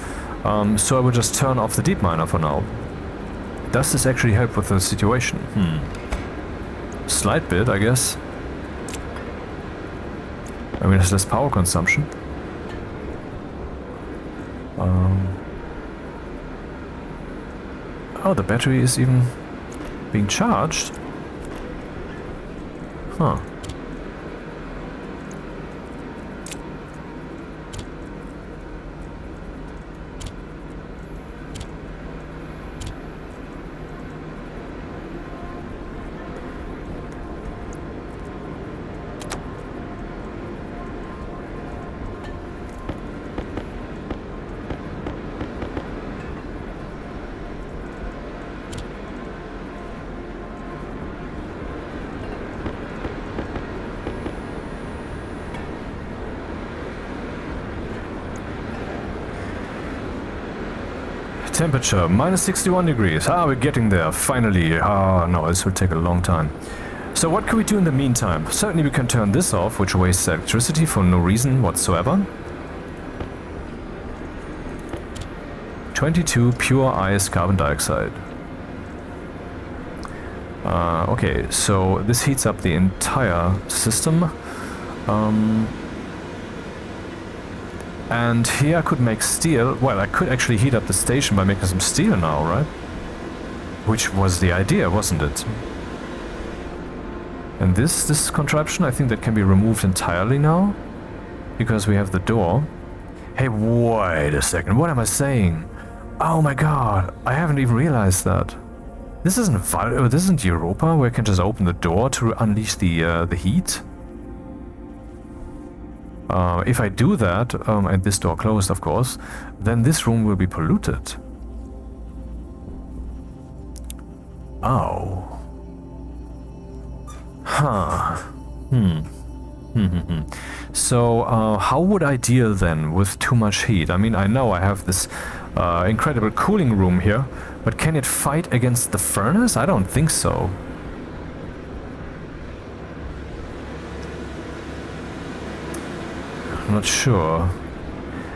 so I will just turn off the deep miner for now. Does this actually help with the situation? Slight bit, I guess. I mean, there's less power consumption. Oh, the battery is even being charged. Huh. Temperature, minus 61 degrees. Ah, we're getting there, finally. Ah, no, this will take a long time. So what can we do in the meantime? Certainly we can turn this off, which wastes electricity for no reason whatsoever. 22 pure ice carbon dioxide. Okay, so this heats up the entire system. And here I could make steel. Well, I could actually heat up the station by making some steel now, right? Which was the idea, wasn't it? And this contraption, I think that can be removed entirely now. Because we have the door. Hey, wait a second, what am I saying? Oh my god, I haven't even realized that. This isn't Europa, where I can just open the door to unleash the heat. If I do that, and this door closed, of course, then this room will be polluted. Oh. Huh. So, how would I deal then with too much heat? I mean, I know I have this incredible cooling room here, but can it fight against the furnace? I don't think so. I'm not sure.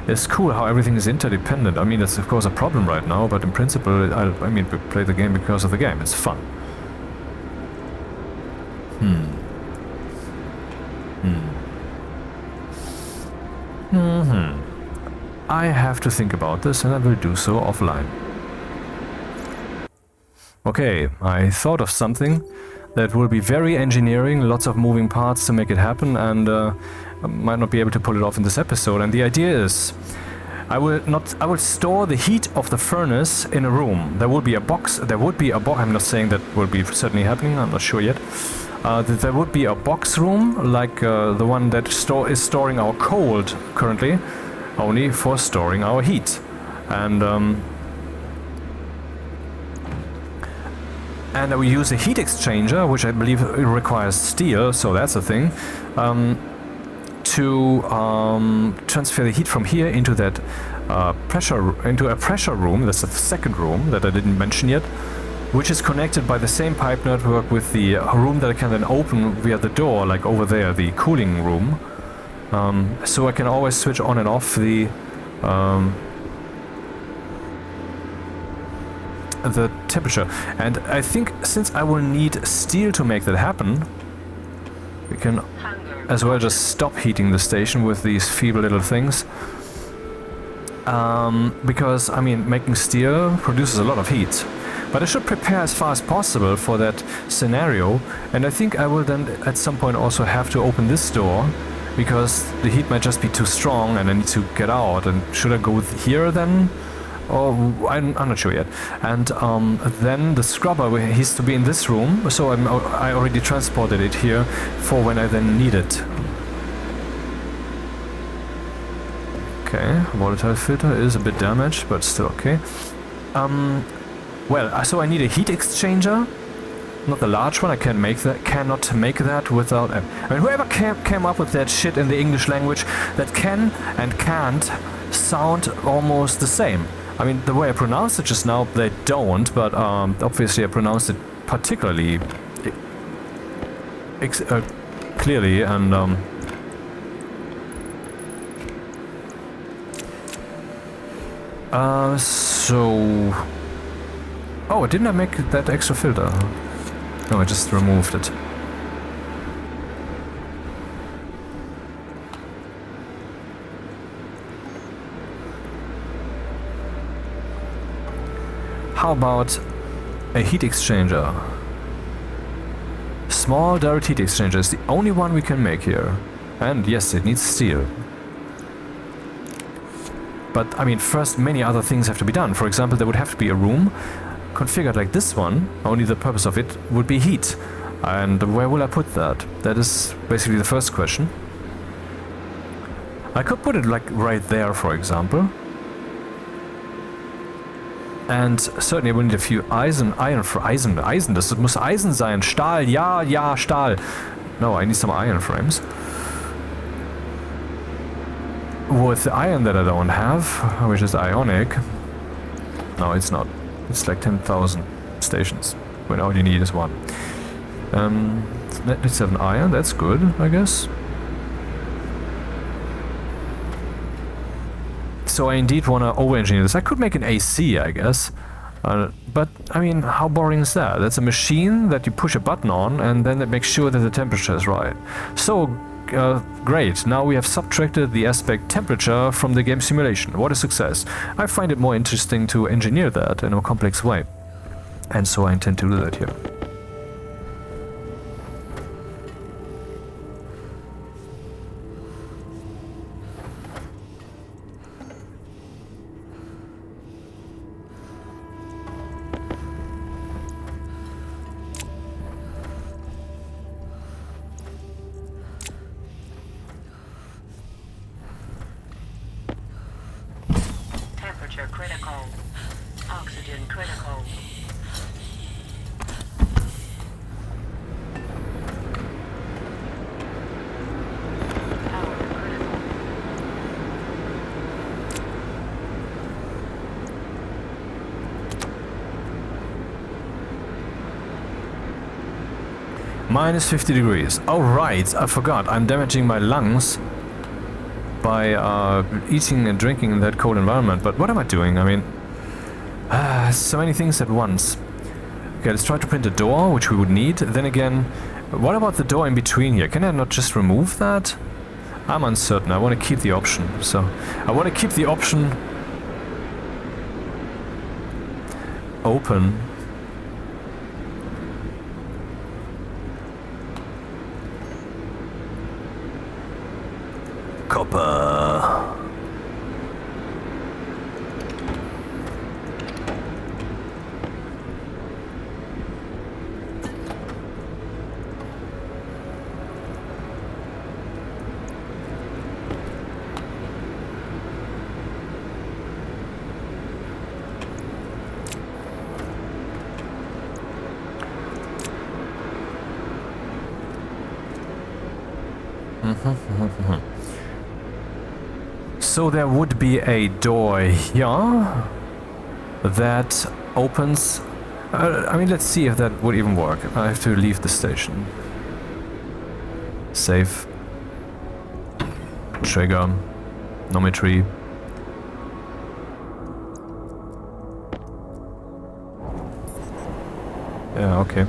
It's cool how everything is interdependent. I mean, that's of course a problem right now, but in principle, I mean, we play the game because of the game. It's fun. I have to think about this, and I will do so offline. Okay, I thought of something that will be very engineering, lots of moving parts to make it happen, and I might not be able to pull it off in this episode. And the idea is, I will store the heat of the furnace in a room. There will be a box. I'm not saying that will be certainly happening. I'm not sure yet. There would be a box room like the one that is storing our cold currently, only for storing our heat. And I will use a heat exchanger, which I believe requires steel, so that's a thing, to transfer the heat from here into that a pressure room. That's the second room that I didn't mention yet, which is connected by the same pipe network with the room that I can then open via the door, like over there, the cooling room. So I can always switch on and off the temperature. And I think since I will need steel to make that happen, we can as well just stop heating the station with these feeble little things. Because, I mean, making steel produces a lot of heat. But I should prepare as far as possible for that scenario, and I think I will then at some point also have to open this door, because the heat might just be too strong and I need to get out. And should I go here then? Or I'm not sure yet. And then the scrubber needs to be in this room, so I already transported it here for when I then need it. Okay, volatile filter is a bit damaged, but still okay. Well, so I need a heat exchanger, not the large one. I cannot make that without. I mean, whoever came up with that shit in the English language, that can and can't sound almost the same. I mean, the way I pronounced it just now, they don't, but obviously I pronounced it particularly clearly, and so. Oh, didn't I make that extra filter? No, I just removed it. How about a heat exchanger? Small direct heat exchanger is the only one we can make here. And yes, it needs steel. But, I mean, first many other things have to be done. For example, there would have to be a room configured like this one, only the purpose of it would be heat. And where will I put that? That is basically the first question. I could put it like right there, for example. And certainly I will need a few Eisen, das muss Eisen sein, Stahl, ja, Stahl. No, I need some iron frames. With the iron that I don't have, which is ionic. No, it's not. It's like 10,000 stations, when all you need is one. Let's have an iron, that's good, I guess. So I indeed want to over-engineer this. I could make an AC, I guess. But, I mean, how boring is that? That's a machine that you push a button on, and then it makes sure that the temperature is right. So, great. Now we have subtracted the aspect temperature from the game simulation. What a success. I find it more interesting to engineer that in a complex way. And so I intend to do that here. Temperature critical. Oxygen critical. Power critical. Minus 50 degrees. Oh right, I forgot. I'm damaging my lungs by eating and drinking in that cold environment. But what am I doing? I mean, so many things at once. Okay, let's try to print a door, which we would need. Then again, what about the door in between here? Can I not just remove that? I'm uncertain. I want to keep the option. So, I want to keep the option open. Copper. So there would be a door here that opens. I mean, let's see if that would even work. I have to leave the station. Save. Trigger. Nometry. Yeah, okay.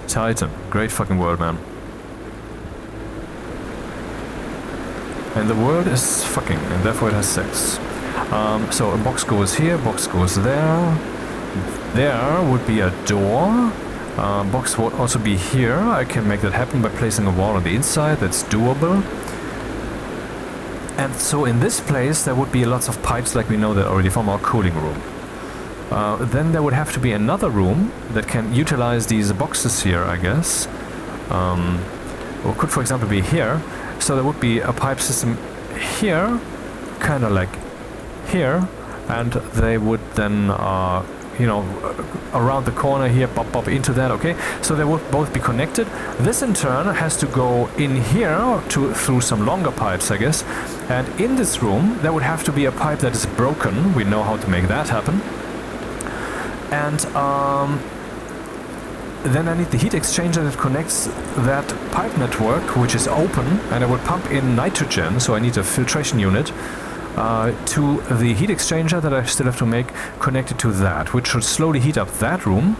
Titan. Great fucking world, man. And the world is fucking, and therefore it has sex. So a box goes here, box goes there. There would be a door. Box would also be here. I can make that happen by placing a wall on the inside. That's doable. And so in this place there would be lots of pipes like we know that already from our cooling room. Then there would have to be another room that can utilize these boxes here, I guess. Or could, for example, be here. So there would be a pipe system here, kind of like here, and they would then, you know, around the corner here, pop into that, okay? So they would both be connected. This in turn has to go in here through some longer pipes, I guess. And in this room, there would have to be a pipe that is broken. We know how to make that happen. And then I need the heat exchanger that connects that pipe network, which is open, and I would pump in nitrogen, so I need a filtration unit, to the heat exchanger that I still have to make connected to that, which should slowly heat up that room,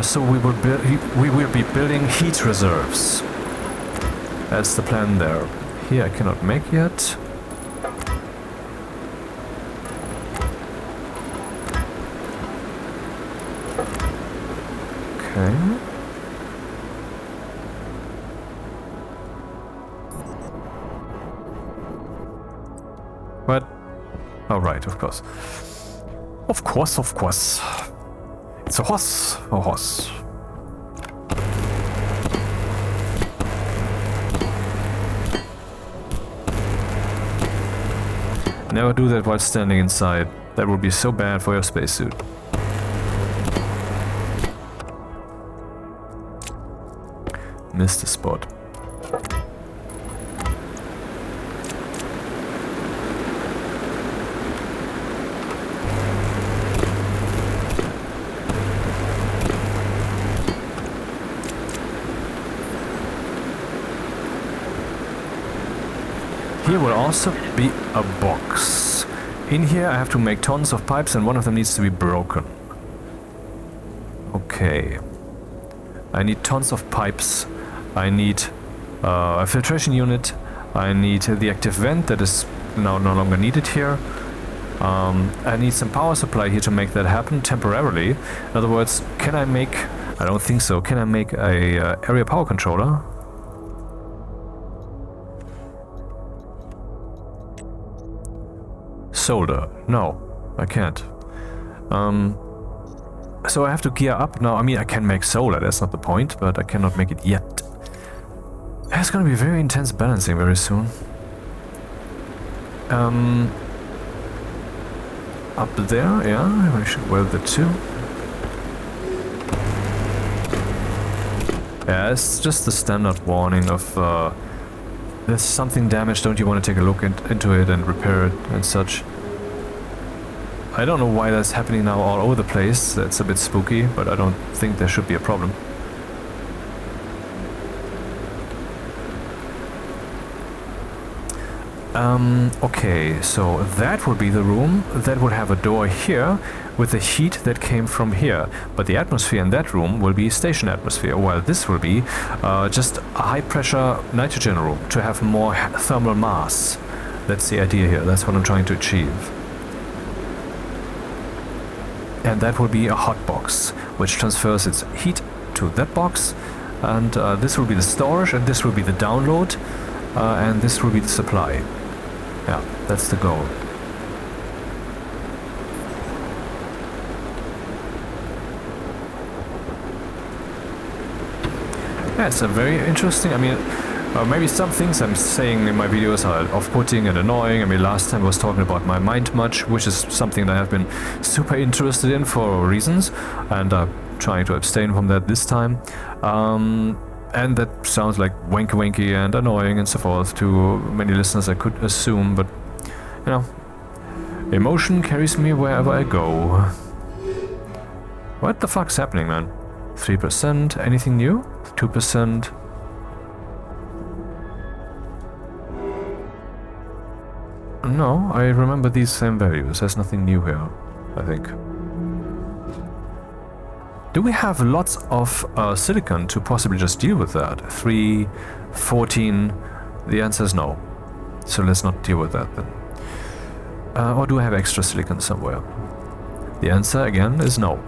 so we will be building heat reserves. That's the plan there. Here I cannot make yet. Okay. What? Oh, right, of course. Of course, of course. It's a horse. A horse. Never do that while standing inside. That would be so bad for your spacesuit. Missed the spot. Here will also be a box. In here I have to make tons of pipes and one of them needs to be broken. Okay. I need tons of pipes. I need a filtration unit. I need the active vent that is now no longer needed here. I need some power supply here to make that happen temporarily. In other words, can I make... I don't think so. Can I make a area power controller? Solder. No, I can't. So I have to gear up now. I mean, I can make solar, that's not the point, but I cannot make it yet. It's gonna be very intense balancing very soon. Up there, yeah, I should weld the two. Yeah, it's just the standard warning of there's something damaged, don't you want to take a look into it and repair it and such. I don't know why that's happening now all over the place. That's a bit spooky, but I don't think there should be a problem. Okay, so that would be the room. That would have a door here with the heat that came from here. But the atmosphere in that room will be station atmosphere, while this will be just a high pressure nitrogen room to have more thermal mass. That's the idea here. That's what I'm trying to achieve. And that will be a hot box, which transfers its heat to that box. And this will be the storage, and this will be the download, and this will be the supply. Yeah, that's the goal. Yeah, it's a very interesting, I mean, maybe some things I'm saying in my videos are off-putting and annoying. I mean, last time I was talking about my mind much, which is something that I have been super interested in for reasons, and I'm trying to abstain from that this time. And that sounds like wanky and annoying and so forth to many listeners, I could assume, but, you know, emotion carries me wherever I go. What the fuck's happening, man? 3%, anything new? 2%? No, I remember these same values. There's nothing new here, I think. Do we have lots of silicon to possibly just deal with that? 3, 14, the answer is no. So let's not deal with that then. Or do I have extra silicon somewhere? The answer again is no.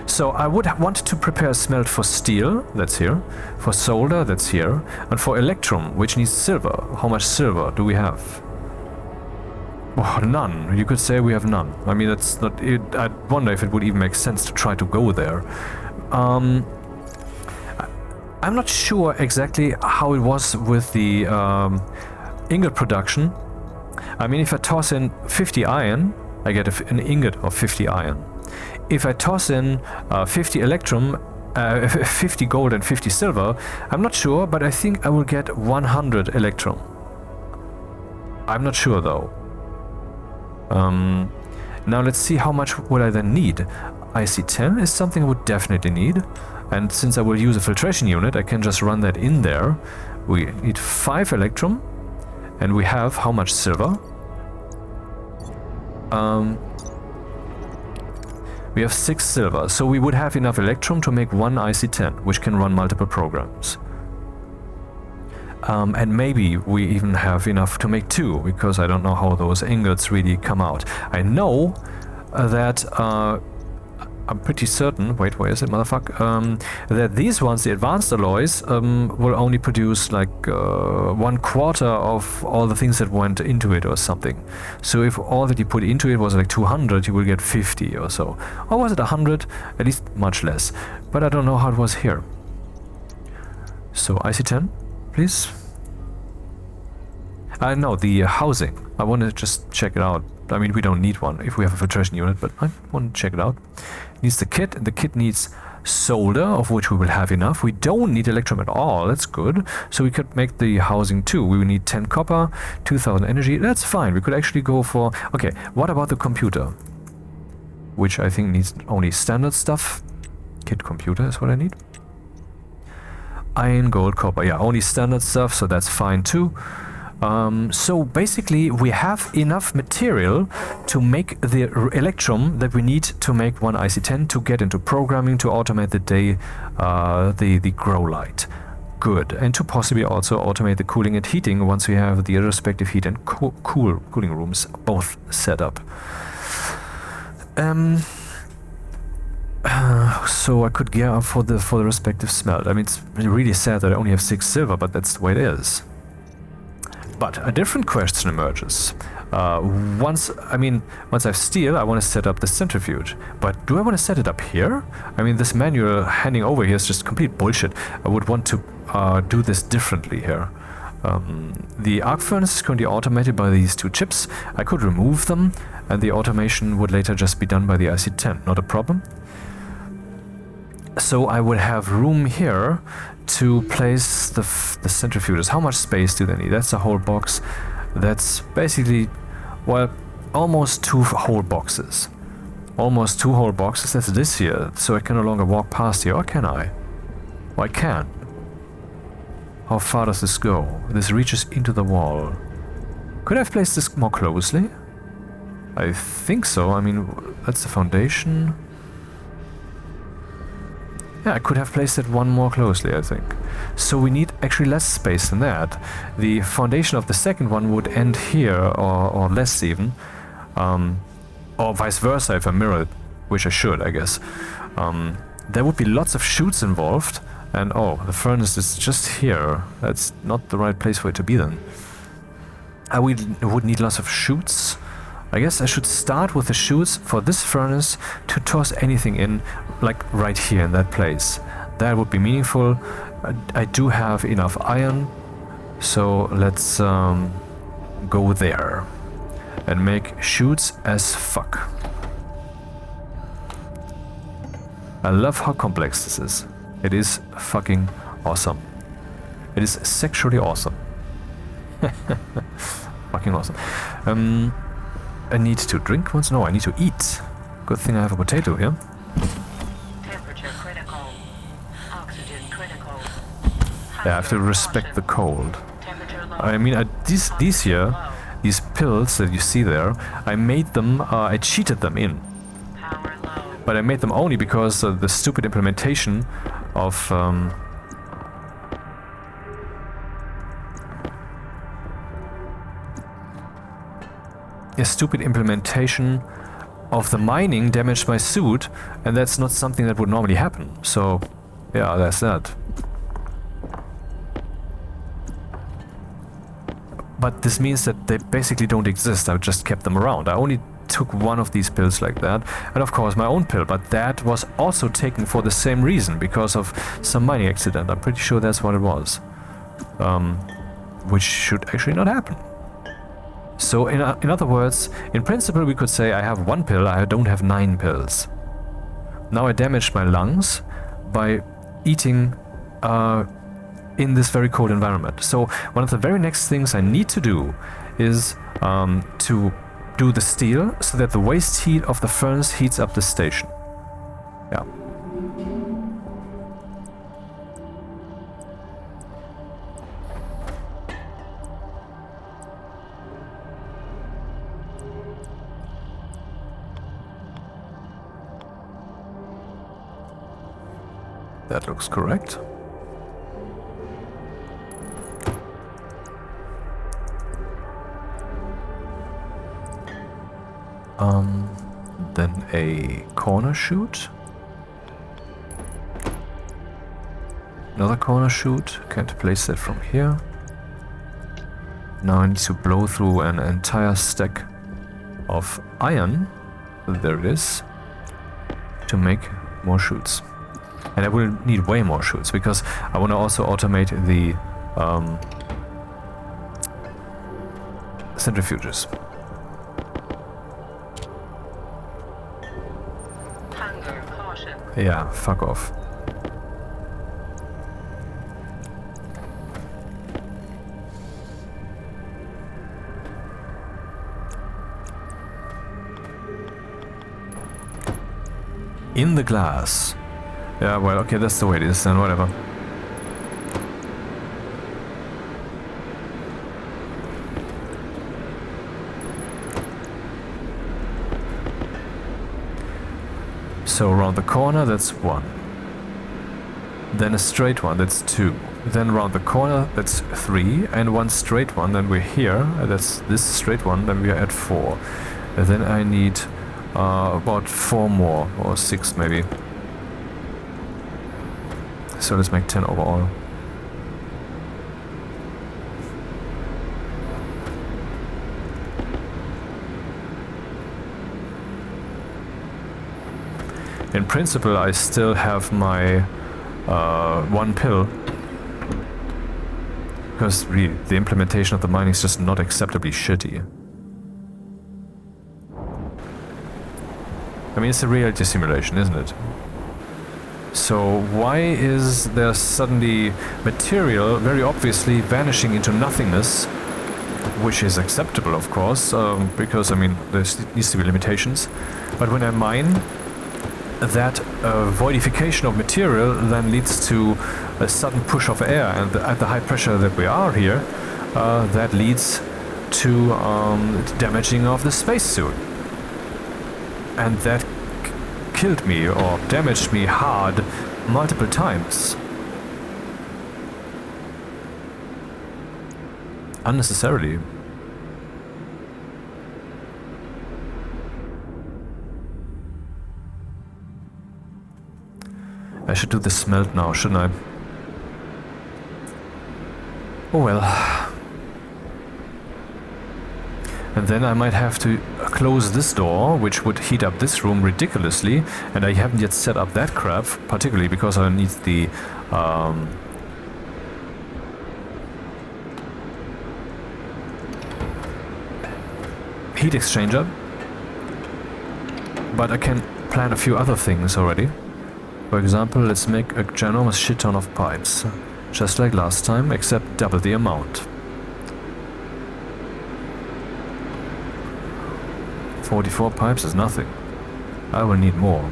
So I would want to prepare a smelt for steel, that's here, for solder, that's here, and for electrum, which needs silver. How much silver do we have? Oh, none. You could say we have none. I mean, that's not it. I wonder if it would even make sense to try to go there. I'm not sure exactly how it was with the ingot production. I mean, if I toss in 50 iron, I get an ingot of 50 iron. If I toss in 50 electrum, 50 gold and 50 silver, I'm not sure, but I think I will get 100 electrum. I'm not sure though. Now let's see how much would I then need. IC10 is something I would definitely need, and since I will use a filtration unit, I can just run that in there. We need 5 electrum, and we have how much silver? We have 6 silver, so we would have enough electrum to make 1 IC10, which can run multiple programs. And maybe we even have enough to make 2, because I don't know how those ingots really come out. I know that I'm pretty certain, wait, where is it, motherfucker? That these ones, the advanced alloys, will only produce like 1/4 of all the things that went into it or something. So if all that you put into it was like 200, you will get 50 or so. Or was it 100? At least much less. But I don't know how it was here. So IC10, please. No, the housing. I want to just check it out. I mean, we don't need one if we have a filtration unit, but I want to check it out. It needs the kit, and the kit needs solder, of which we will have enough. We don't need electrum at all, that's good. So we could make the housing too. We will need 10 copper, 2000 energy, that's fine. We could actually go for... Okay, what about the computer? Which I think needs only standard stuff. Kit computer is what I need. Iron, gold, copper, yeah, only standard stuff, so that's fine too. So basically we have enough material to make the electrum that we need to make one IC10 to get into programming to automate the grow light. Good. And to possibly also automate the cooling and heating once we have the respective heat and cooling rooms both set up. So I could gear up for the respective smelt. I mean, it's really sad that I only have 6 silver, but that's the way it is. But a different question emerges. Once I have steel, I want to set up the centrifuge. But do I want to set it up here? I mean, this manual handing over here is just complete bullshit. I would want to do this differently here. The arc furnace is currently automated by these 2 chips. I could remove them, and the automation would later just be done by the IC10. Not a problem. So I would have room here to place the centrifuges. How much space do they need? That's a whole box. That's basically, well, almost 2 whole boxes. Almost 2 whole boxes. That's this here. So I can no longer walk past here. Or can I? Oh, I can. How far does this go? This reaches into the wall. Could I have placed this more closely? I think so. I mean, that's the foundation. Yeah, I could have placed it one more closely, I think. So we need actually less space than that. The foundation of the second one would end here, or less even. Or vice versa if I mirror it, which I should, I guess. There would be lots of chutes involved. And oh, the furnace is just here. That's not the right place for it to be then. I would need lots of chutes. I guess I should start with the chutes for this furnace to toss anything in, like right here in that place. That would be meaningful. I do have enough iron, so let's go there and make chutes as fuck. I love how complex this is. It is fucking awesome. It is sexually awesome. Fucking awesome. I need to drink once? No, I need to eat. Good thing I have a potato here. Temperature critical. Oxygen critical. Yeah, I have to respect the cold. Temperature low. I mean, these here, these pills that you see there, I made them, I cheated them in. Power low. But I made them only because the stupid implementation of... a stupid implementation of the mining damaged my suit, and that's not something that would normally happen. So, yeah, that's that. But this means that they basically don't exist. I just kept them around. I only took one of these pills like that, and of course my own pill, but that was also taken for the same reason, because of some mining accident. I'm pretty sure that's what it was. Which should actually not happen. So in other words, in principle we could say I have 1 pill, I don't have 9 pills. Now I damaged my lungs by eating in this very cold environment. So one of the very next things I need to do is to do the steel so that the waste heat of the furnace heats up the station. Yeah. That looks correct. Then a corner chute. Another corner chute. Can't place that from here. Now I need to blow through an entire stack of iron. There it is. To make more chutes. And I will need way more chutes because I want to also automate the centrifuges. Hunger caution. Yeah, fuck off. In the glass. Yeah, well, okay, that's the way it is then, whatever. So around the corner, that's 1. Then a straight one, that's 2. Then around the corner, that's 3. And one straight one, then we're here. That's this straight one, then we're at 4. And then I need about 4 more, or 6 maybe. So let's make 10 overall. In principle, I still have my 1 pill, because really, the implementation of the mining is just not acceptably shitty. I mean, it's a reality simulation, isn't it? So why is there suddenly material very obviously vanishing into nothingness, which is acceptable, of course, because, I mean, there needs to be limitations. But when I mine, that voidification of material then leads to a sudden push of air, and at the high pressure that we are here, that leads to damaging of the spacesuit. And that killed me or damaged me hard multiple times. Unnecessarily. I should do the smelt now, shouldn't I? Oh well. And then I might have to close this door, which would heat up this room ridiculously, and I haven't yet set up that crap, particularly because I need the heat exchanger. But I can plan a few other things already. For example, let's make a ginormous shit ton of pipes, just like last time, except double the amount. 44 pipes is nothing. I will need more.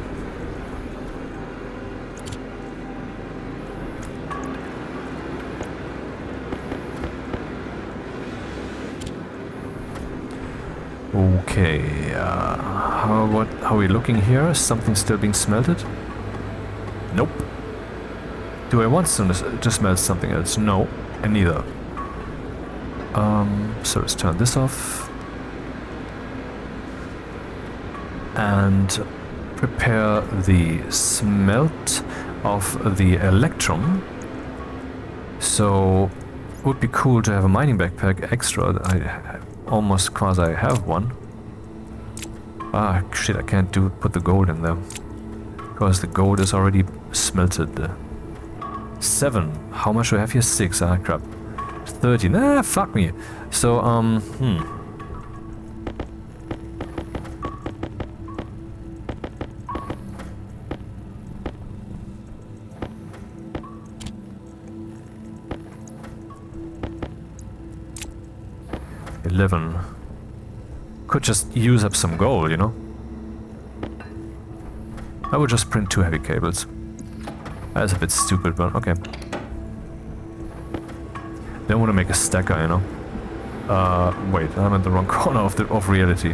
Okay, how are we looking here? Is something still being smelted? Nope. Do I want to smelt something else? No, and neither. So let's turn this off. And prepare the smelt of the electrum. So, would be cool to have a mining backpack extra. I almost quasi have one. Ah, shit, I can't put the gold in there. Because the gold is already smelted. 7. How much do I have here? 6. Ah, crap. 13. Ah, fuck me. So, 11. Could just use up some gold, you know? I would just print 2 heavy cables. That's a bit stupid, but okay. Don't want to make a stacker, you know? Wait, I'm in the wrong corner of reality.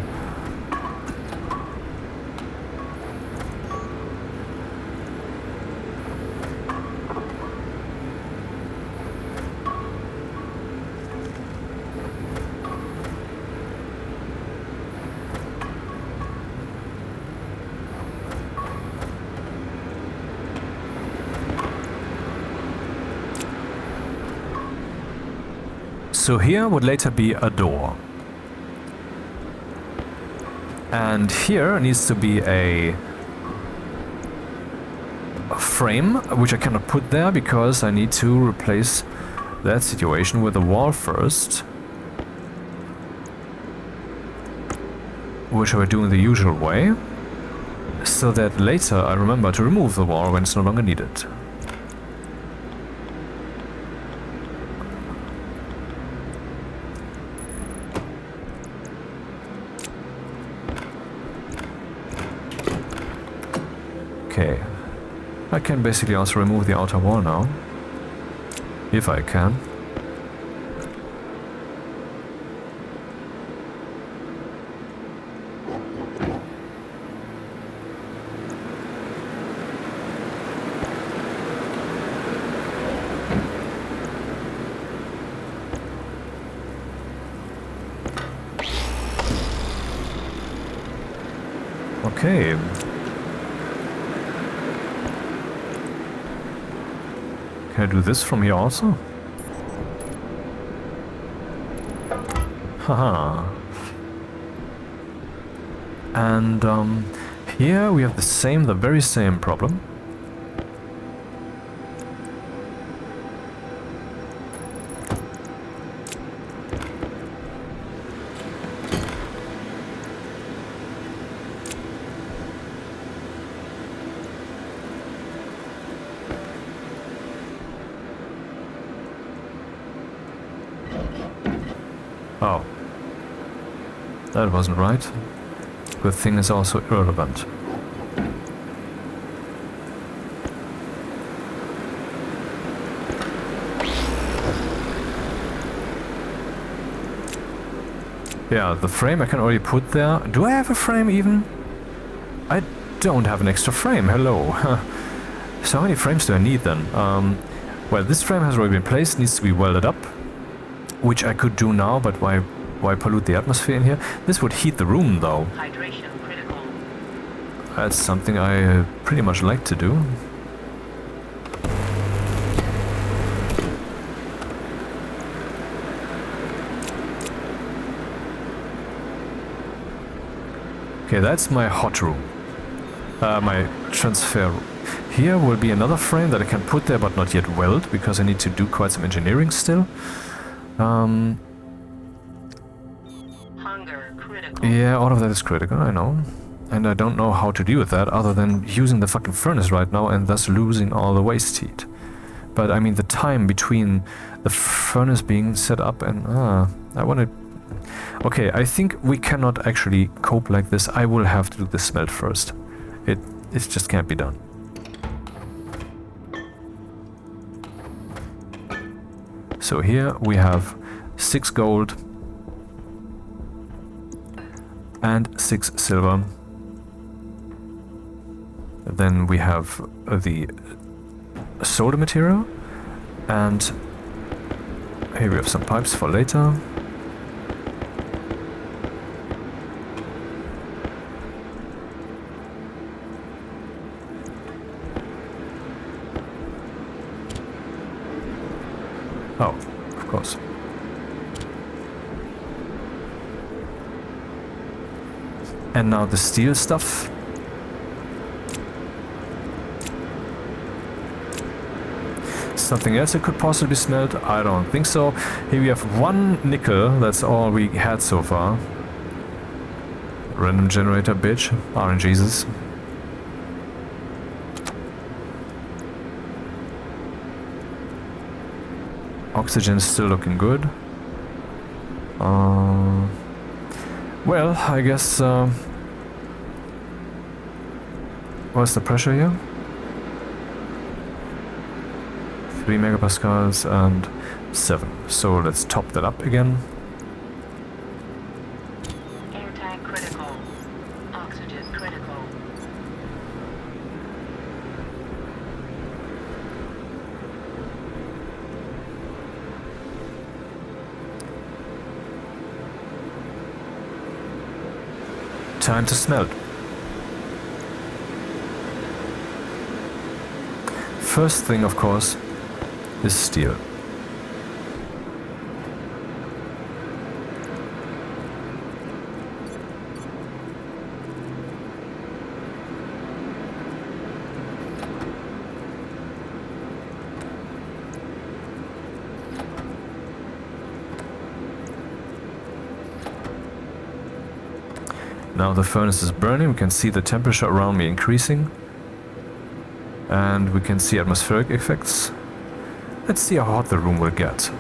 So here would later be a door. And here needs to be a frame, which I cannot put there because I need to replace that situation with a wall first. Which I would do in the usual way. So that later I remember to remove the wall when it's no longer needed. Okay, I can basically also remove the outer wall now, if I can. Okay. Can I do this from here also? Haha. And here we have the very same problem. Oh. That wasn't right. Good thing is also irrelevant. Yeah, the frame I can already put there. Do I have a frame even? I don't have an extra frame, hello. So how many frames do I need then? Well, this frame has already been placed, needs to be welded up. Which I could do now, but why pollute the atmosphere in here? This would heat the room though. Hydration critical. That's something I pretty much like to do. Okay, that's my hot room. My transfer room. Here will be another frame that I can put there but not yet weld, because I need to do quite some engineering still. Hunger critical. Yeah, all of that is critical, I know. And I don't know how to deal with that other than using the fucking furnace right now and thus losing all the waste heat. But I mean the time between the furnace being set up and... I want to... Okay, I think we cannot actually cope like this. I will have to do the smelt first. It just can't be done. So here we have 6 gold and 6 silver. Then we have the solder material, and here we have some pipes for later. Oh, of course. And now the steel stuff. Something else that could possibly smelt? I don't think so. Here we have 1 nickel, that's all we had so far. Random generator, bitch. RNGesus. Oxygen is still looking good. Well, I guess... what's the pressure here? 3 megapascals and 7. So let's top that up again. Air tank critical. Oxygen critical. Time to smelt. First thing, of course, is steel. Now the furnace is burning, we can see the temperature around me increasing. And we can see atmospheric effects. Let's see how hot the room will get.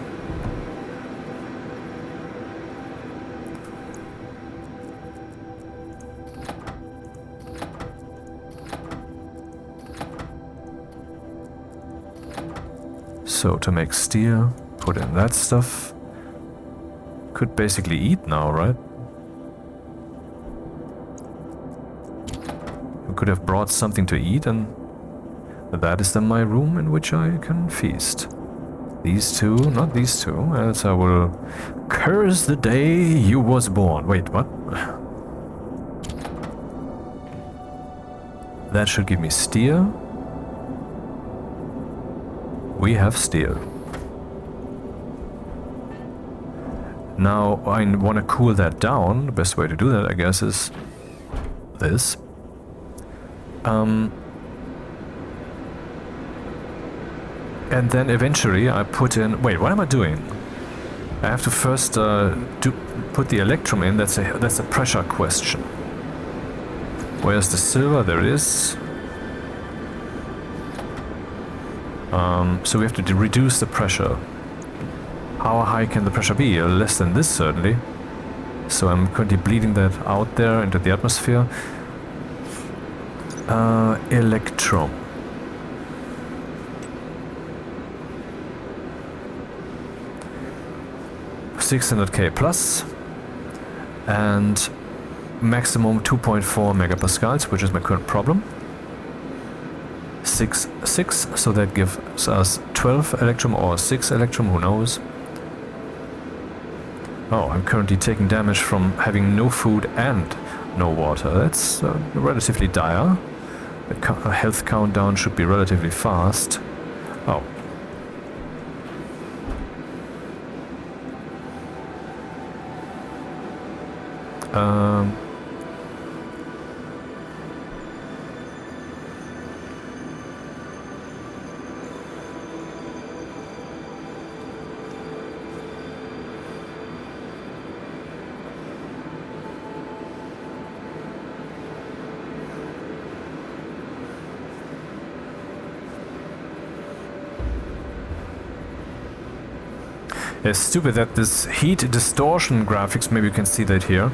So to make steel, put in that stuff. Could basically eat now, right? We could have brought something to eat, and that is then my room in which I can feast. These two, not these two, else I will curse the day you was born. Wait, what? That should give me steel. We have steel. Now I want to cool that down. The best way to do that, I guess, is this. And then eventually I put in... Wait, what am I doing? I have to first put the electrum in. That's a pressure question. Where's the silver? There it is. So we have to reduce the pressure. How high can the pressure be? Less than this, certainly. So I'm currently bleeding that out there into the atmosphere. Electrum. $600K plus. And maximum 2.4 megapascals, which is my current problem. 6, so that gives us 12 electrum or 6 electrum, who knows. Oh, I'm currently taking damage from having no food and no water. That's relatively dire. The health countdown should be relatively fast. Oh. It's stupid that this heat distortion graphics, maybe you can see that here,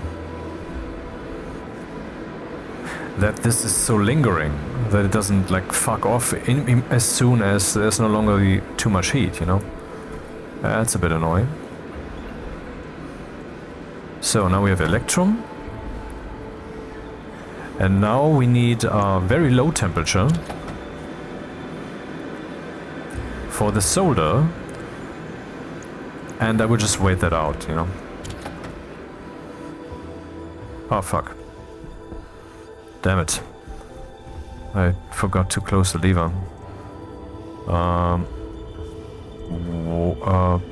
that this is so lingering, that it doesn't like fuck off as soon as there's no longer too much heat, you know? That's a bit annoying. So now we have electrum. And now we need a very low temperature for the solder. And I will just wait that out, you know. Oh, fuck. Damn it. I forgot to close the lever.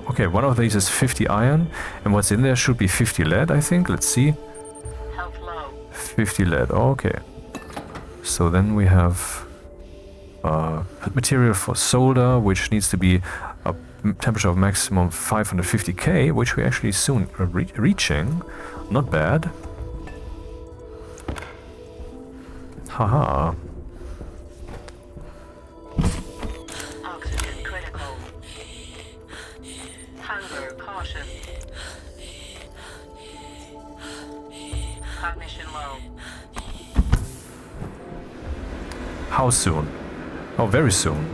Okay, one of these is 50 iron, and what's in there should be 50 lead, I think. Let's see. Health low. 50 lead, okay. So then we have material for solder, which needs to be a temperature of maximum 550K, which we actually soon are reaching. Not bad. Haha. Oxygen critical. Hunger caution. Cognition low. How soon? Oh, very soon.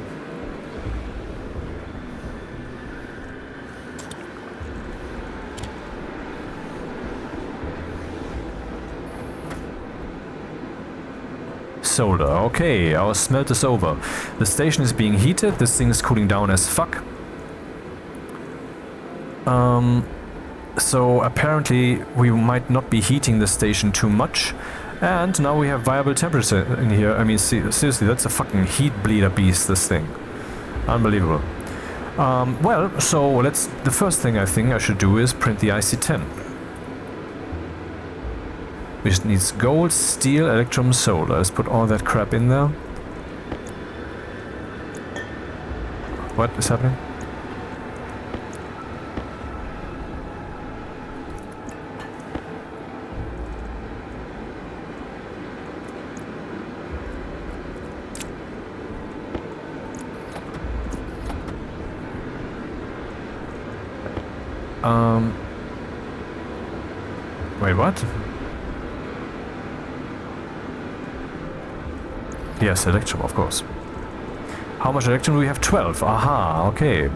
Solder. Okay, our smelt is over. The station is being heated. This thing is cooling down as fuck. So apparently we might not be heating the station too much. And now we have viable temperature in here. I mean, seriously, that's a fucking heat bleeder beast, this thing. Unbelievable. Well, so the first thing I think I should do is print the IC-10. Which needs gold, steel, electrum, solder. Let's put all that crap in there. What is happening? Wait, what? Yes, electrum, of course. How much electrum do we have? 12. Aha, okay.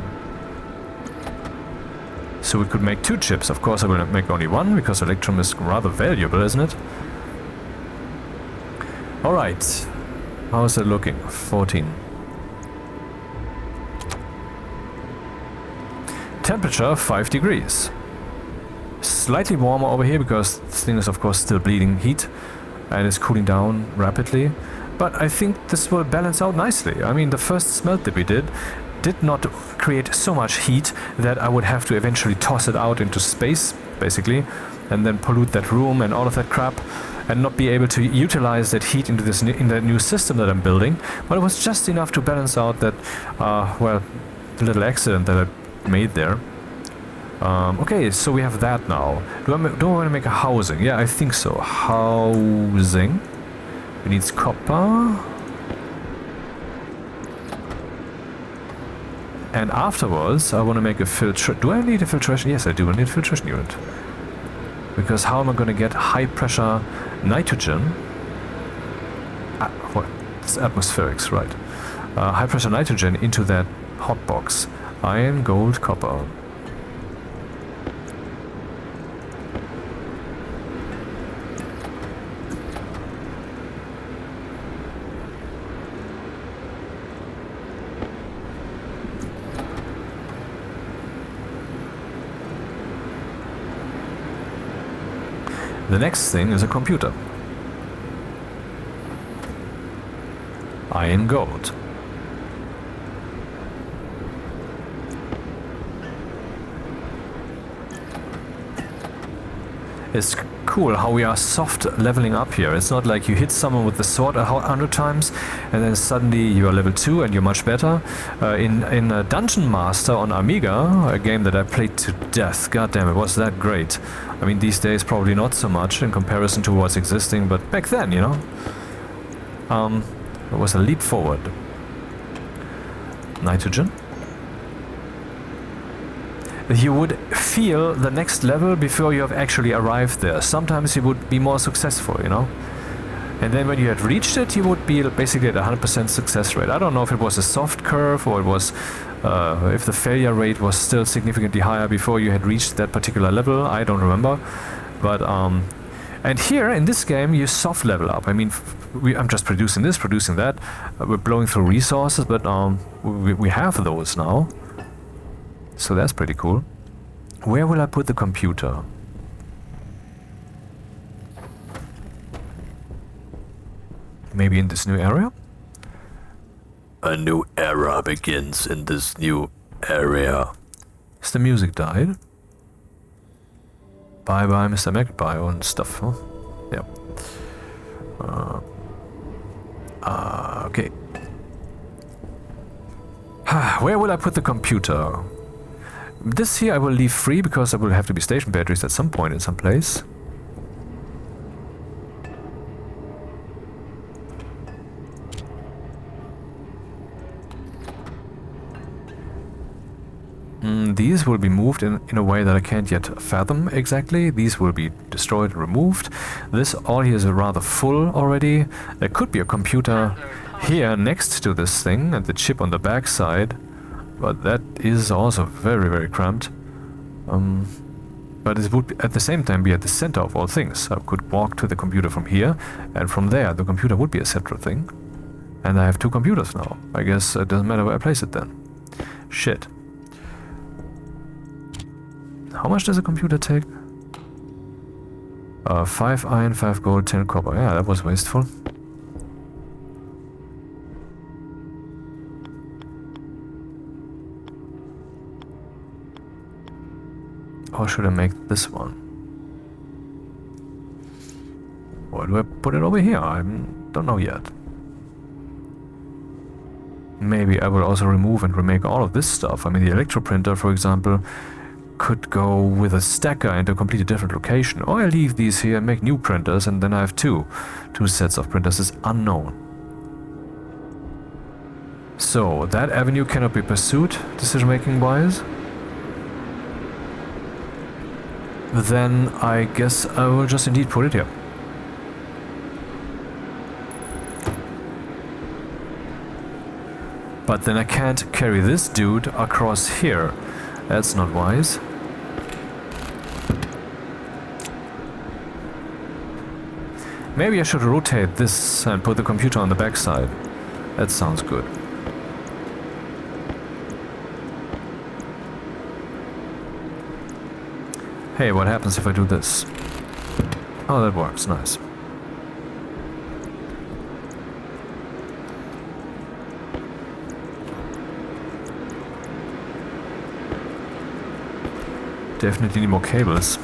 So we could make 2 chips. Of course I will make only 1, because electrum is rather valuable, isn't it? Alright. How is it looking? 14. Temperature 5 degrees. Slightly warmer over here because this thing is of course still bleeding heat and it's cooling down rapidly. But I think this will balance out nicely. I mean, the first smelt that we did not create so much heat that I would have to eventually toss it out into space, basically, and then pollute that room and all of that crap, and not be able to utilize that heat into this in that new system that I'm building. But it was just enough to balance out that, well, the little accident that I made there. Okay, so we have that now. Do I want to make a housing? Yeah, I think so. Housing. It needs copper. And afterwards, I want to make a filtration. Do I need a filtration? Yes, I do. I need a filtration unit. Because how am I going to get high pressure nitrogen? What? It's atmospherics, right? High pressure nitrogen into that hot box. Iron, gold, copper. The next thing is a computer. Iron, gold. It's cool how we are soft leveling up here. It's not like you hit someone with the sword 100 times and then suddenly you are level 2 and you're much better. In Dungeon Master on Amiga, a game that I played to death, god damn it, was that great. I mean, these days probably not so much in comparison to what's existing, but back then, you know, it was a leap forward. Nitrogen. You would feel the next level before you have actually arrived there. Sometimes you would be more successful, you know. And then when you had reached it, you would be basically at 100% success rate. I don't know if it was a soft curve or it was if the failure rate was still significantly higher before you had reached that particular level. I don't remember. But and here in this game you soft level up. I mean, I'm just producing this, producing that. We're blowing through resources, but we have those now. So that's pretty cool. Where will I put the computer? Maybe in this new area? A new era begins in this new area. Has the music died? Bye bye Mr. Magpie and stuff, huh? Yeah. Okay. Where will I put the computer? This here I will leave free because there will have to be station batteries at some point in some place. These will be moved in a way that I can't yet fathom exactly. These will be destroyed and removed. This all here is rather full already. There could be a computer here next to this thing and the chip on the back side. But that is also very, very cramped. But it would at the same time be at the center of all things. I could walk to the computer from here, and from there the computer would be a central thing. And I have two computers now. I guess it doesn't matter where I place it then. Shit. How much does a computer take? 5 iron, 5 gold, 10 copper. Yeah, that was wasteful. Or should I make this one? Or do I put it over here? I don't know yet. Maybe I will also remove and remake all of this stuff. I mean, the electro printer, for example, could go with a stacker into a completely different location. Or I leave these here and make new printers, and then I have two sets of printers. It's unknown. So, that avenue cannot be pursued, decision-making wise. Then I guess I will just indeed put it here. But then I can't carry this dude across here. That's not wise. Maybe I should rotate this and put the computer on the backside. That sounds good. Hey, what happens if I do this? Oh, that works. Nice. Definitely need more cables.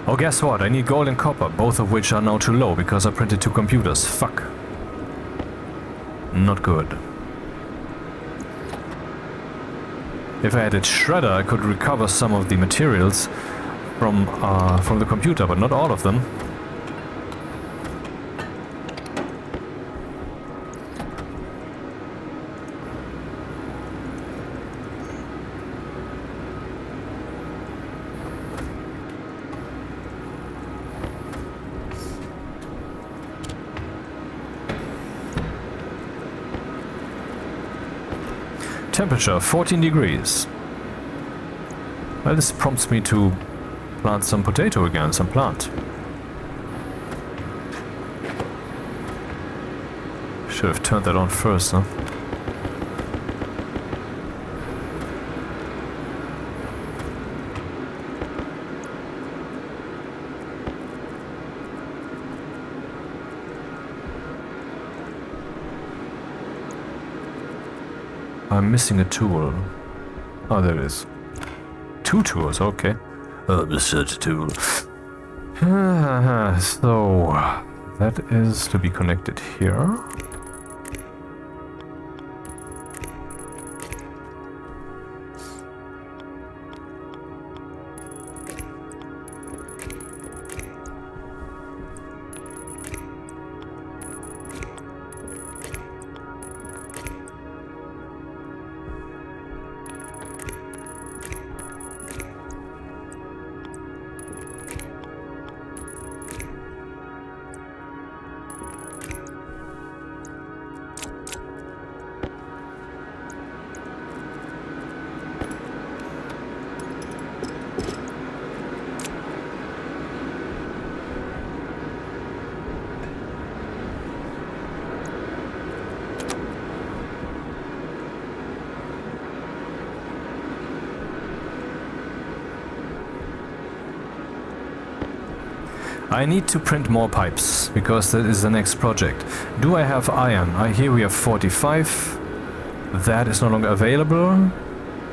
Oh, guess what? I need gold and copper, both of which are now too low because I printed 2 computers. Fuck. Not good. If I had a shredder, I could recover some of the materials from the computer, but not all of them. Temperature 14 degrees. Well, this prompts me to plant some potato again, some plant. Should have turned that on first, huh? I'm missing a tool. Oh, there it is. 2 tools, okay. Insert a tool. So, that is to be connected here. I need to print more pipes, because that is the next project. Do I have iron? Here we have 45. That is no longer available.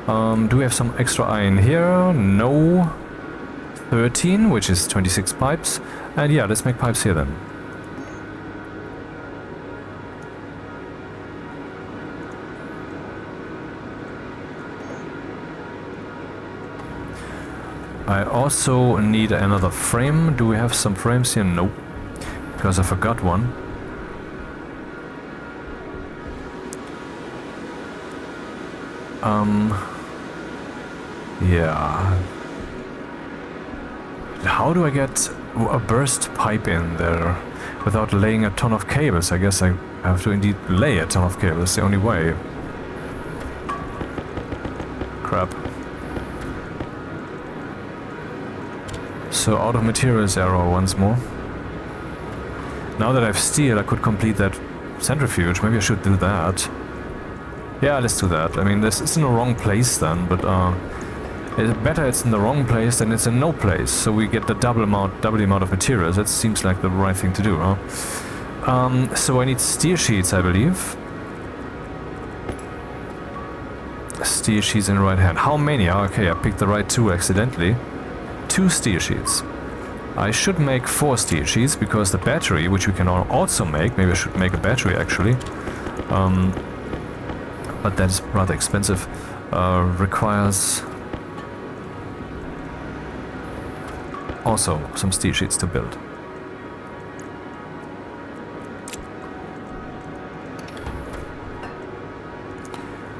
Do we have some extra iron here? No. 13, which is 26 pipes. And yeah, let's make pipes here then. I also need another frame. Do we have some frames here? Nope. Because I forgot one. Yeah. How do I get a burst pipe in there without laying a ton of cables? I guess I have to indeed lay a ton of cables. The only way. Crap. So out of materials error once more. Now that I have steel, I could complete that centrifuge. Maybe I should do that. Yeah, let's do that. I mean, this is in the wrong place then, but it's better it's in the wrong place than it's in no place. So we get the double amount of materials. That seems like the right thing to do, huh? So I need steel sheets, I believe. Steel sheets in the right hand. How many? Okay, I picked the right two accidentally. 2 steel sheets. I should make 4 steel sheets because the battery, which we can also make, maybe I should make a battery actually, but that's rather expensive. requires also some steel sheets to build.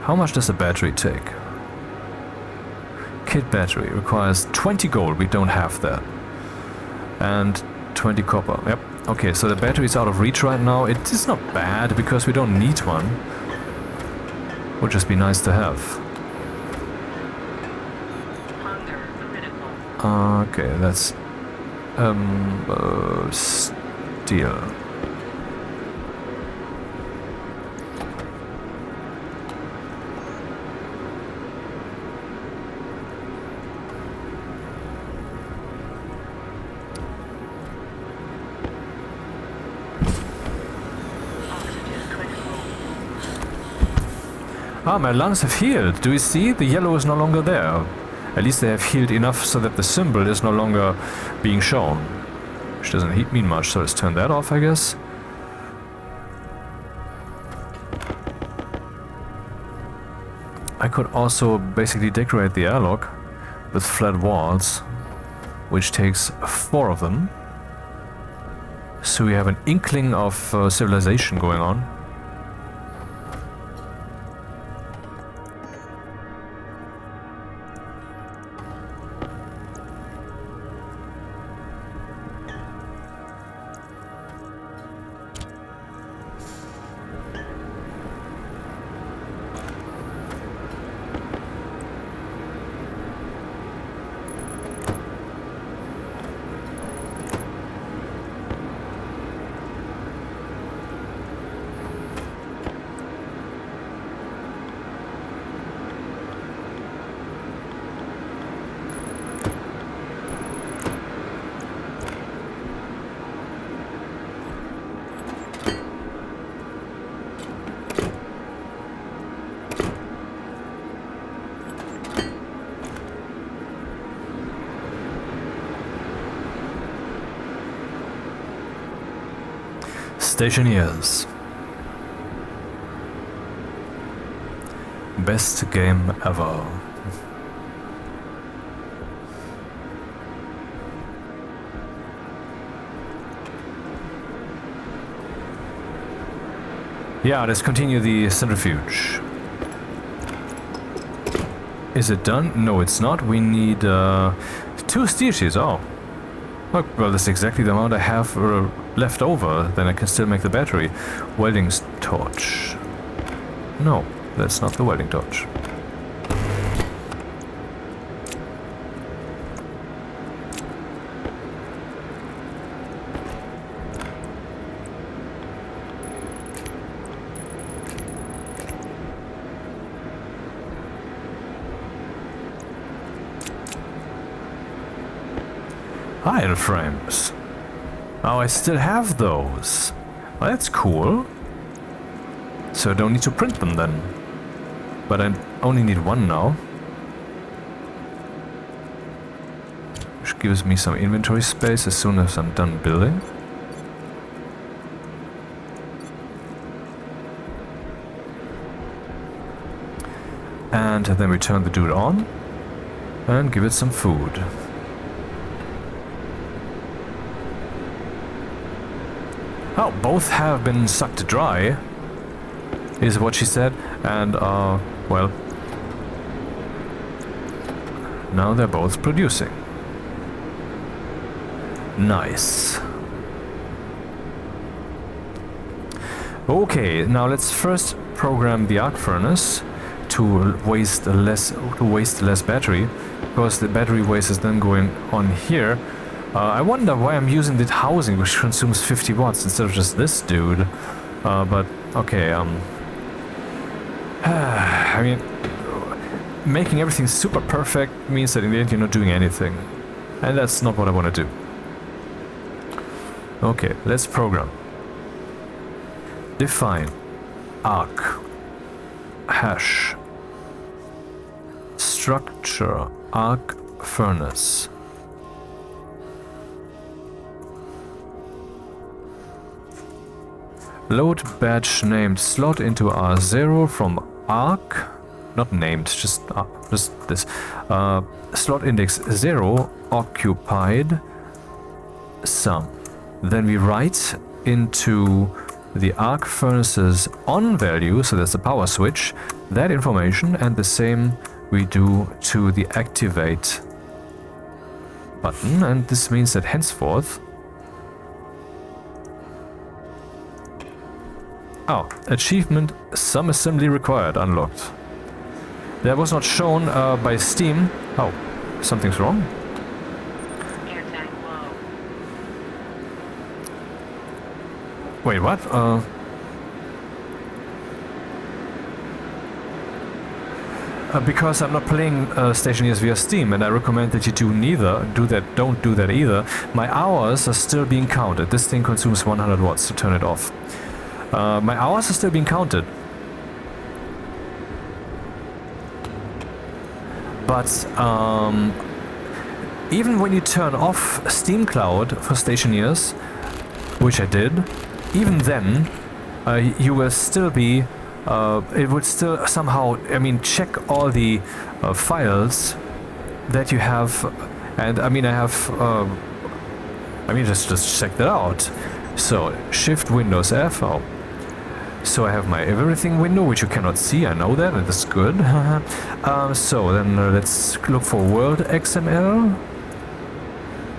How much does a battery take? Kit battery requires 20 gold, we don't have that. And 20 copper, yep. Okay, so the battery is out of reach right now. It is not bad because we don't need one. Would just be nice to have. Hunger critical. Okay, that's steel. Ah, my lungs have healed. Do you see? The yellow is no longer there. At least they have healed enough so that the symbol is no longer being shown. Which doesn't mean much, so let's turn that off, I guess. I could also basically decorate the airlock with flat walls, which takes 4 of them. So we have an inkling of civilization going on. Stationeers. Best game ever. Yeah, let's continue the centrifuge. Is it done? No, it's not. We need 2 steel sheets. Oh. Well, that's exactly the amount I have left over. Then I can still make the battery. Welding torch. No, that's not the welding torch. Iron frames. Oh, I still have those. Well, that's cool. So I don't need to print them then. But I only need 1 now. Which gives me some inventory space as soon as I'm done building. And then we turn the dude on and give it some food. Oh, both have been sucked dry, is what she said, and, well, now they're both producing. Nice. Okay, now let's first program the arc furnace to waste less battery, because the battery waste is then going on here. I wonder why I'm using the housing, which consumes 50 watts instead of just this dude. But, okay, I mean, making everything super perfect means that in the end you're not doing anything. And that's not what I want to do. Okay, let's program. Define arc hash structure arc furnace. Load batch named slot into R0 from arc not named, just this. Slot index 0 occupied some. Then we write into the arc furnaces on value, so there's the power switch, that information, and the same we do to the activate button, and this means that henceforth... Oh, achievement, some assembly required, unlocked. That was not shown by Steam. Oh, something's wrong. Air tank low. Wait, what? Because I'm not playing Stationeers via Steam, and I recommend that you don't do that either. My hours are still being counted. This thing consumes 100 watts to turn it off. My hours are still being counted. But even when you turn off Steam Cloud for Stationeers, which I did, even then you will still be it would still somehow, I mean, check all the files that you have, and I mean I have just check that out. So Shift Windows F. Oh. So I have my everything window, which you cannot see, I know that, and that's good. So then let's look for World XML.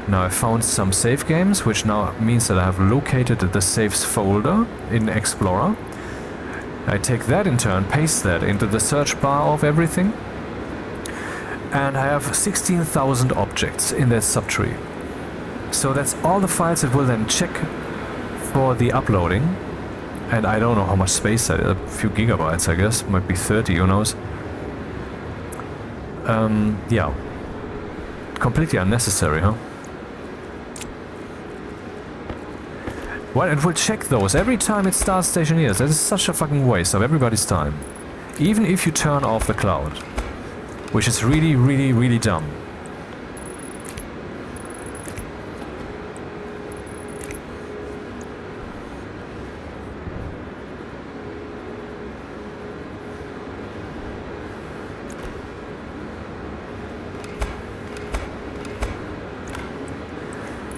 Now I found some save games, which now means that I have located the saves folder in Explorer. I take that in turn, paste that into the search bar of everything, and I have 16,000 objects in that subtree. So that's all the files that will then check for the uploading. And I don't know how much space that is, a few gigabytes I guess, might be 30, who knows. Yeah. Completely unnecessary, huh? Well, it will check those every time it starts Stationeers. That is such a fucking waste of everybody's time. Even if you turn off the cloud. Which is really, really, really dumb.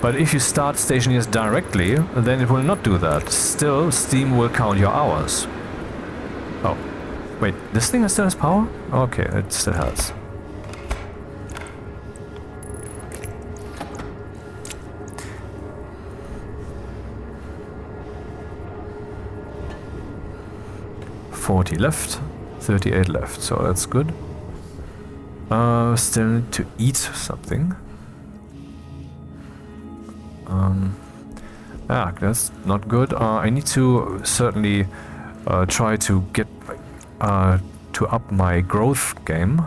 But if you start Stationeers directly, then it will not do that. Still, Steam will count your hours. Oh. Wait, this thing still has power? Okay, it still has. $40 left, 38 left, so that's good. Still need to eat something. That's not good. I need to certainly try to get to up my growth game.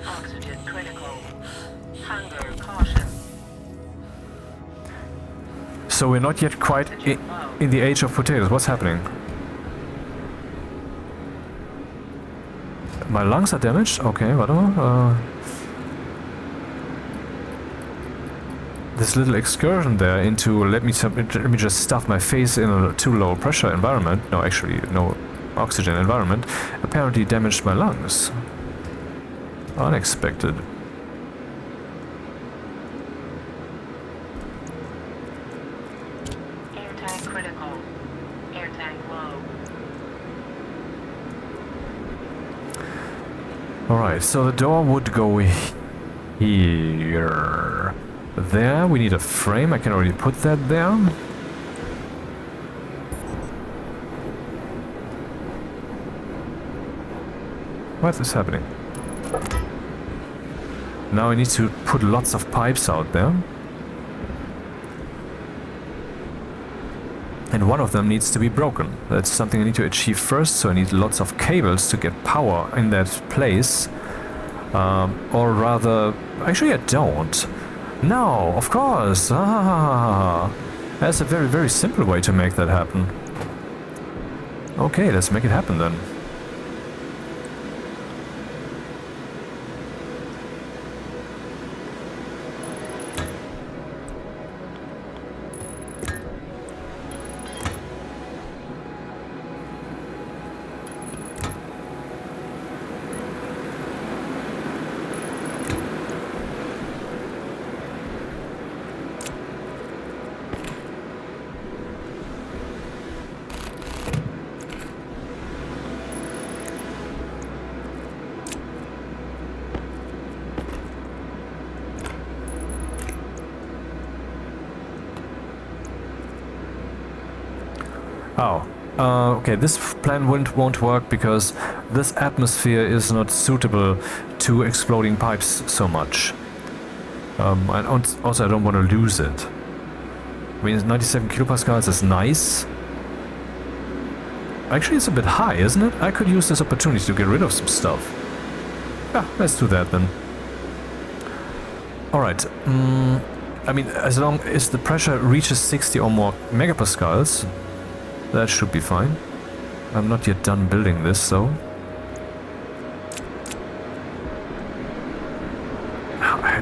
Oxygen critical. Hunger caution. So we're not yet quite in the age of potatoes. What's happening? My lungs are damaged? Okay, whatever. This little excursion there into let me just stuff my face in a too low pressure environment, no, actually no oxygen environment, apparently damaged my lungs. Unexpected. Air tank critical. Air tank low. Alright, so the door would go here. There, we need a frame. I can already put that there. What is happening? Now I need to put lots of pipes out there. And one of them needs to be broken. That's something I need to achieve first, so I need lots of cables to get power in that place. Or rather, actually I don't. No, of course. That's a very, very simple way to make that happen. Okay, let's make it happen then. Oh. Okay, this plan won't work because this atmosphere is not suitable to exploding pipes so much. And also I don't want to lose it. I mean, 97 kilopascals is nice. Actually, it's a bit high, isn't it? I could use this opportunity to get rid of some stuff. Yeah, let's do that then. Alright. I mean, as long as the pressure reaches 60 or more megapascals, that should be fine. I'm not yet done building this, so...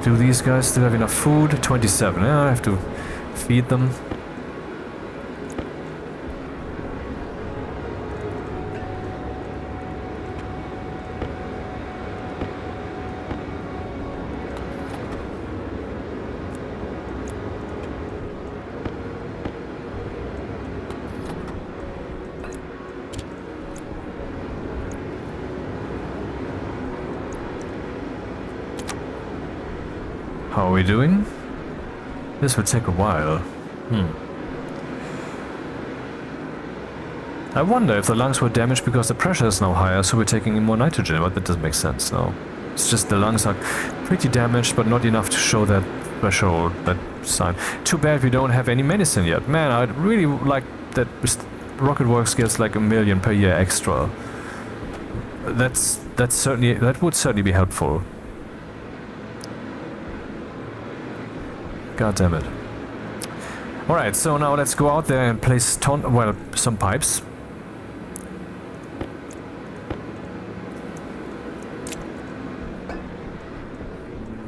Do these guys still have enough food? 27. Yeah, I have to feed them. How are we doing? This will take a while. I wonder if the lungs were damaged because the pressure is now higher, so we're taking in more nitrogen, but that doesn't make sense now. It's just the lungs are pretty damaged, but not enough to show that threshold, that sign. Too bad we don't have any medicine yet. Man, I'd really like that Rocket Works gets like 1 million per year extra. That would certainly be helpful. God damn it. Alright, so now let's go out there and place some pipes.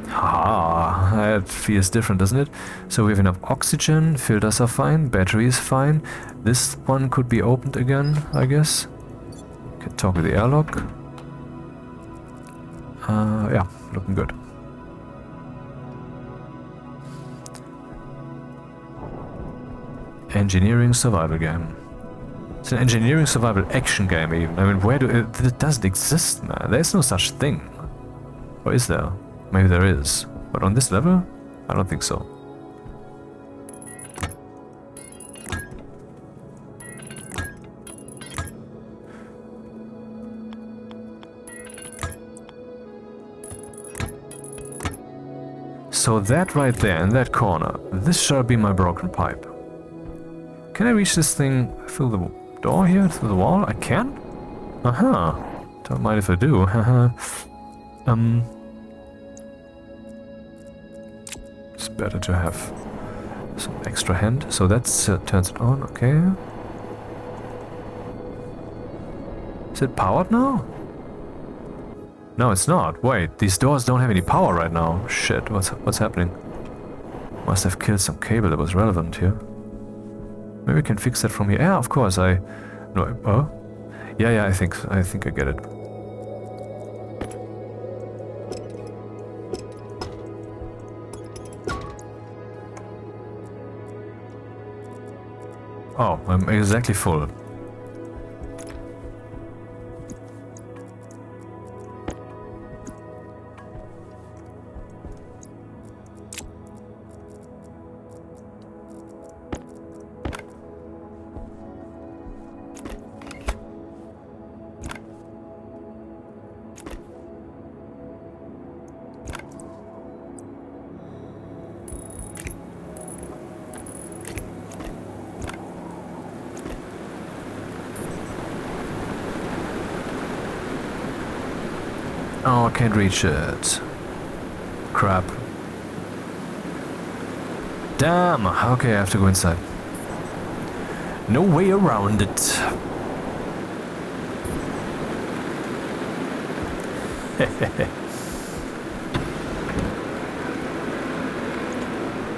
Haha, that feels different, doesn't it? So we have enough oxygen, filters are fine, battery is fine. This one could be opened again, I guess. Can talk with the airlock. Yeah, looking good. Engineering survival game. It's an engineering survival action game even. I mean, it doesn't exist, man. There's no such thing. Or is there? Maybe there is. But on this level? I don't think so. So that right there in that corner, this shall be my broken pipe. Can I reach this thing through the door here, through the wall? I can? Don't mind if I do. It's better to have some extra hand. So that turns it on, okay. Is it powered now? No, it's not. Wait, these doors don't have any power right now. Shit, what's happening? Must have killed some cable that was relevant here. Maybe we can fix that from here. Yeah, of course. No. Oh, yeah. I think I get it. Oh, I'm exactly full. Oh, I can't reach it. Crap. Damn! Okay, I have to go inside. No way around it.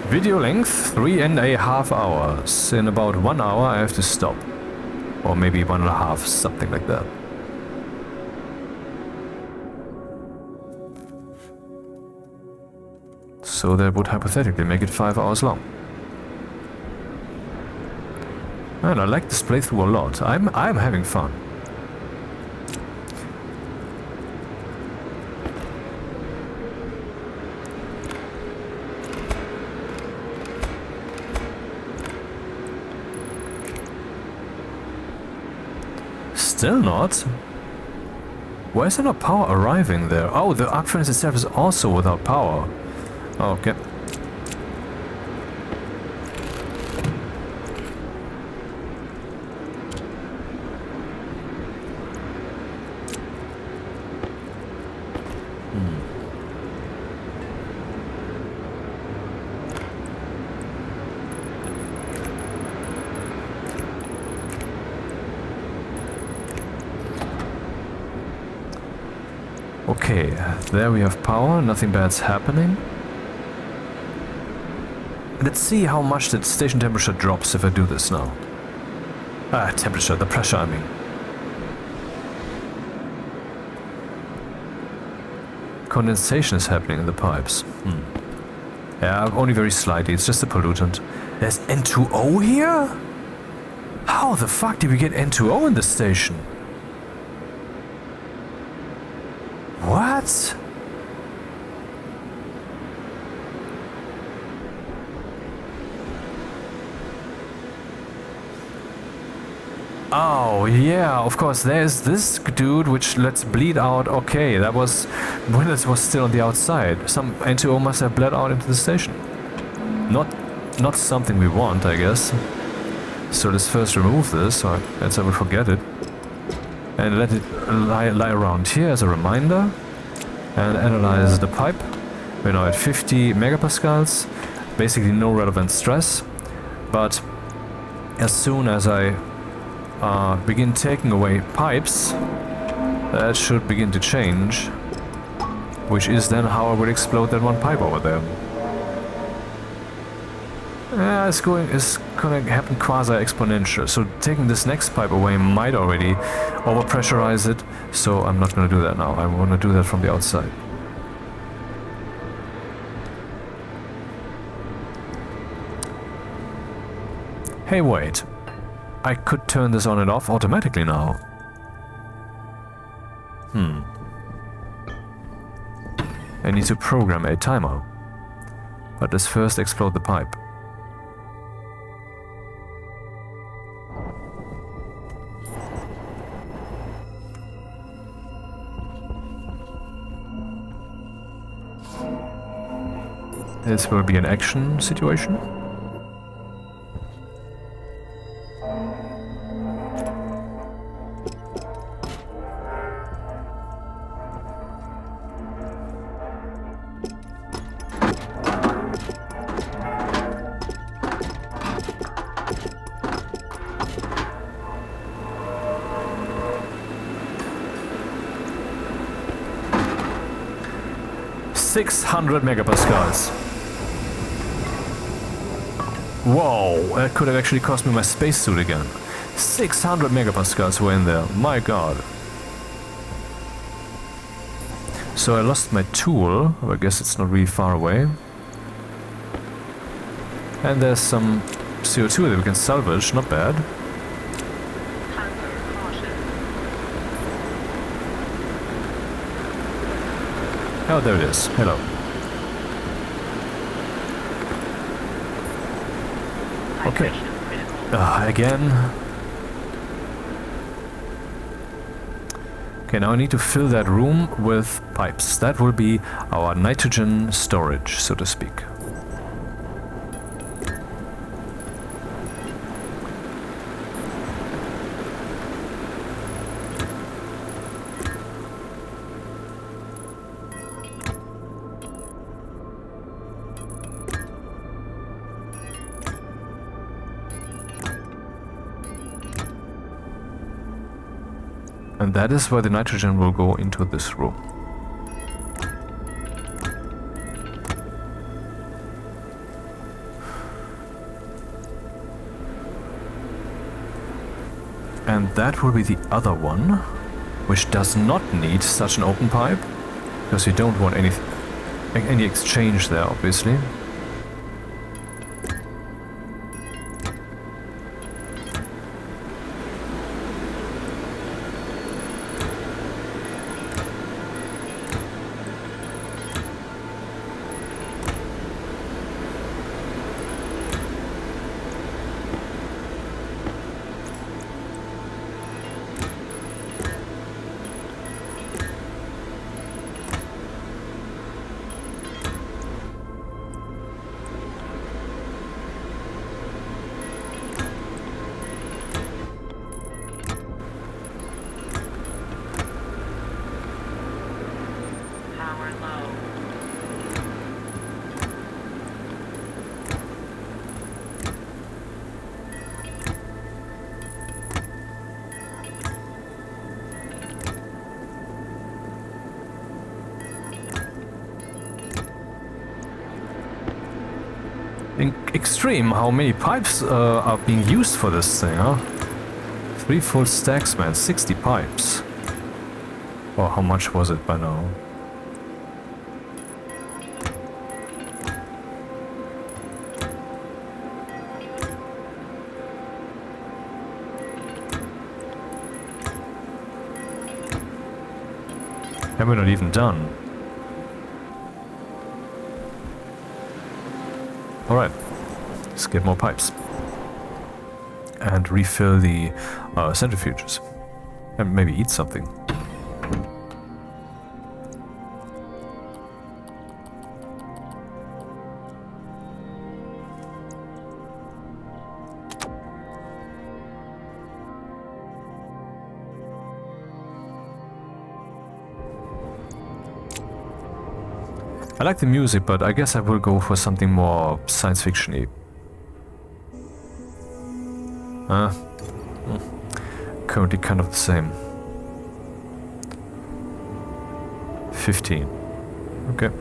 Video length 3.5 hours. In about 1 hour I have to stop. Or maybe 1.5, something like that. So that would hypothetically make it 5 hours long. And I like this playthrough a lot. I'm having fun. Still not? Why is there no power arriving there? Oh, the arc furnace itself is also without power. Okay. Okay, there we have power, nothing bad's happening. Let's see how much the station temperature drops if I do this now. Temperature, the pressure I mean. Condensation is happening in the pipes. Yeah, only very slightly, it's just a pollutant. There's N2O here? How the fuck did we get N2O in this station? What? Oh, yeah, of course, there's this dude which lets bleed out. Okay, that was when it was still on the outside. Some N2O must have bled out into the station. Not something we want, I guess. So let's first remove this, or else I will forget it. And let it lie around here as a reminder. And analyze the pipe. We're now at 50 megapascals. Basically no relevant stress. But as soon as I begin taking away pipes, that should begin to change. Which is then how I would explode that one pipe over there. Yeah, it's gonna happen quasi-exponential. So taking this next pipe away might already overpressurize it. So I'm not gonna do that now. I wanna do that from the outside. Hey, wait. I could turn this on and off automatically now. I need to program a timer. But let's first explode the pipe. This will be an action situation. .600 megapascals. Whoa, that could have actually cost me my spacesuit again. 600 megapascals were in there, my god. So I lost my tool, I guess it's not really far away. And there's some CO2 that we can salvage, not bad. Oh, there it is. Hello. Okay. Again. Okay, now I need to fill that room with pipes. That will be our nitrogen storage, so to speak. And that is where the nitrogen will go into this room. And that will be the other one, which does not need such an open pipe, because you don't want any exchange there, obviously. low. Extreme how many pipes are being used for this thing, huh? 3 full stacks, man. 60 pipes. Oh, how much was it by now? And we're not even done. Alright, let's get more pipes. And refill the centrifuges. And maybe eat something. I like the music, but I guess I will go for something more science fiction-y. Currently kind of the same. 15. Okay.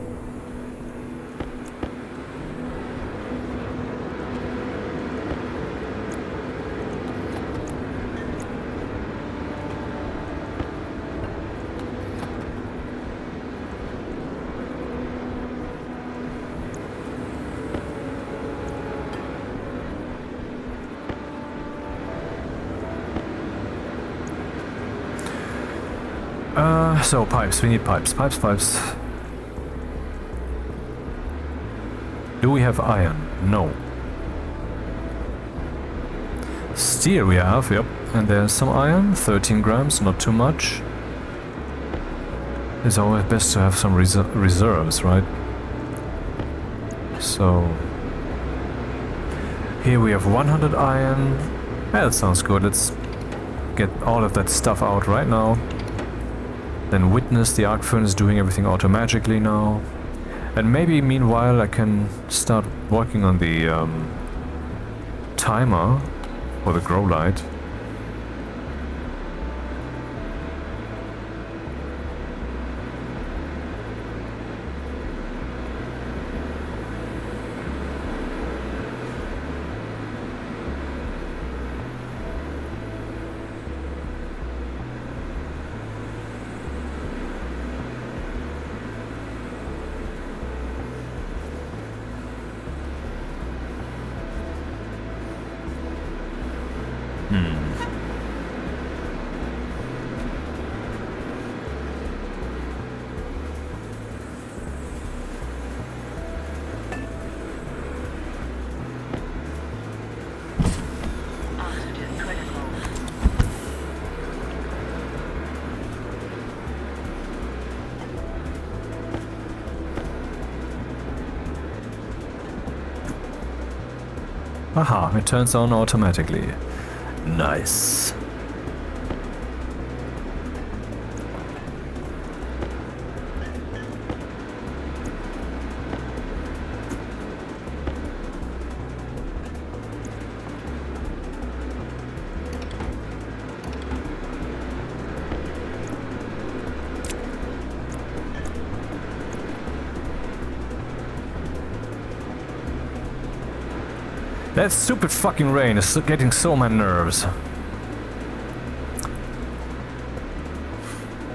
So pipes, we need pipes. Pipes. Do we have iron? No. Steel we have, yep. And there's some iron, 13 grams, not too much. It's always best to have some reserves, right? So... here we have 100 iron. Yeah, that sounds good. Let's get all of that stuff out right now. Then witness the arc furnace doing everything automatically now. And maybe meanwhile I can start working on the timer for the grow light. Oxygen critical. Aha, it turns on automatically. Nice. That stupid fucking rain is getting so on my nerves.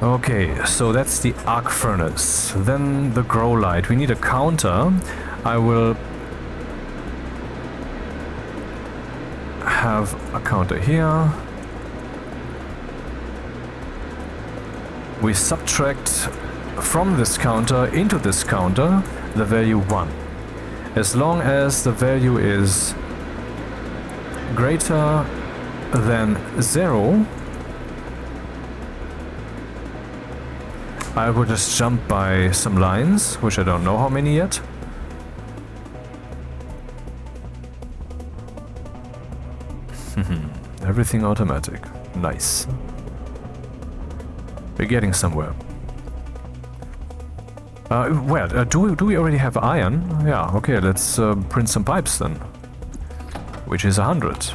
Okay, so that's the arc furnace. Then the grow light. We need a counter. I will have a counter here. We subtract from this counter into this counter the value 1. As long as the value is greater than 0, I will just jump by some lines, which I don't know how many yet. Everything automatic. Nice. We're getting somewhere. Do we already have iron? Yeah, okay, let's print some pipes then. Which is 100.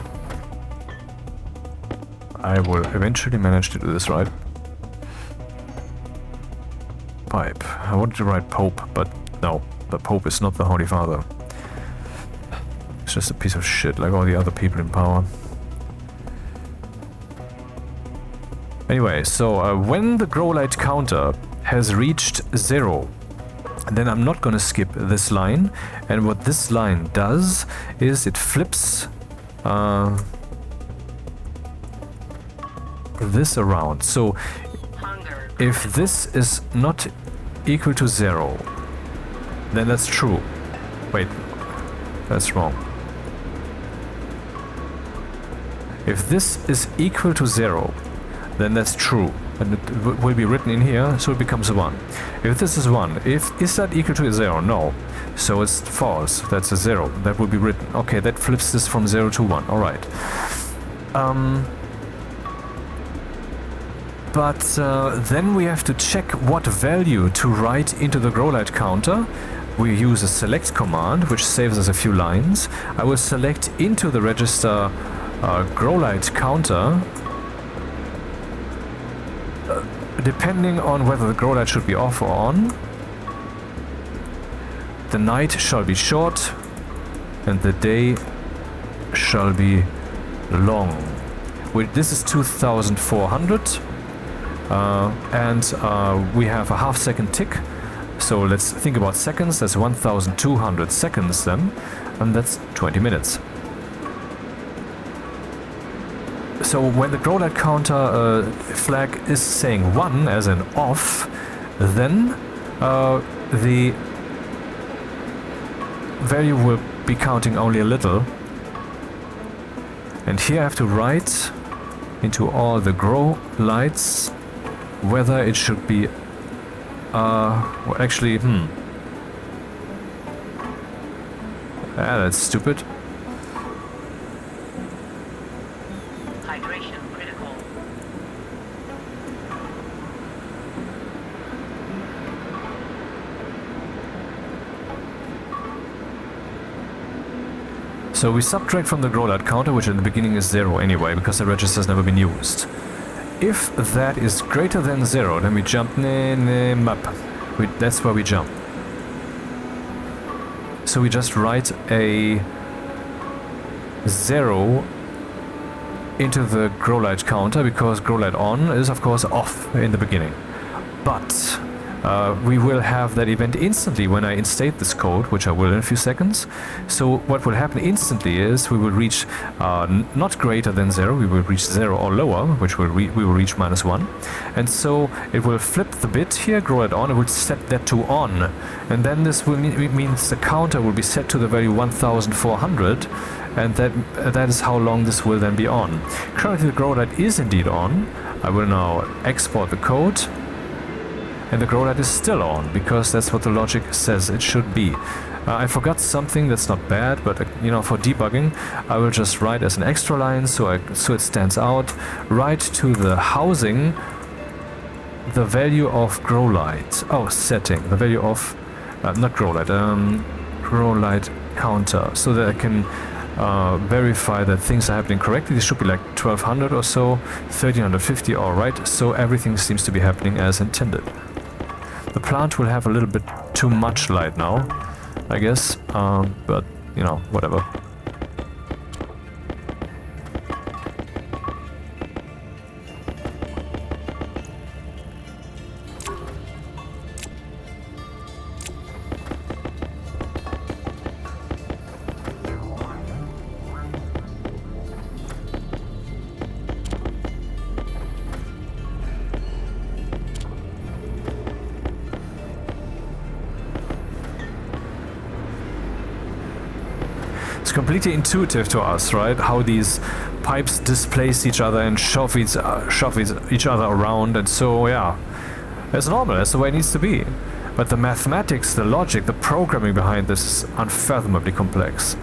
I will eventually manage to do this, right? Pipe. I wanted to write Pope, but no. The Pope is not the Holy Father. It's just a piece of shit like all the other people in power. Anyway, so when the grow light counter has reached 0, then I'm not gonna skip this line, and what this line does is it flips this around. So if this is not equal to 0, then that's true. Wait, that's wrong. If this is equal to 0, then that's true, and it will be written in here, so it becomes 1. If this is 1, is that equal to a 0? No. So it's false, that's a 0. That will be written. Okay, that flips this from 0 to 1, alright. But then we have to check what value to write into the grow light counter. We use a select command, which saves us a few lines. I will select into the register grow light counter, depending on whether the grow light should be off or on. The night shall be short and the day shall be long. This is 2400 and we have a half-second tick. So let's think about seconds. That's 1200 seconds then, and that's 20 minutes. So when the grow light counter flag is saying 1 as in off, then the value will be counting only a little. And here I have to write into all the grow lights whether it should be well, actually, that's stupid. Hydration critical. So we subtract from the grow light counter, which in the beginning is 0 anyway, because the register has never been used. If that is greater than 0, then we jump map. That's where we jump. So we just write a 0 into the grow light counter, because grow light on is of course off in the beginning. But we will have that event instantly when I instate this code, which I will in a few seconds. So what will happen instantly is we will reach not greater than 0, we will reach 0 or lower, which we will reach -1. And so it will flip the bit here, grow it on, it will set that to on. And then this will means the counter will be set to the value 1400, and that is how long this will then be on. Currently the grow light is indeed on. I will now export the code. And the grow light is still on, because that's what the logic says it should be. I forgot something that's not bad, but you know, for debugging, I will just write as an extra line so it stands out. Write to the housing the value of grow light. Oh, setting the value of not grow light, grow light counter, so that I can verify that things are happening correctly. This should be like 1200 or so, 1350. All right, so everything seems to be happening as intended. The plant will have a little bit too much light now, I guess, but, you know, whatever. Completely intuitive to us, right? How these pipes displace each other and shove each other around, and so yeah, it's normal. That's the way it needs to be. But the mathematics, the logic, the programming behind this is unfathomably complex.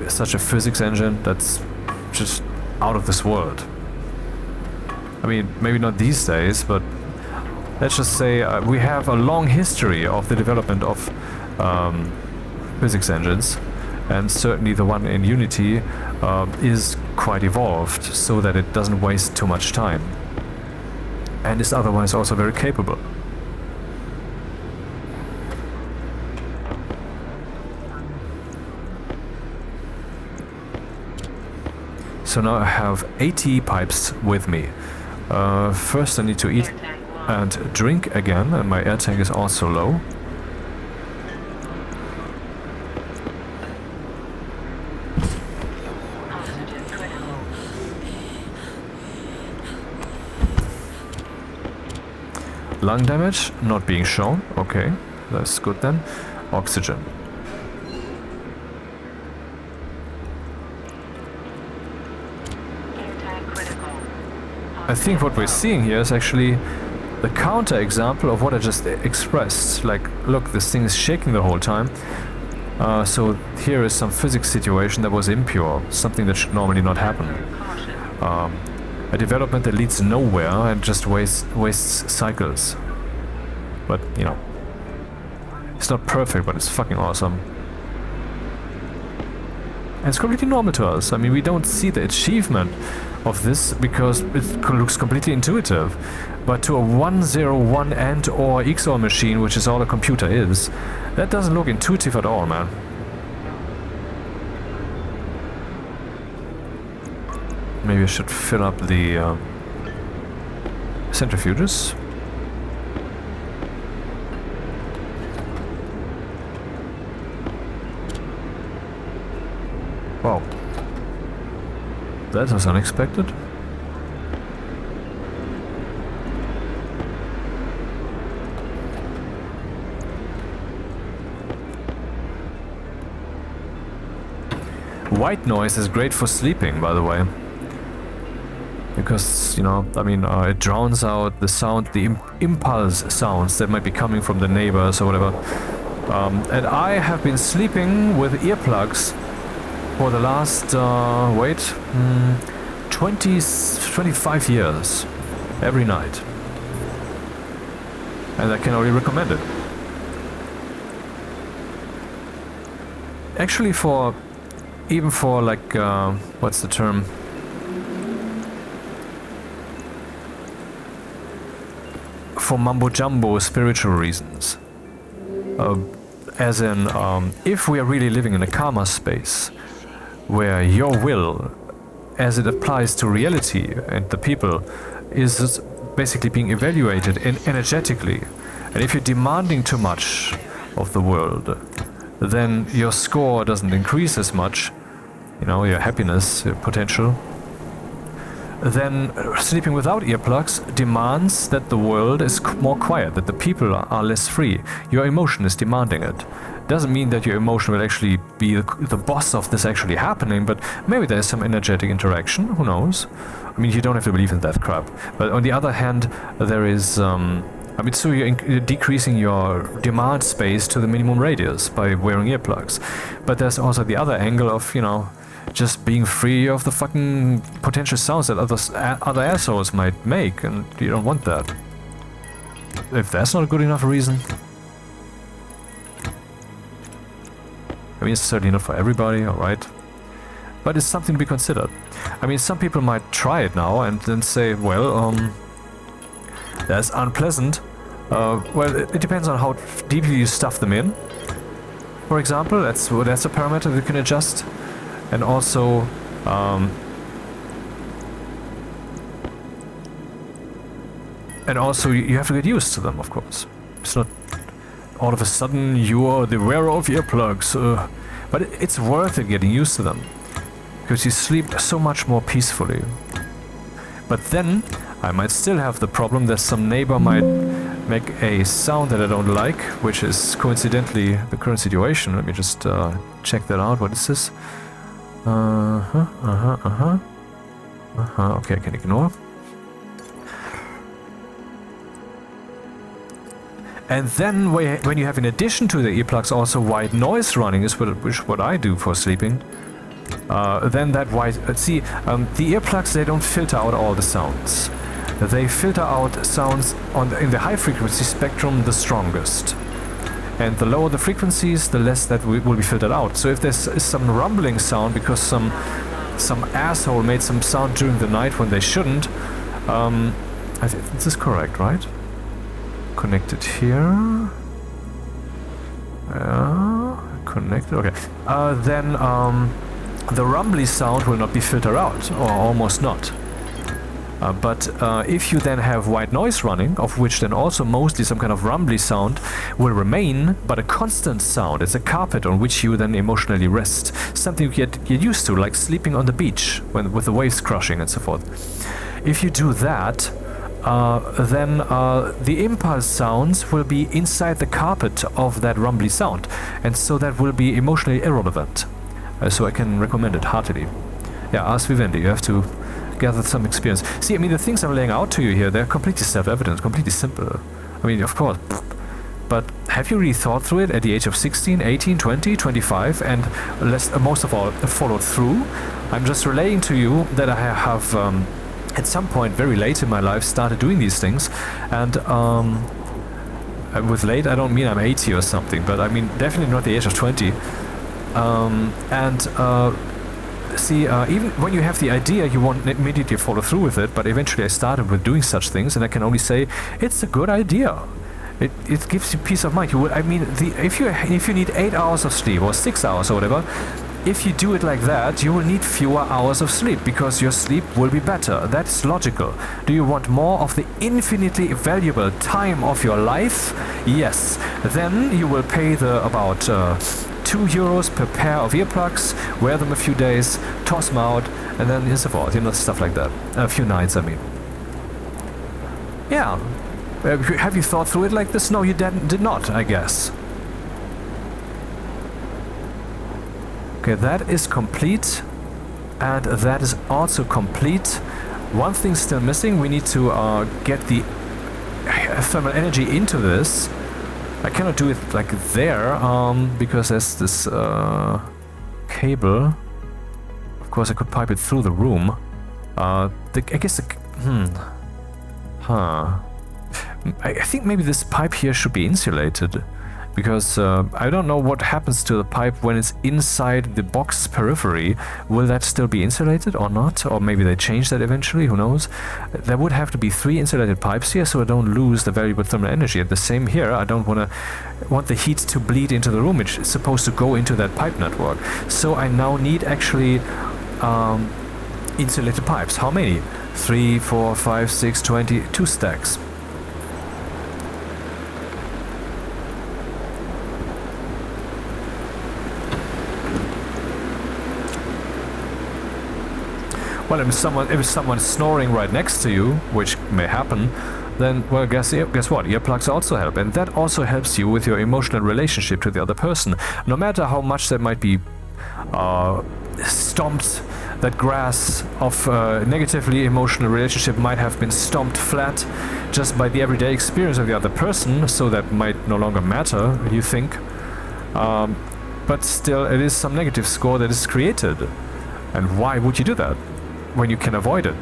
It's such a physics engine that's just out of this world. I mean, maybe not these days, but let's just say we have a long history of the development of physics engines, and certainly the one in Unity is quite evolved so that it doesn't waste too much time, and is otherwise also very capable. So now I have 80 pipes with me. First I need to eat and drink again, and my air tank is also low. Oxygen critical. Lung damage not being shown. Okay, that's good then. Oxygen. Air tank critical. I think what we're seeing here is actually the counter example of what I just expressed. Like, look, this thing is shaking the whole time. So here is some physics situation that was impure, something that should normally not happen. Caution. A development that leads nowhere and just wastes cycles. But, you know, it's not perfect, but it's fucking awesome. And it's completely normal to us. I mean, we don't see the achievement of this because it looks completely intuitive. But to a 101 AND or XOR machine, which is all a computer is, that doesn't look intuitive at all, man. Maybe I should fill up the centrifuges. Wow. That was unexpected. White noise is great for sleeping, by the way. Because, you know, I mean, it drowns out the sound, the impulse sounds that might be coming from the neighbors or whatever. And I have been sleeping with earplugs for the last, 25 years. Every night. And I can only recommend it. Actually even for like, what's the term? For mumbo-jumbo spiritual reasons. As in, if we are really living in a karma space, where your will, as it applies to reality and the people, is basically being evaluated energetically, and if you're demanding too much of the world, then your score doesn't increase as much, you know, your happiness, your potential, then sleeping without earplugs demands that the world is more quiet, that the people are less free. Your emotion is demanding it. Doesn't mean that your emotion will actually be the boss of this actually happening, but maybe there's some energetic interaction, who knows? I mean, you don't have to believe in that crap. But on the other hand, there is, I mean, so you're decreasing your demand space to the minimum radius by wearing earplugs. But there's also the other angle of, you know, just being free of the fucking potential sounds that other assholes might make, and you don't want that. If that's not a good enough reason. I mean, it's certainly not for everybody, alright. But it's something to be considered. I mean, some people might try it now and then say, well, that's unpleasant. Well, it depends on how deeply you stuff them in. For example, that's a parameter you can adjust. And also, you have to get used to them, of course. It's not all of a sudden you are the wearer of earplugs. But it's worth it getting used to them. Because you sleep so much more peacefully. But then, I might still have the problem that some neighbor might make a sound that I don't like, which is coincidentally the current situation. Let me just check that out. What is this? Okay, I can ignore. And then when you have, in addition to the earplugs, also white noise running, is what I do for sleeping. Then that white... the earplugs, they don't filter out all the sounds. they filter out sounds in the high frequency spectrum the strongest. And the lower the frequencies, the less that will be filtered out. So if there's some rumbling sound because some asshole made some sound during the night when they shouldn't, I think this is correct, right? Connected here. Connected, okay. Then the rumbly sound will not be filtered out, or almost not. But if you then have white noise running, of which then also mostly some kind of rumbly sound will remain, but a constant sound, it's a carpet on which you then emotionally rest. Something you get used to, like sleeping on the beach with the waves crashing and so forth. If you do that, then the impulse sounds will be inside the carpet of that rumbly sound, and so that will be emotionally irrelevant. So I can recommend it heartily. Yeah, ask Vivendi, you have to gather some experience. See, I mean, the things I'm laying out to you here, they're completely self-evident, completely simple. I mean, of course, but have you really thought through it at the age of 16, 18, 20, 25, and most of all, followed through? I'm just relaying to you that I have at some point very late in my life started doing these things, and with late I don't mean I'm 80 or something, but I mean definitely not the age of 20. See, even when you have the idea, you won't immediately follow through with it, but eventually I started with doing such things, and I can only say it's a good idea. It gives you peace of mind. If you need 8 hours of sleep or 6 hours or whatever, if you do it like that, you will need fewer hours of sleep because your sleep will be better. That's logical. Do you want more of the infinitely valuable time of your life? Yes. Then you will pay about €2 per pair of earplugs, wear them a few days, toss them out, and then so forth. Stuff like that. A few nights, I mean. Yeah. Have you thought through it like this? No, you did not, I guess. Okay, that is complete, and that is also complete. One thing still missing, we need to get the thermal energy into this. I cannot do it like there, because there's this cable. Of course I could pipe it through the room. I think maybe this pipe here should be insulated. Because I don't know what happens to the pipe when it's inside the box periphery. Will that still be insulated or not? Or maybe they change that eventually, who knows? There would have to be 3 insulated pipes here so I don't lose the valuable thermal energy. And the same here, I don't want the heat to bleed into the room. It's supposed to go into that pipe network. So I now need actually insulated pipes. How many? 3, 4, 5, 6, 20, 2 stacks. Well, if someone's snoring right next to you, which may happen, then, well, guess what? Earplugs also help, and that also helps you with your emotional relationship to the other person. No matter how much that might be stomped, that grass of negatively emotional relationship might have been stomped flat just by the everyday experience of the other person, so that might no longer matter, you think. But still, it is some negative score that is created. And why would you do that when you can avoid it?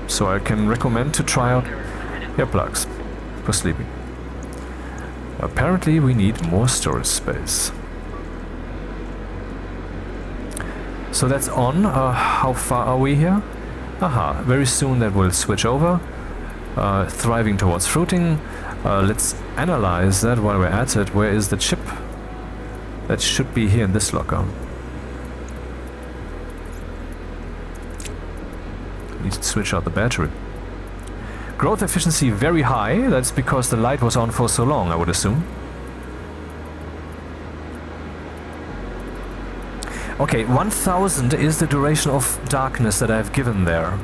So I can recommend to try out earplugs for sleeping. Apparently we need more storage space. So that's on. How far are we here? Aha, very soon that will switch over. Thriving towards fruiting. Let's analyze that while we're at it. Where is the chip? That should be here in this locker. Need to switch out the battery. Growth efficiency very high. That's because the light was on for so long, I would assume. Okay, 1000 is the duration of darkness that I've given there.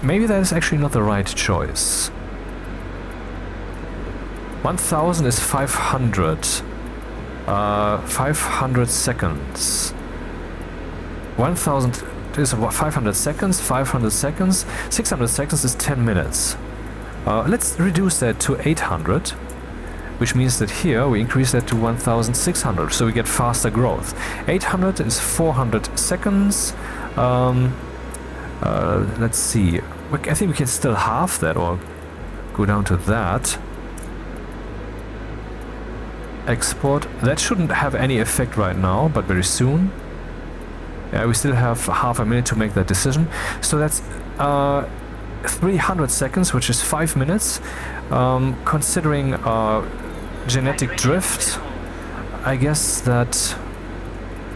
Maybe that is actually not the right choice. 1000 is 500. 500 seconds. 1000 is 500 seconds, 500 seconds, 600 seconds is 10 minutes. Let's reduce that to 800, which means that here we increase that to 1600, so we get faster growth. 800 is 400 seconds, Let's see. I think we can still halve that or go down to that. Export. That shouldn't have any effect right now, but very soon. Yeah, we still have half a minute to make that decision. So that's 300 seconds, which is 5 minutes. Considering genetic drift, I guess that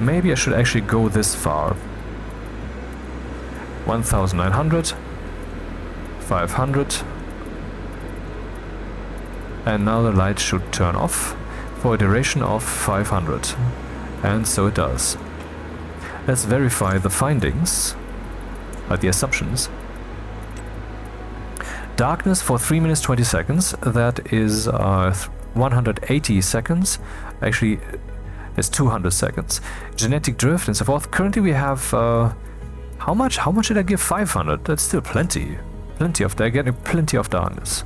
maybe I should actually go this far. 1900, 500, and now the light should turn off for a duration of 500, and so it does. Let's verify the findings, the assumptions. Darkness for 3 minutes 20 seconds, that is 180 seconds, actually it's 200 seconds. Genetic drift and so forth. Currently we have, how much did I give? 500, that's still plenty. They're getting plenty of darkness.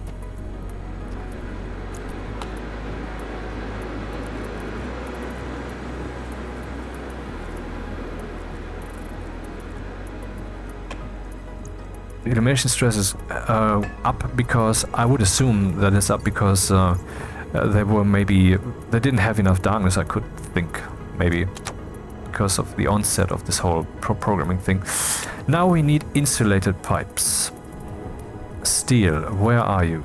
The illumination stress is up because I would assume that it's up because they didn't have enough darkness. I could think maybe because of the onset of this whole programming thing. Now we need insulated pipes. Steel, where are you?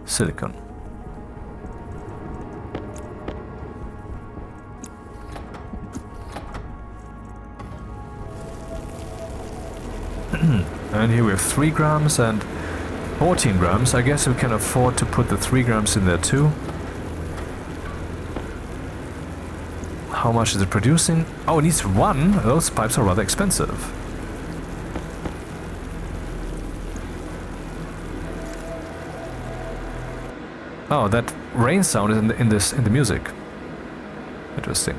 Silicon. And here we have 3 grams and 14 grams. I guess we can afford to put the 3 grams in there too. How much is it producing? Oh, it needs 1. Those pipes are rather expensive. Oh, that rain sound is in the music. Interesting.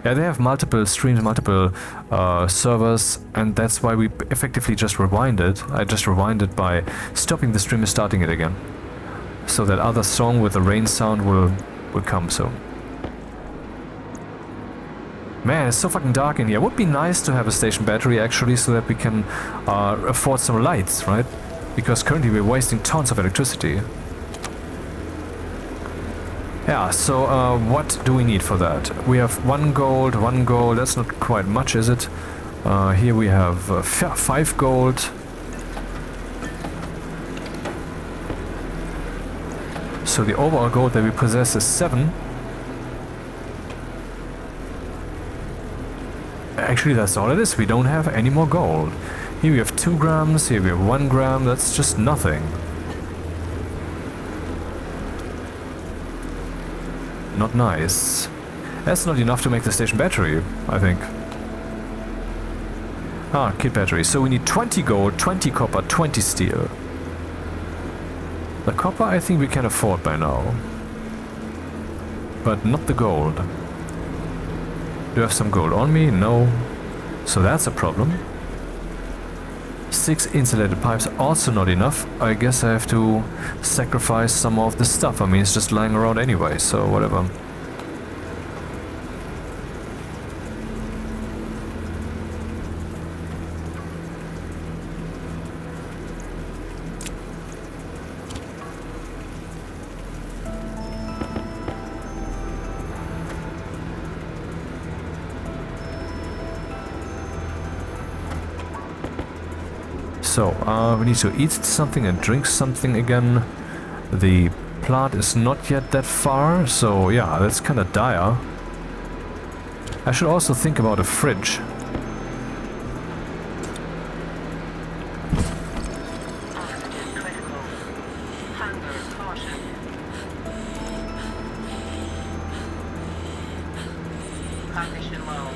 Yeah, they have multiple streams, multiple servers, and that's why we effectively just rewinded. I just rewinded by stopping the stream and starting it again. So that other song with the rain sound will come soon. Man, it's so fucking dark in here. It would be nice to have a station battery actually, so that we can afford some lights, right? Because currently we're wasting tons of electricity. Yeah, so what do we need for that? We have 1 gold, that's not quite much, is it? Here we have 5 gold. So the overall gold that we possess is 7. Actually, that's all it is. We don't have any more gold. Here we have 2 grams, here we have 1 gram, that's just nothing. Not nice. That's not enough to make the station battery, I think. Ah, kit battery. So we need 20 gold, 20 copper, 20 steel. The copper I think we can afford by now. But not the gold. Do I have some gold on me? No. So that's a problem. 6 insulated pipes, also not enough. I guess I have to sacrifice some of the stuff. I mean, it's just lying around anyway, so whatever. So, we need to eat something and drink something again. The plant is not yet that far, so yeah, that's kind of dire. I should also think about a fridge. Oxygen critical. Hunger caution. Cognition low.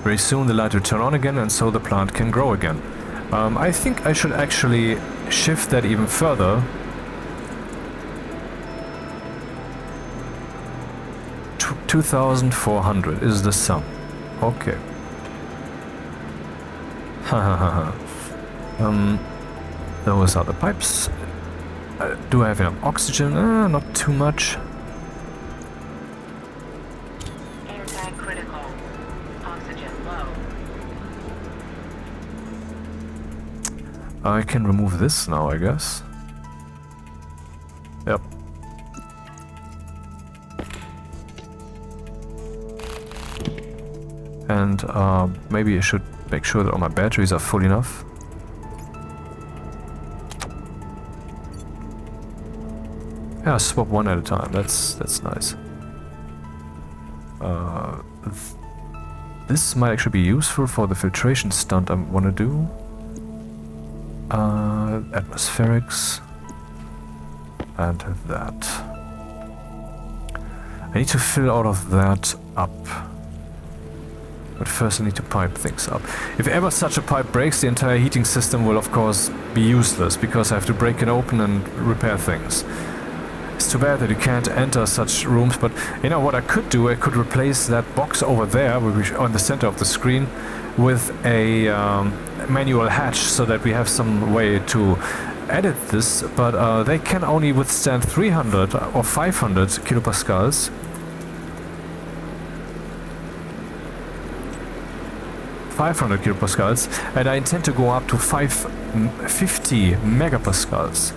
Very soon the light will turn on again, and so the plant can grow again. I think I should actually shift that even further. 2,400 is the sum. Okay. Those are the pipes. Do I have enough oxygen? Not too much. Anti-critical. Oxygen low. I can remove this now, I guess. Yep. And maybe I should make sure that all my batteries are full enough. Yeah, swap one at a time. That's nice. This might actually be useful for the filtration stunt I want to do. Atmospherics. And that. I need to fill all of that up. But first I need to pipe things up. If ever such a pipe breaks, the entire heating system will of course be useless, because I have to break it open and repair things. It's too bad that you can't enter such rooms, but you know what I could do? I could replace that box over there, on the center of the screen, with a manual hatch, so that we have some way to edit this, but they can only withstand 300 or 500 kilopascals. 500 kilopascals, and I intend to go up to 50 megapascals.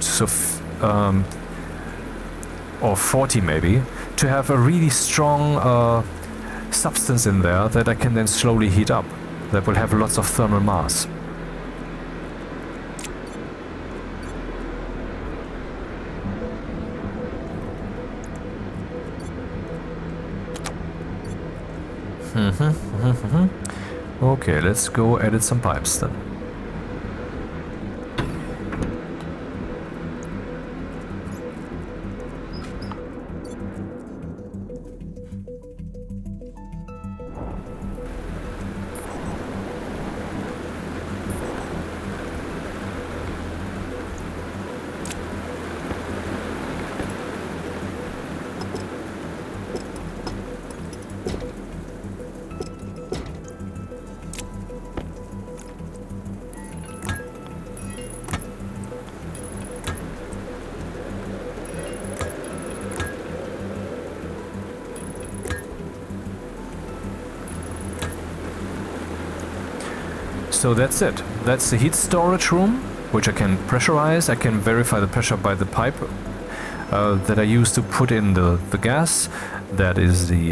So, or 40 maybe, to have a really strong substance in there that I can then slowly heat up. That will have lots of thermal mass. Okay, let's go edit some pipes then. So that's it. That's the heat storage room, which I can pressurize. I can verify the pressure by the pipe that I use to put in the gas. That is the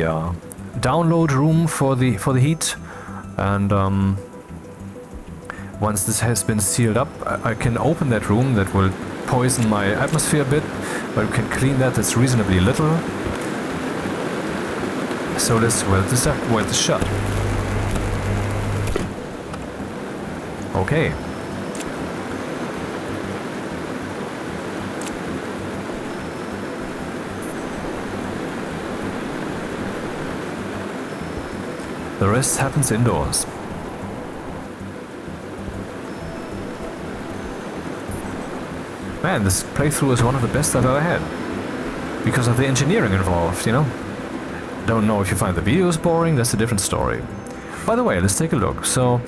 download room for the heat. And once this has been sealed up, I can open that room. That will poison my atmosphere a bit, but we can clean that. That's reasonably little. So let's weld this up, weld this shut. Okay. The rest happens indoors. Man, this playthrough is one of the best I've ever had. Because of the engineering involved, you know? Don't know if you find the videos boring, that's a different story. By the way, let's take a look. So,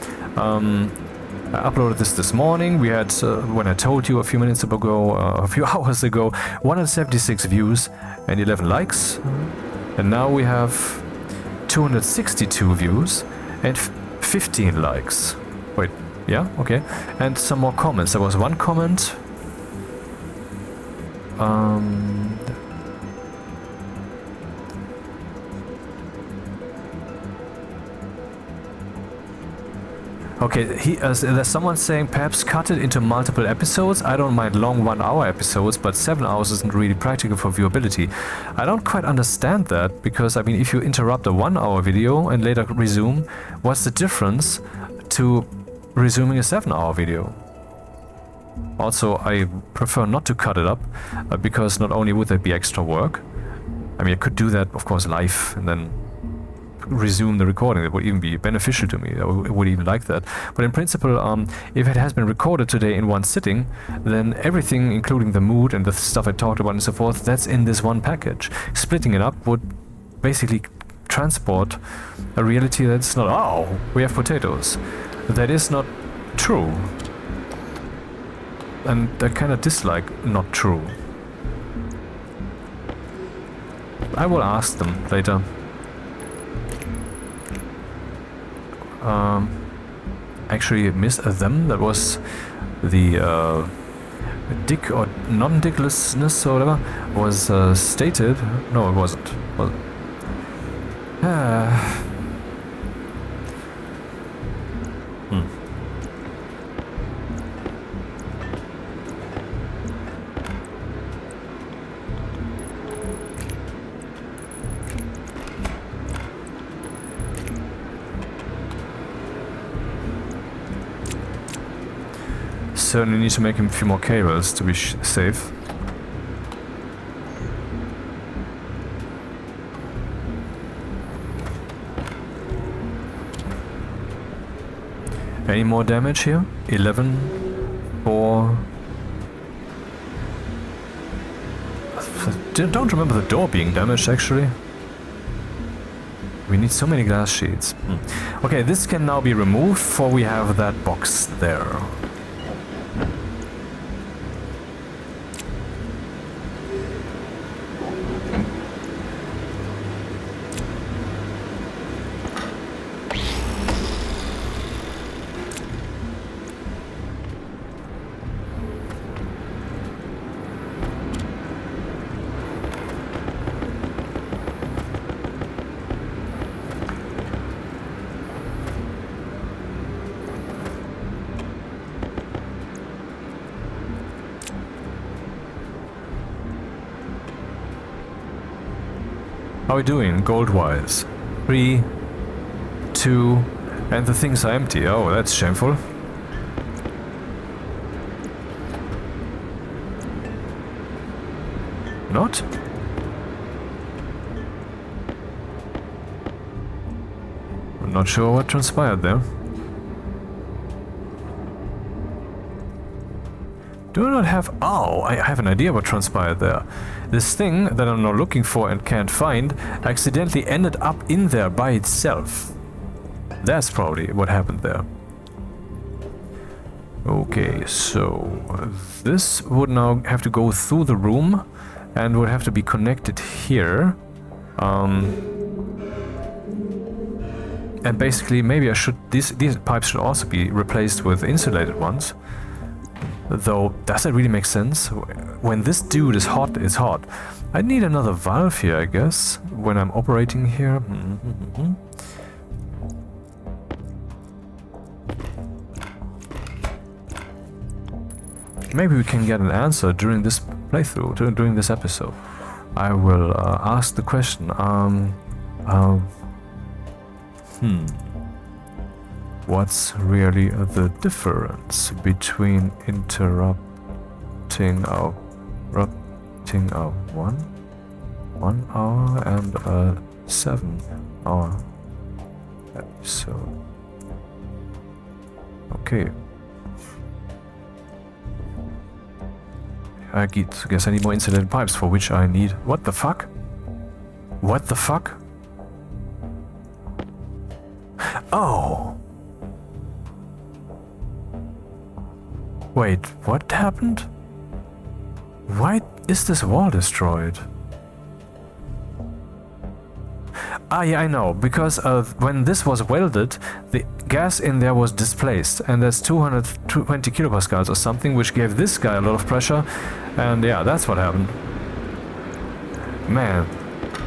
I uploaded this morning. We had, when I told you a few minutes ago, a few hours ago, 176 views and 11 likes. And now we have 262 views and 15 likes. Wait, yeah, okay. And some more comments. There was one comment. Okay, there's someone saying perhaps cut it into multiple episodes. I don't mind long 1 hour episodes, but 7 hours isn't really practical for viewability. I don't quite understand that, because I mean, if you interrupt a 1 hour video and later resume, what's the difference to resuming a 7 hour video? Also, I prefer not to cut it up, because not only would that be extra work, I mean, I could do that, of course, live and then resume the recording. It would even be beneficial to me. I would even like that. But in principle, if it has been recorded today in one sitting, then everything, including the mood and the stuff I talked about and so forth, that's in this one package. Splitting it up would basically transport a reality that's not, oh, we have potatoes. That is not true. And I kind of dislike not true. I will ask them later. Actually, miss them. That was the dick or non-dicklessness or whatever was stated. No, it wasn't. Was it? Certainly need to make him a few more cables to be safe. Any more damage here? 11, 4. Don't remember the door being damaged actually. We need so many glass sheets. Okay, this can now be removed, for we have that box there. How are we doing, gold-wise? 3, 2, and the things are empty. Oh, that's shameful. Not? I'm not sure what transpired there. Do not have... Oh, I have an idea what transpired there. This thing that I'm now looking for and can't find accidentally ended up in there by itself. That's probably what happened there. Okay, so this would now have to go through the room and would have to be connected here. And basically maybe I should... These pipes should also be replaced with insulated ones. Though, does that really make sense? When this dude is hot, it's hot. I need another valve here, I guess, when I'm operating here. Maybe we can get an answer during this playthrough, during this episode. I will ask the question. What's really the difference between interrupting a 1 hour and a 7 hour episode? Okay. I guess I need more insulated pipes, for which I need... What the fuck? What the fuck? Oh! Wait, what happened? Why is this wall destroyed? Ah, yeah, I know. Because when this was welded, the gas in there was displaced, and there's 220 kilopascals or something, which gave this guy a lot of pressure, and yeah, that's what happened. Man,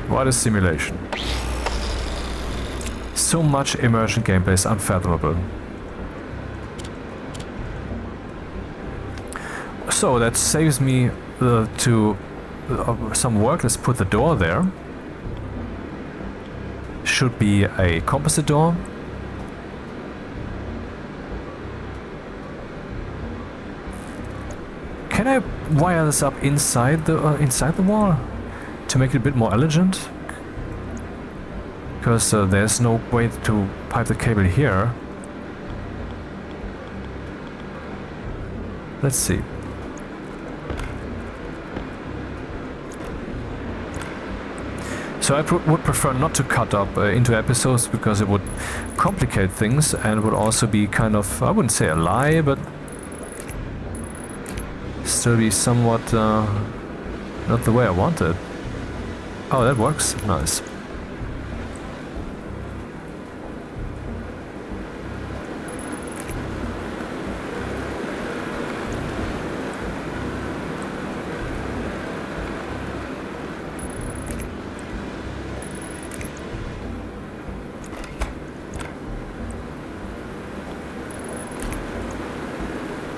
what a simulation. So much immersion gameplay is unfathomable. So that saves me some work. Let's put the door there. Should be a composite door. Can I wire this up inside the wall to make it a bit more elegant? because there's no way to pipe the cable here. Let's see. So I would prefer not to cut up into episodes because it would complicate things and would also be kind of, I wouldn't say a lie, but still be somewhat not the way I wanted. Oh, that works. Nice.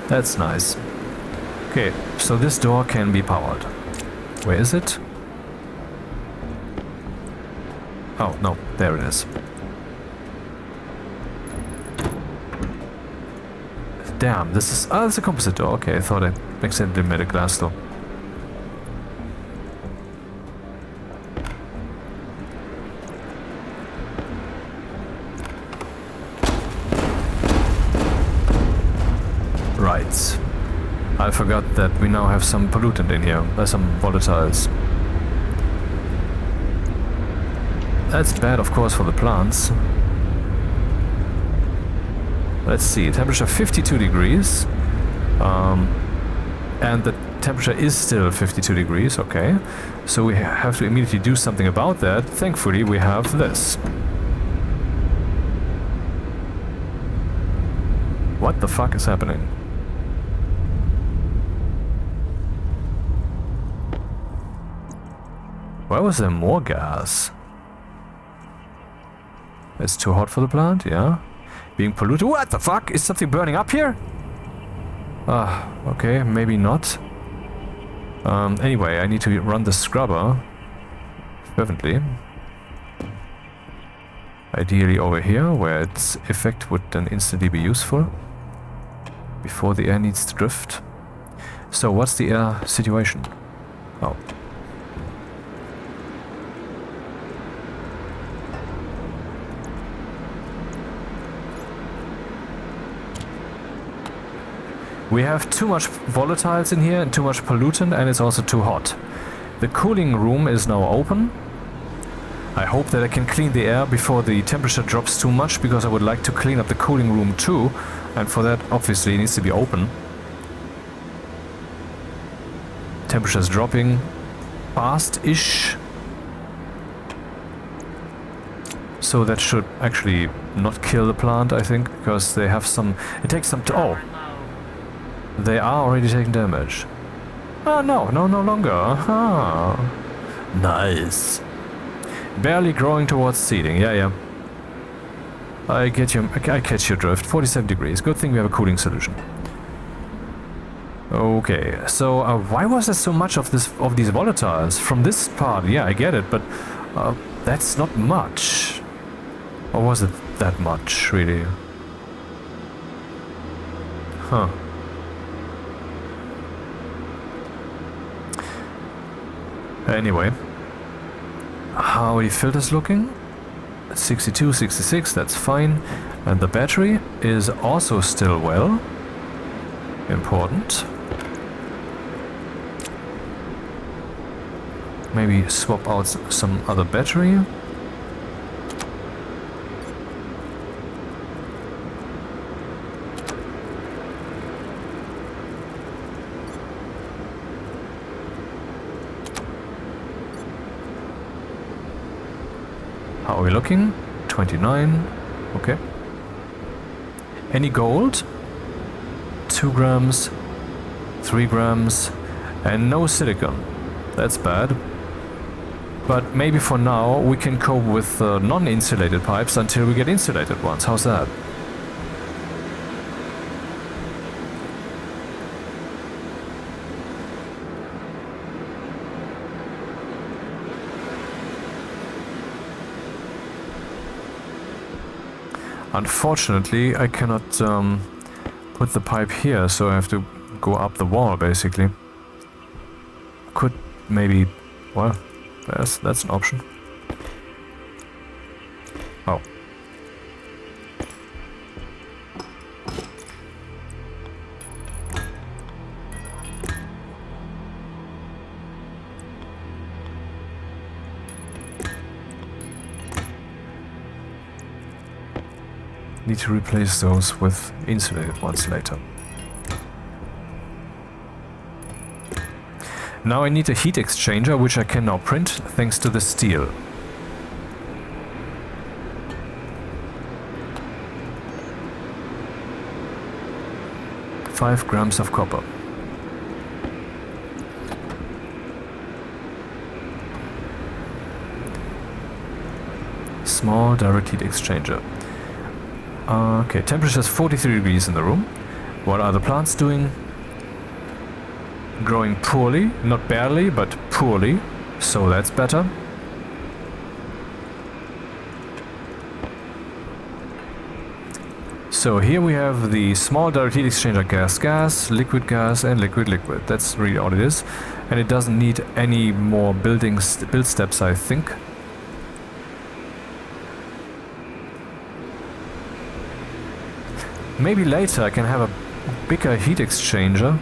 That's nice. Okay, so this door can be powered. Where is it? Oh, no, there it is. Damn, this is... Oh, it's a composite door. Okay, I thought I accidentally made a glass door. Right. I forgot that we now have some pollutant in here. There's some volatiles. That's bad, of course, for the plants. Let's see, temperature 52 degrees. And the temperature is still 52 degrees, okay. So we have to immediately do something about that. Thankfully, we have this. What the fuck is happening? Why was there more gas? It's too hot for the plant, yeah. Being polluted. What the fuck? Is something burning up here? Okay, maybe not. Anyway, I need to run the scrubber fervently. Ideally over here, where its effect would then instantly be useful. Before the air needs to drift. So, what's the air situation? Oh. We have too much volatiles in here and too much pollutant, and it's also too hot. The cooling room is now open. I hope that I can clean the air before the temperature drops too much, because I would like to clean up the cooling room too, and for that obviously it needs to be open. Temperature's dropping fast-ish. So that should actually not kill the plant, I think, because they have some... It takes some... Oh! They are already taking damage. Oh, no, no longer. Aha. Nice. Barely growing towards seeding. Yeah. I catch your drift. 47 degrees. Good thing we have a cooling solution. Okay, so why was there so much of these volatiles from this part? Yeah, I get it, but that's not much. Or was it that much, really? Huh. Anyway, how are the filters looking? 62, 66, that's fine. And the battery is also still well. Important. Maybe swap out some other battery. How are we looking? 29. Okay. Any gold? 2 grams, 3 grams, and no silicon. That's bad. But maybe for now we can cope with non-insulated pipes until we get insulated ones. How's that? Unfortunately, I cannot put the pipe here, so I have to go up the wall, basically. Could maybe... well, that's an option. Need to replace those with insulated ones later. Now I need a heat exchanger, which I can now print thanks to the steel. Five grams of copper. Small direct heat exchanger. Okay, temperature is 43 degrees in the room. What are the plants doing? Growing poorly, not barely, but poorly, so that's better. So here we have the small direct heat exchanger gas, liquid gas, and liquid. That's really all it is. And it doesn't need any more build steps, I think. Maybe later I can have a bigger heat exchanger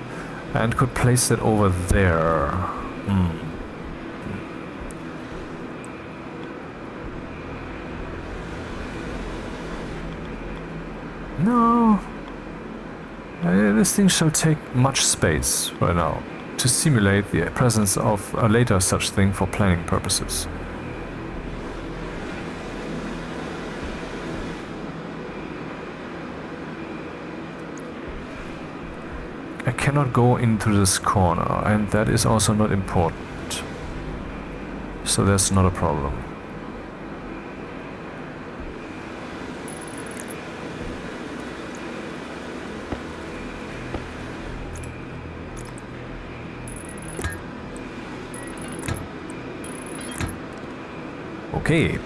and could place it over there. No. This thing shall take much space right now to simulate the presence of a later such thing for planning purposes. I cannot go into this corner, and that is also not important. So that's not a problem. Okay.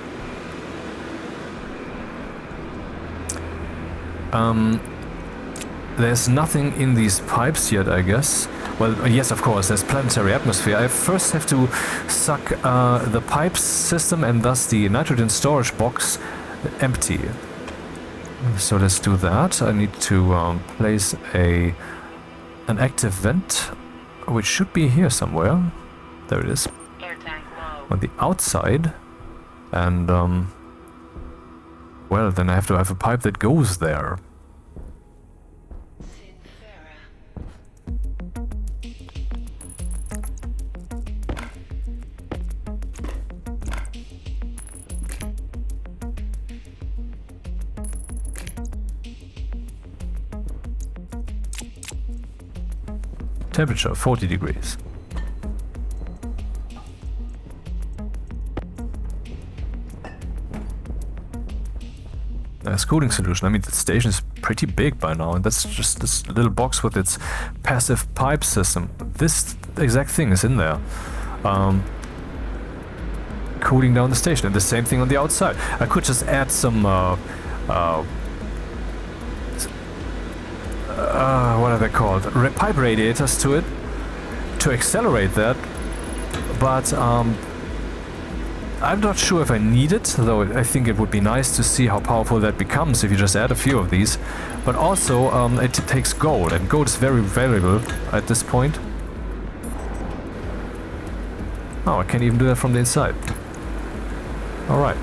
There's nothing in these pipes yet, I guess. Well, yes, of course, there's planetary atmosphere. I first have to suck the pipes system and thus the nitrogen storage box empty. So let's do that. I need to place an active vent, which should be here somewhere. There it is. Air tank low. On the outside. And, well, then I have to have a pipe that goes there. Temperature 40 degrees. Cooling solution. I mean, the station is pretty big by now, and that's just this little box with its passive pipe system. This exact thing is in there. Cooling down the station, and the same thing on the outside. I could just add some what are they called? Pipe radiators to it to accelerate that, but I'm not sure if I need it, though I think it would be nice to see how powerful that becomes if you just add a few of these. But also, it takes gold, and gold is very valuable at this point. Oh, I can't even do that from the inside. Alright.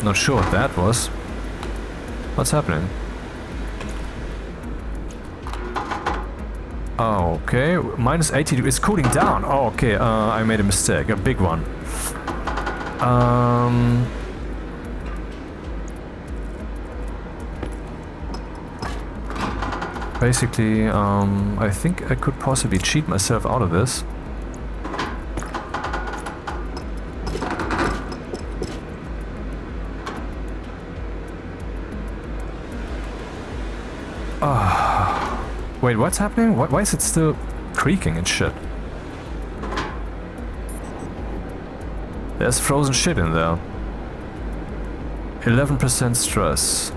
Not sure what that was. What's happening? Oh, okay, minus 80 degrees. It's cooling down. Oh, okay, I made a mistake, a big one. Basically, I think I could possibly cheat myself out of this. Wait, what's happening? Why is it still creaking and shit? There's frozen shit in there. 11% stress.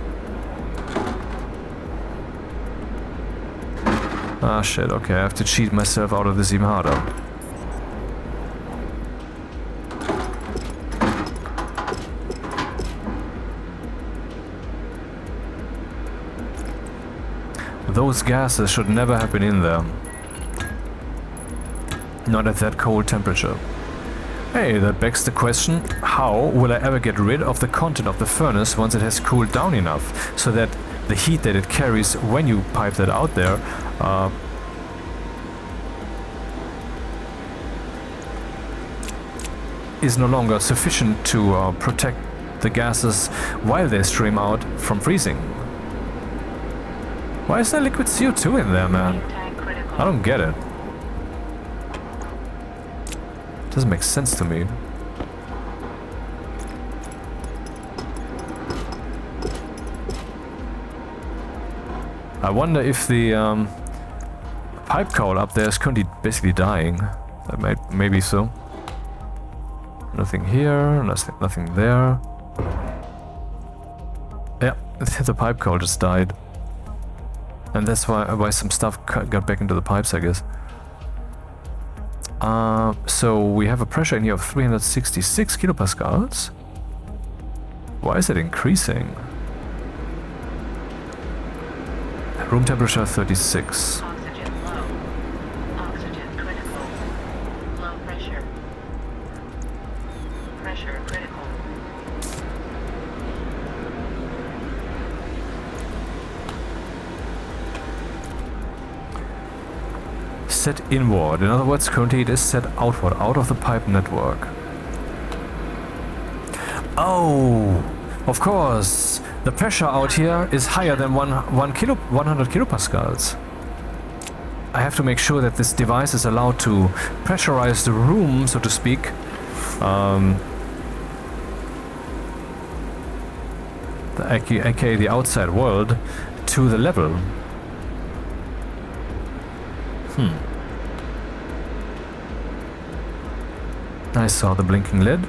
Ah shit, okay, I have to cheat myself out of this even harder. Those gases should never have been in there. Not at that cold temperature. Hey, that begs the question, how will I ever get rid of the content of the furnace once it has cooled down enough so that the heat that it carries when you pipe that out there is no longer sufficient to protect the gases while they stream out from freezing. Why is there liquid CO2 in there, man? Tank critical. I don't get it. Doesn't make sense to me. I wonder if the pipe cowl up there is currently basically dying. That maybe so. Nothing here, nothing there. Yeah, the pipe cowl just died. And that's why some stuff got back into the pipes, I guess. So we have a pressure in here of 366 kilopascals. Why is it increasing? Room temperature 36. Oxygen low. Oxygen critical. Low pressure. Pressure critical. Set inward. In other words, currently it is set outward, out of the pipe network. Oh, of course. The pressure out here is higher than 100 kilopascals. I have to make sure that this device is allowed to pressurize the room, so to speak. aka the outside world, to the level. I saw the blinking lid.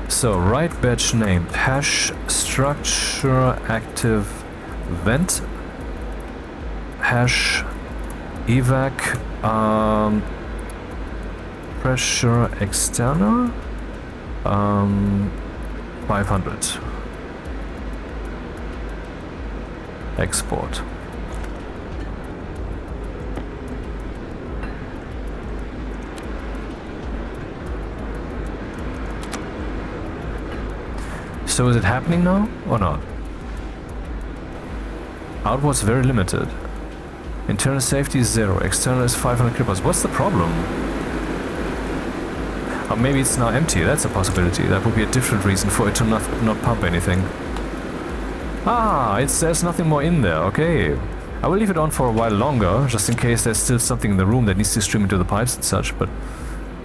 So, right batch name, hash structure active vent, hash evac pressure external 500 export. So is it happening now or not? Outwards very limited. Internal safety is 0. External is 500 kilopascals. What's the problem? Or maybe it's now empty. That's a possibility. That would be a different reason for it to not pump anything. Ah, there's nothing more in there. Okay. I will leave it on for a while longer, just in case there's still something in the room that needs to stream into the pipes and such, but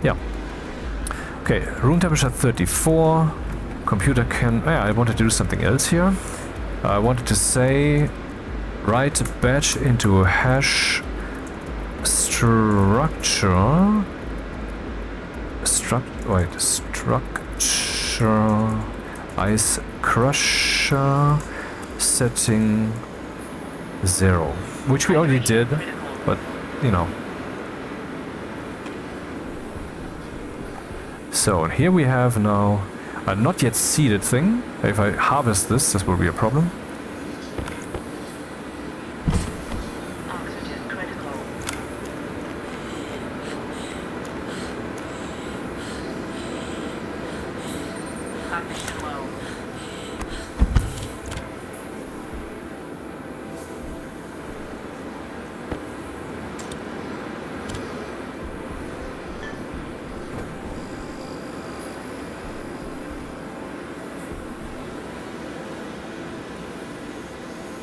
yeah. Okay, room temperature 34. Computer can... I wanted to do something else here. I wanted to say... write a batch into a hash structure... structure... ice crusher... setting... 0. Which we already did, but, you know. So, here we have now... a not yet seeded thing. If I harvest this will be a problem. Oxygen critical. Oxygen low.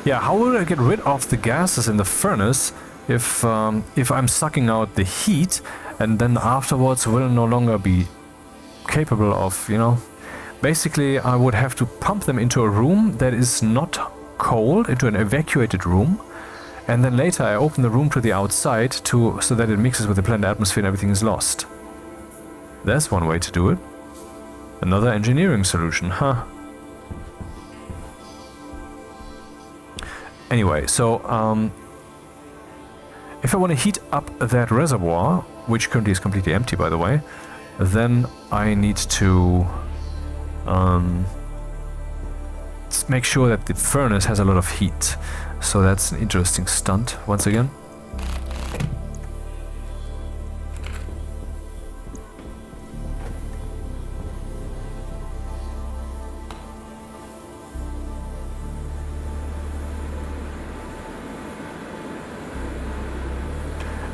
Yeah, how will I get rid of the gases in the furnace if I'm sucking out the heat and then afterwards will no longer be capable of, you know... Basically, I would have to pump them into a room that is not cold, into an evacuated room, and then later I open the room to the outside so that it mixes with the planet atmosphere and everything is lost. That's one way to do it. Another engineering solution, huh? Anyway, so if I want to heat up that reservoir, which currently is completely empty by the way, then I need to make sure that the furnace has a lot of heat. So that's an interesting stunt once again.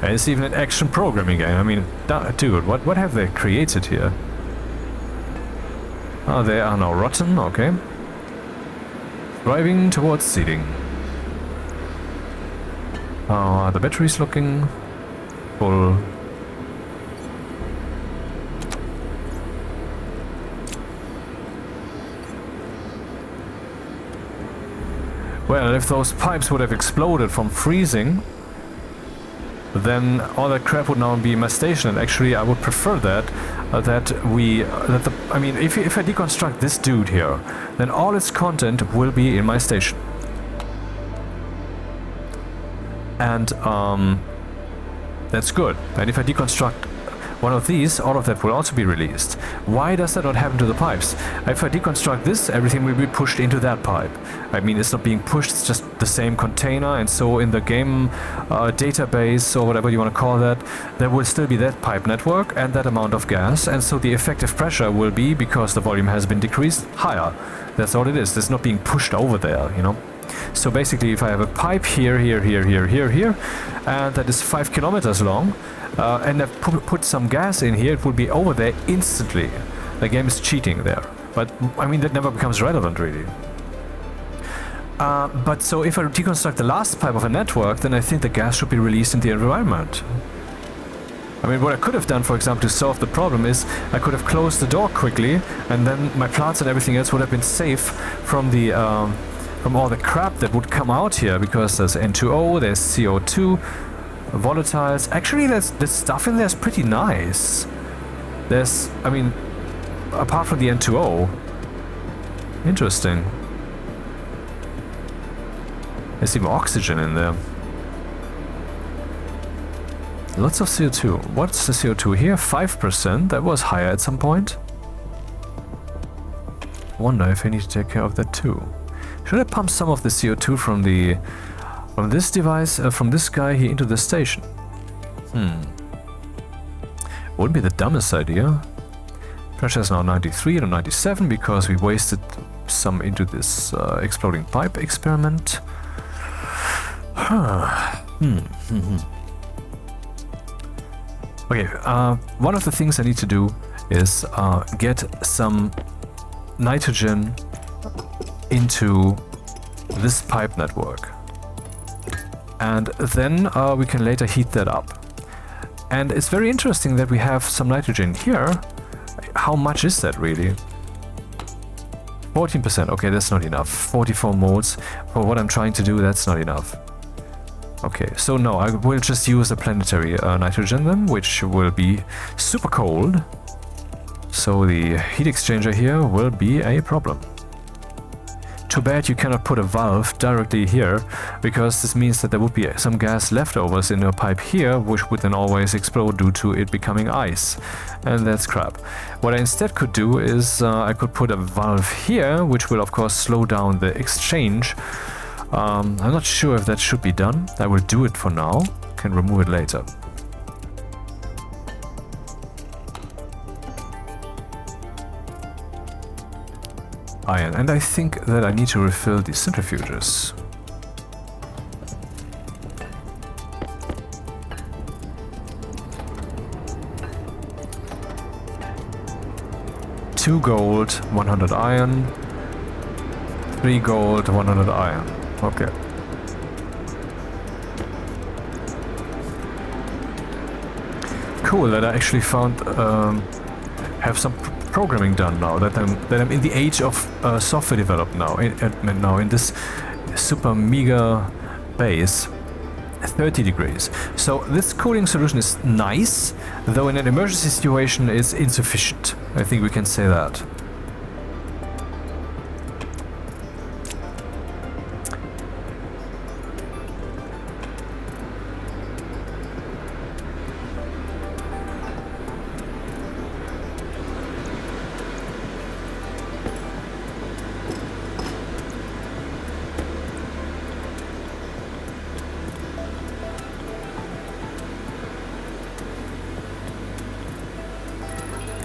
And it's even an action programming game. I mean, dude, what have they created here? Oh, they are now rotten, okay. Driving towards seeding. Are the batteries looking full? Well, if those pipes would have exploded from freezing, then all that crap would now be in my station. And actually, I would prefer that I mean, if I deconstruct this dude here, then all its content will be in my station. And that's good. And if I deconstruct one of these, all of that will also be released. Why does that not happen to the pipes? If I deconstruct this, everything will be pushed into that pipe. I mean, it's not being pushed, it's just the same container, and so in the game database, or whatever you want to call that, there will still be that pipe network and that amount of gas, and so the effective pressure will be, because the volume has been decreased, higher. That's all it is. It's not being pushed over there, you know? So basically, if I have a pipe here, and that is 5 kilometers long, and I've put some gas in here, it will be over there instantly. The game is cheating there. But, I mean, that never becomes relevant, really. But so if I deconstruct the last pipe of a network, then I think the gas should be released in the environment. I mean, what I could have done, for example, to solve the problem is I could have closed the door quickly, and then my plants and everything else would have been safe from the from all the crap that would come out here, because there's N2O, there's CO2, volatiles. Actually, the stuff in there is pretty nice. There's, I mean, apart from the N2O, interesting. There's even oxygen in there. Lots of CO2. What's the CO2 here? 5%. That was higher at some point. Wonder if I need to take care of that too. Should I pump some of the CO2 from this device, from this guy here into the station? Wouldn't be the dumbest idea. Pressure is now 93 to 97 because we wasted some into this exploding pipe experiment. Okay, one of the things I need to do is get some nitrogen into this pipe network. And then we can later heat that up. And it's very interesting that we have some nitrogen here. How much is that really? 14%, okay, that's not enough. 44 moles for what I'm trying to do, that's not enough. Okay, so no, I will just use the planetary nitrogen then, which will be super cold. So the heat exchanger here will be a problem. Too bad you cannot put a valve directly here, because this means that there would be some gas leftovers in a pipe here, which would then always explode due to it becoming ice. And that's crap. What I instead could do is I could put a valve here, which will of course slow down the exchange. I'm not sure if that should be done. I will do it for now. Can remove it later. Iron. And I think that I need to refill the centrifuges. Two gold, 100 iron. 3 gold, 100 iron. Okay. Cool that I actually found have some programming done now, that I'm in the age of software development now in this super mega base. 30 degrees. So this cooling solution is nice, though in an emergency situation is insufficient. I think we can say that.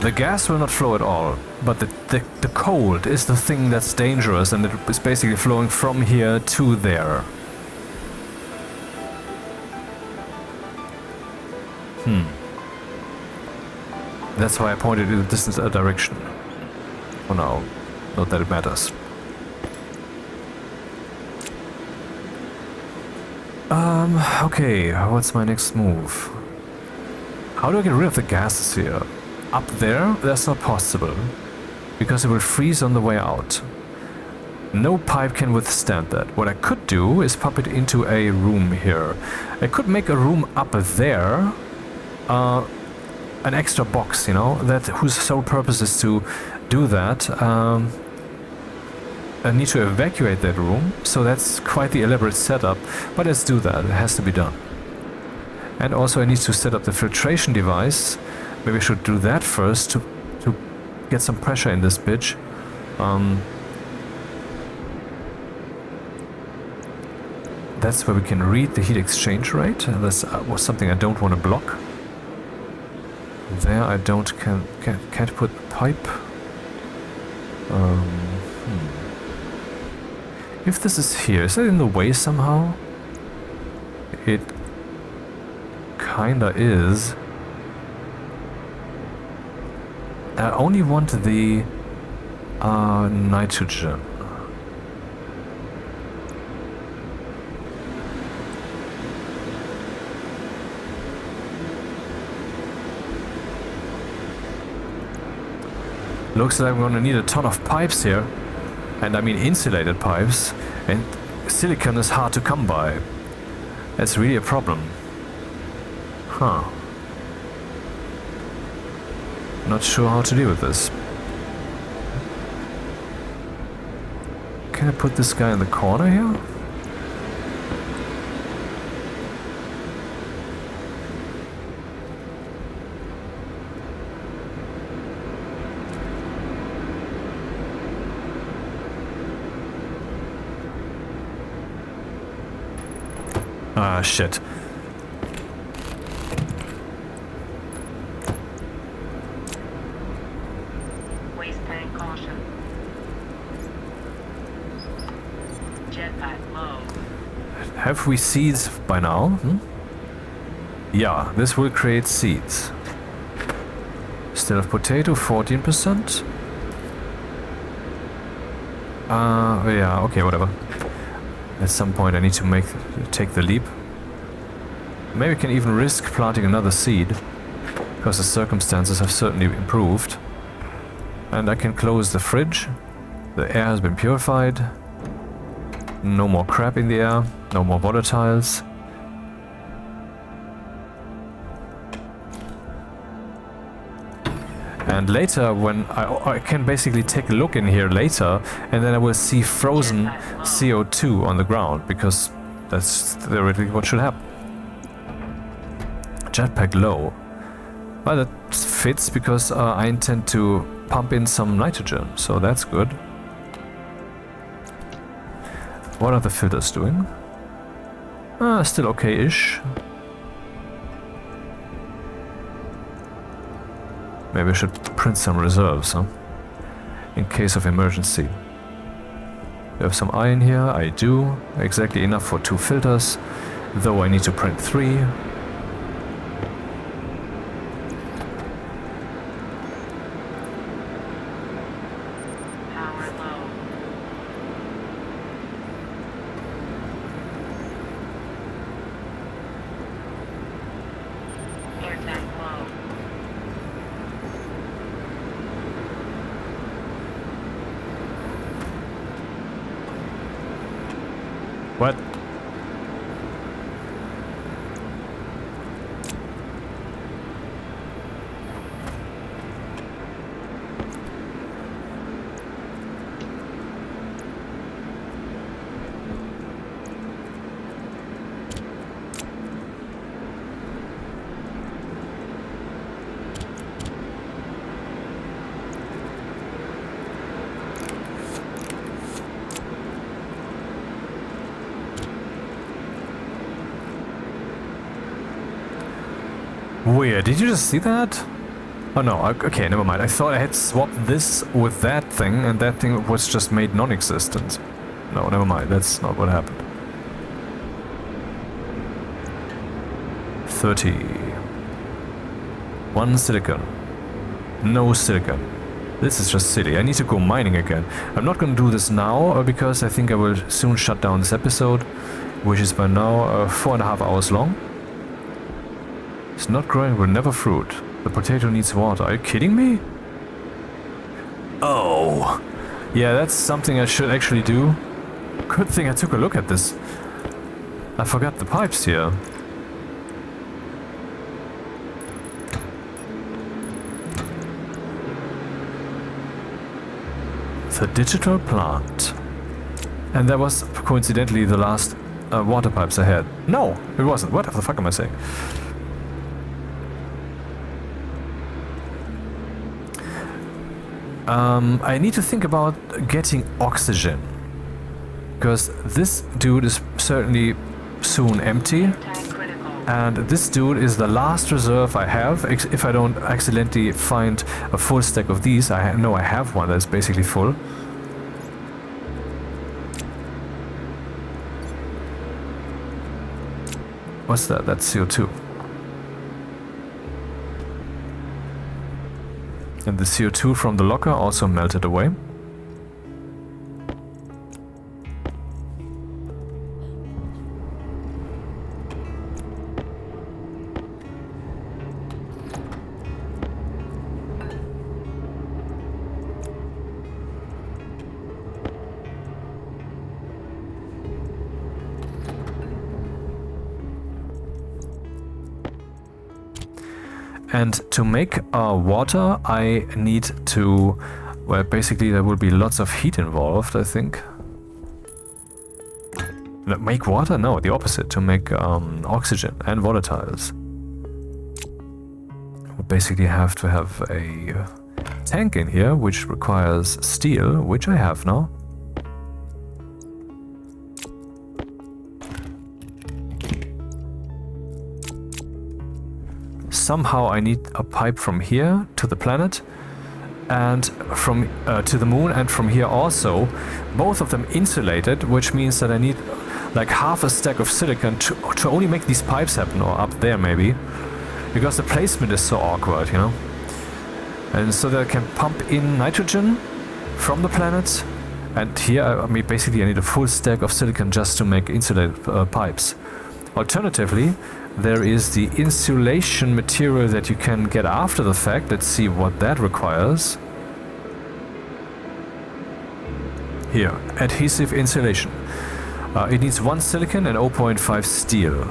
The gas will not flow at all, but the cold is the thing that's dangerous, and it is basically flowing from here to there. That's why I pointed in the distance direction. For now. Not that it matters. Okay, what's my next move? How do I get rid of the gases here? Up there? That's not possible. Because it will freeze on the way out. No pipe can withstand that. What I could do is pump it into a room here. I could make a room up there. An extra box, you know, that whose sole purpose is to do that. I need to evacuate that room, so that's quite the elaborate setup, but let's do that, it has to be done. And also I need to set up the filtration device. Maybe I should do that first to get some pressure in this bitch. That's where we can read the heat exchange rate. That's was something I don't want to block. There I can't put pipe. If this is here, is that in the way somehow? It kinda is. I only want the nitrogen. Looks like I'm gonna need a ton of pipes here. And I mean insulated pipes. And silicon is hard to come by. That's really a problem. Huh. Not sure how to deal with this. Can I put this guy in the corner here? Ah, shit. Waste tank caution. Jetpack low. Have we seeds by now? Yeah, this will create seeds. Still have potato, 14%. Yeah, okay, whatever. At some point I need to take the leap. Maybe I can even risk planting another seed, because the circumstances have certainly improved. And I can close the fridge. The air has been purified. No more crap in the air, no more volatiles. And later, when I can basically take a look in here later, and then I will see frozen CO2 on the ground, because that's theoretically what should happen. Jetpack low. Well, that fits because I intend to pump in some nitrogen, so that's good. What are the filters doing? Still okay-ish. Maybe I should print some reserves, huh? In case of emergency. We have some iron here, I do. Exactly enough for 2 filters, though I need to print 3. Power low. Air tank low. What? Weird, did you just see that? Oh no, okay, never mind. I thought I had swapped this with that thing, and that thing was just made non-existent. No, never mind, that's not what happened. 30. 1 silicon. No silicon. This is just silly. I need to go mining again. I'm not going to do this now because I think I will soon shut down this episode, which is by now 4.5 hours long. It's not growing, will never fruit. The potato needs water. Are you kidding me? Oh. Yeah, that's something I should actually do. Good thing I took a look at this. I forgot the pipes here. The digital plant. And that was coincidentally the last water pipes I had. No, it wasn't. What the fuck am I saying? I need to think about getting oxygen. Because this dude is certainly soon empty. Tank critical. And this dude is the last reserve I have. If I don't accidentally find a full stack of these, I know I have one that's basically full. What's that? That's CO2. And the CO2 from the locker also melted away. And to make water, I need to, well, basically there will be lots of heat involved, I think. No, make water? No, the opposite, to make oxygen and volatiles. We basically have to have a tank in here, which requires steel, which I have now. Somehow I need a pipe from here to the planet and from to the moon, and from here also. Both of them insulated, which means that I need like half a stack of silicon to only make these pipes happen, or up there maybe, because the placement is so awkward, you know. And so that I can pump in nitrogen from the planet, and here I mean basically I need a full stack of silicon just to make insulated pipes. Alternatively, there is the insulation material that you can get after the fact. Let's see what that requires. Here, adhesive insulation. It needs 1 silicon and 0.5 steel.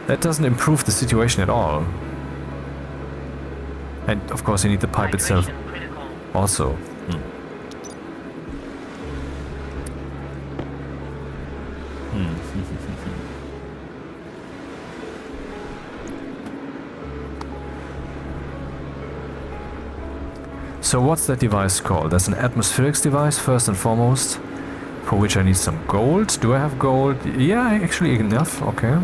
That doesn't improve the situation at all. And of course you need the pipe itself Hydration critical. also. So what's that device called? That's an atmospherics device first and foremost, for which I need some gold. Do I have gold? Yeah, actually enough, okay.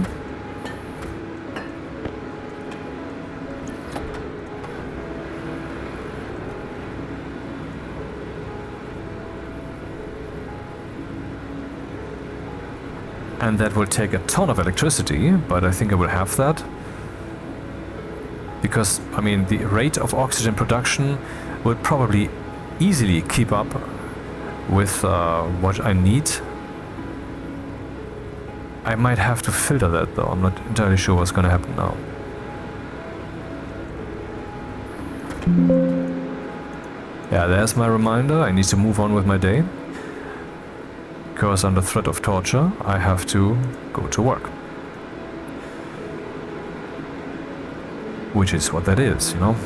And that will take a ton of electricity, but I think I will have that. Because, I mean, the rate of oxygen production will probably easily keep up with what I need. I might have to filter that though, I'm not entirely sure what's gonna happen now. Yeah, there's my reminder, I need to move on with my day. Because under threat of torture, I have to go to work. Which is what that is, you know.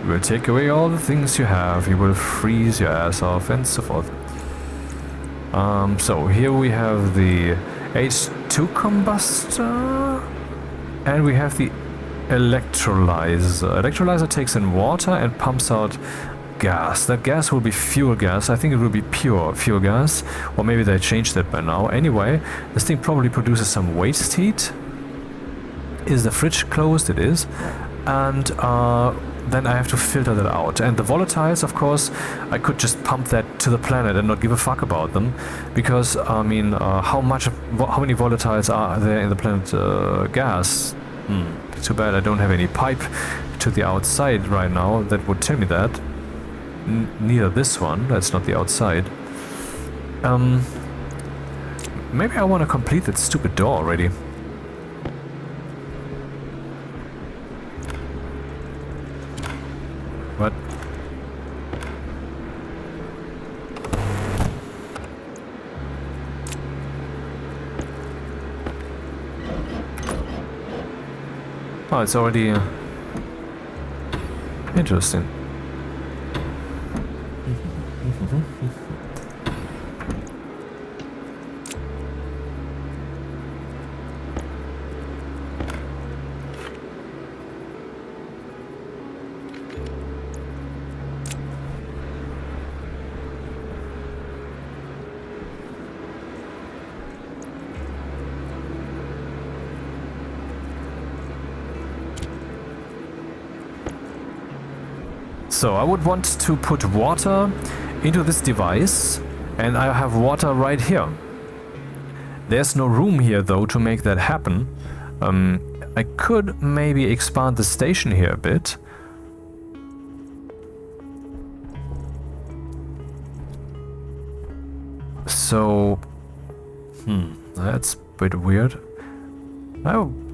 You will take away all the things you have, you will freeze your ass off, and so forth. So here we have the H2 combustor, and we have the electrolyzer. Electrolyzer takes in water and pumps out gas. That gas will be fuel gas. I think it will be pure fuel gas, or maybe they changed that by now. Anyway, this thing probably produces some waste heat. Is the fridge closed? It is. And then I have to filter that out. And the volatiles, of course, I could just pump that to the planet and not give a fuck about them, because I mean, how many volatiles are there in the planet gas? Too bad I don't have any pipe to the outside right now that would tell me that. Neither this one, that's not the outside. Maybe I want to complete that stupid door already. What? Oh, it's already interesting. So I would want to put water into this device, and I have water right here. There's no room here though to make that happen. I could maybe expand the station here a bit. So, that's a bit weird. I'm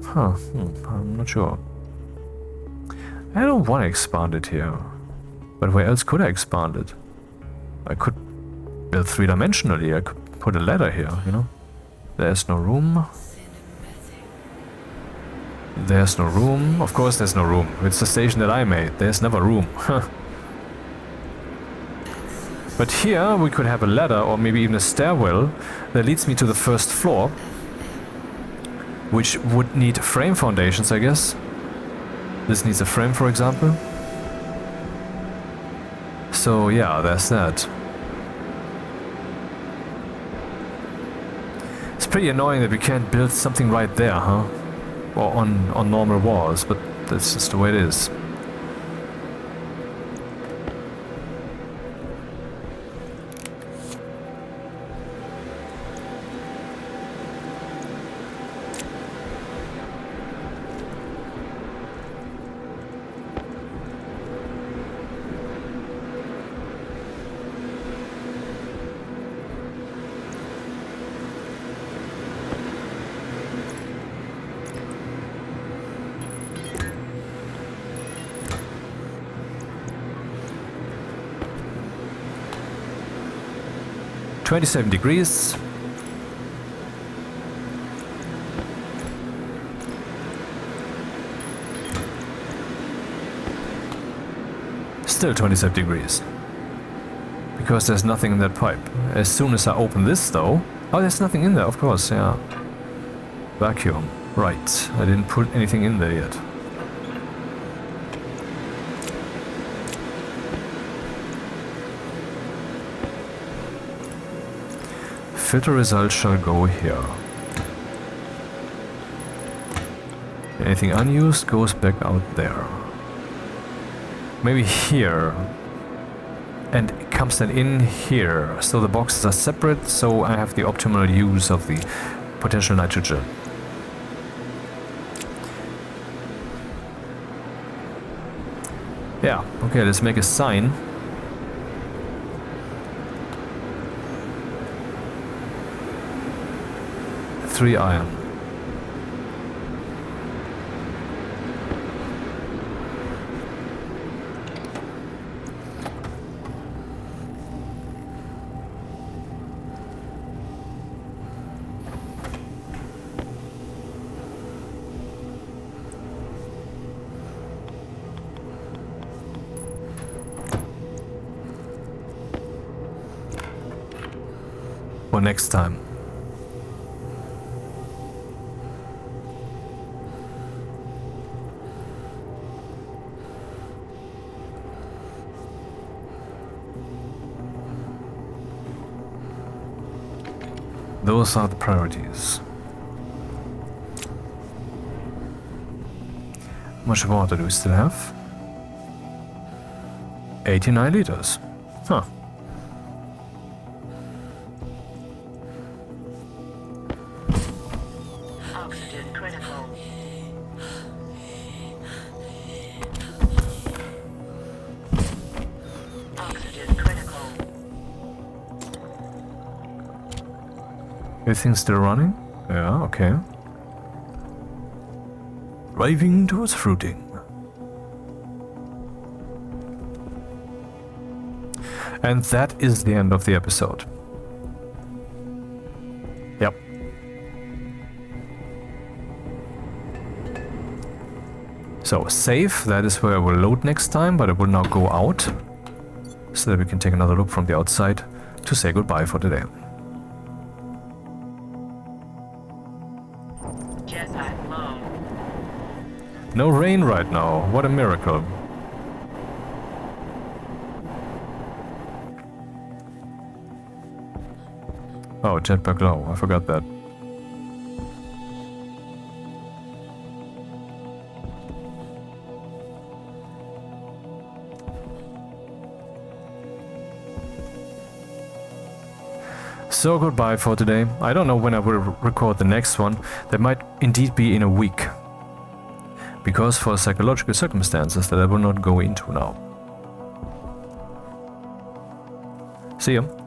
not sure. I don't want to expand it here. But where else could I expand it? I could build three-dimensionally. I could put a ladder here, you know? There's no room. There's no room. Of course there's no room. It's the station that I made. There's never room. But here we could have a ladder or maybe even a stairwell that leads me to the first floor, which would need frame foundations, I guess. This needs a frame, for example. So yeah, there's that. It's pretty annoying that we can't build something right there, huh? Or on normal walls, but that's just the way it is. .27 degrees. Still 27 degrees. Because there's nothing in that pipe. As soon as I open this though... Oh, there's nothing in there, of course, yeah. Vacuum. Right. I didn't put anything in there yet. Filter results shall go here. Anything unused goes back out there. Maybe here. And it comes then in here. So the boxes are separate, so I have the optimal use of the potential nitrogen. Yeah, okay, let's make a sign. Three iron. For next time. Those are the priorities. How much water do we still have? 89 liters. Huh. Oxygen critical. Everything's still running? Yeah, okay. Driving towards fruiting. And that is the end of the episode. Yep. So, save, that is where I will load next time, but I will now go out, so that we can take another look from the outside to say goodbye for today. Jetpack low. No rain right now, what a miracle. Oh, jetpack low, I forgot that. So goodbye for today. I don't know when I will record the next one. That might indeed be in a week. Because for psychological circumstances that I will not go into now. See you.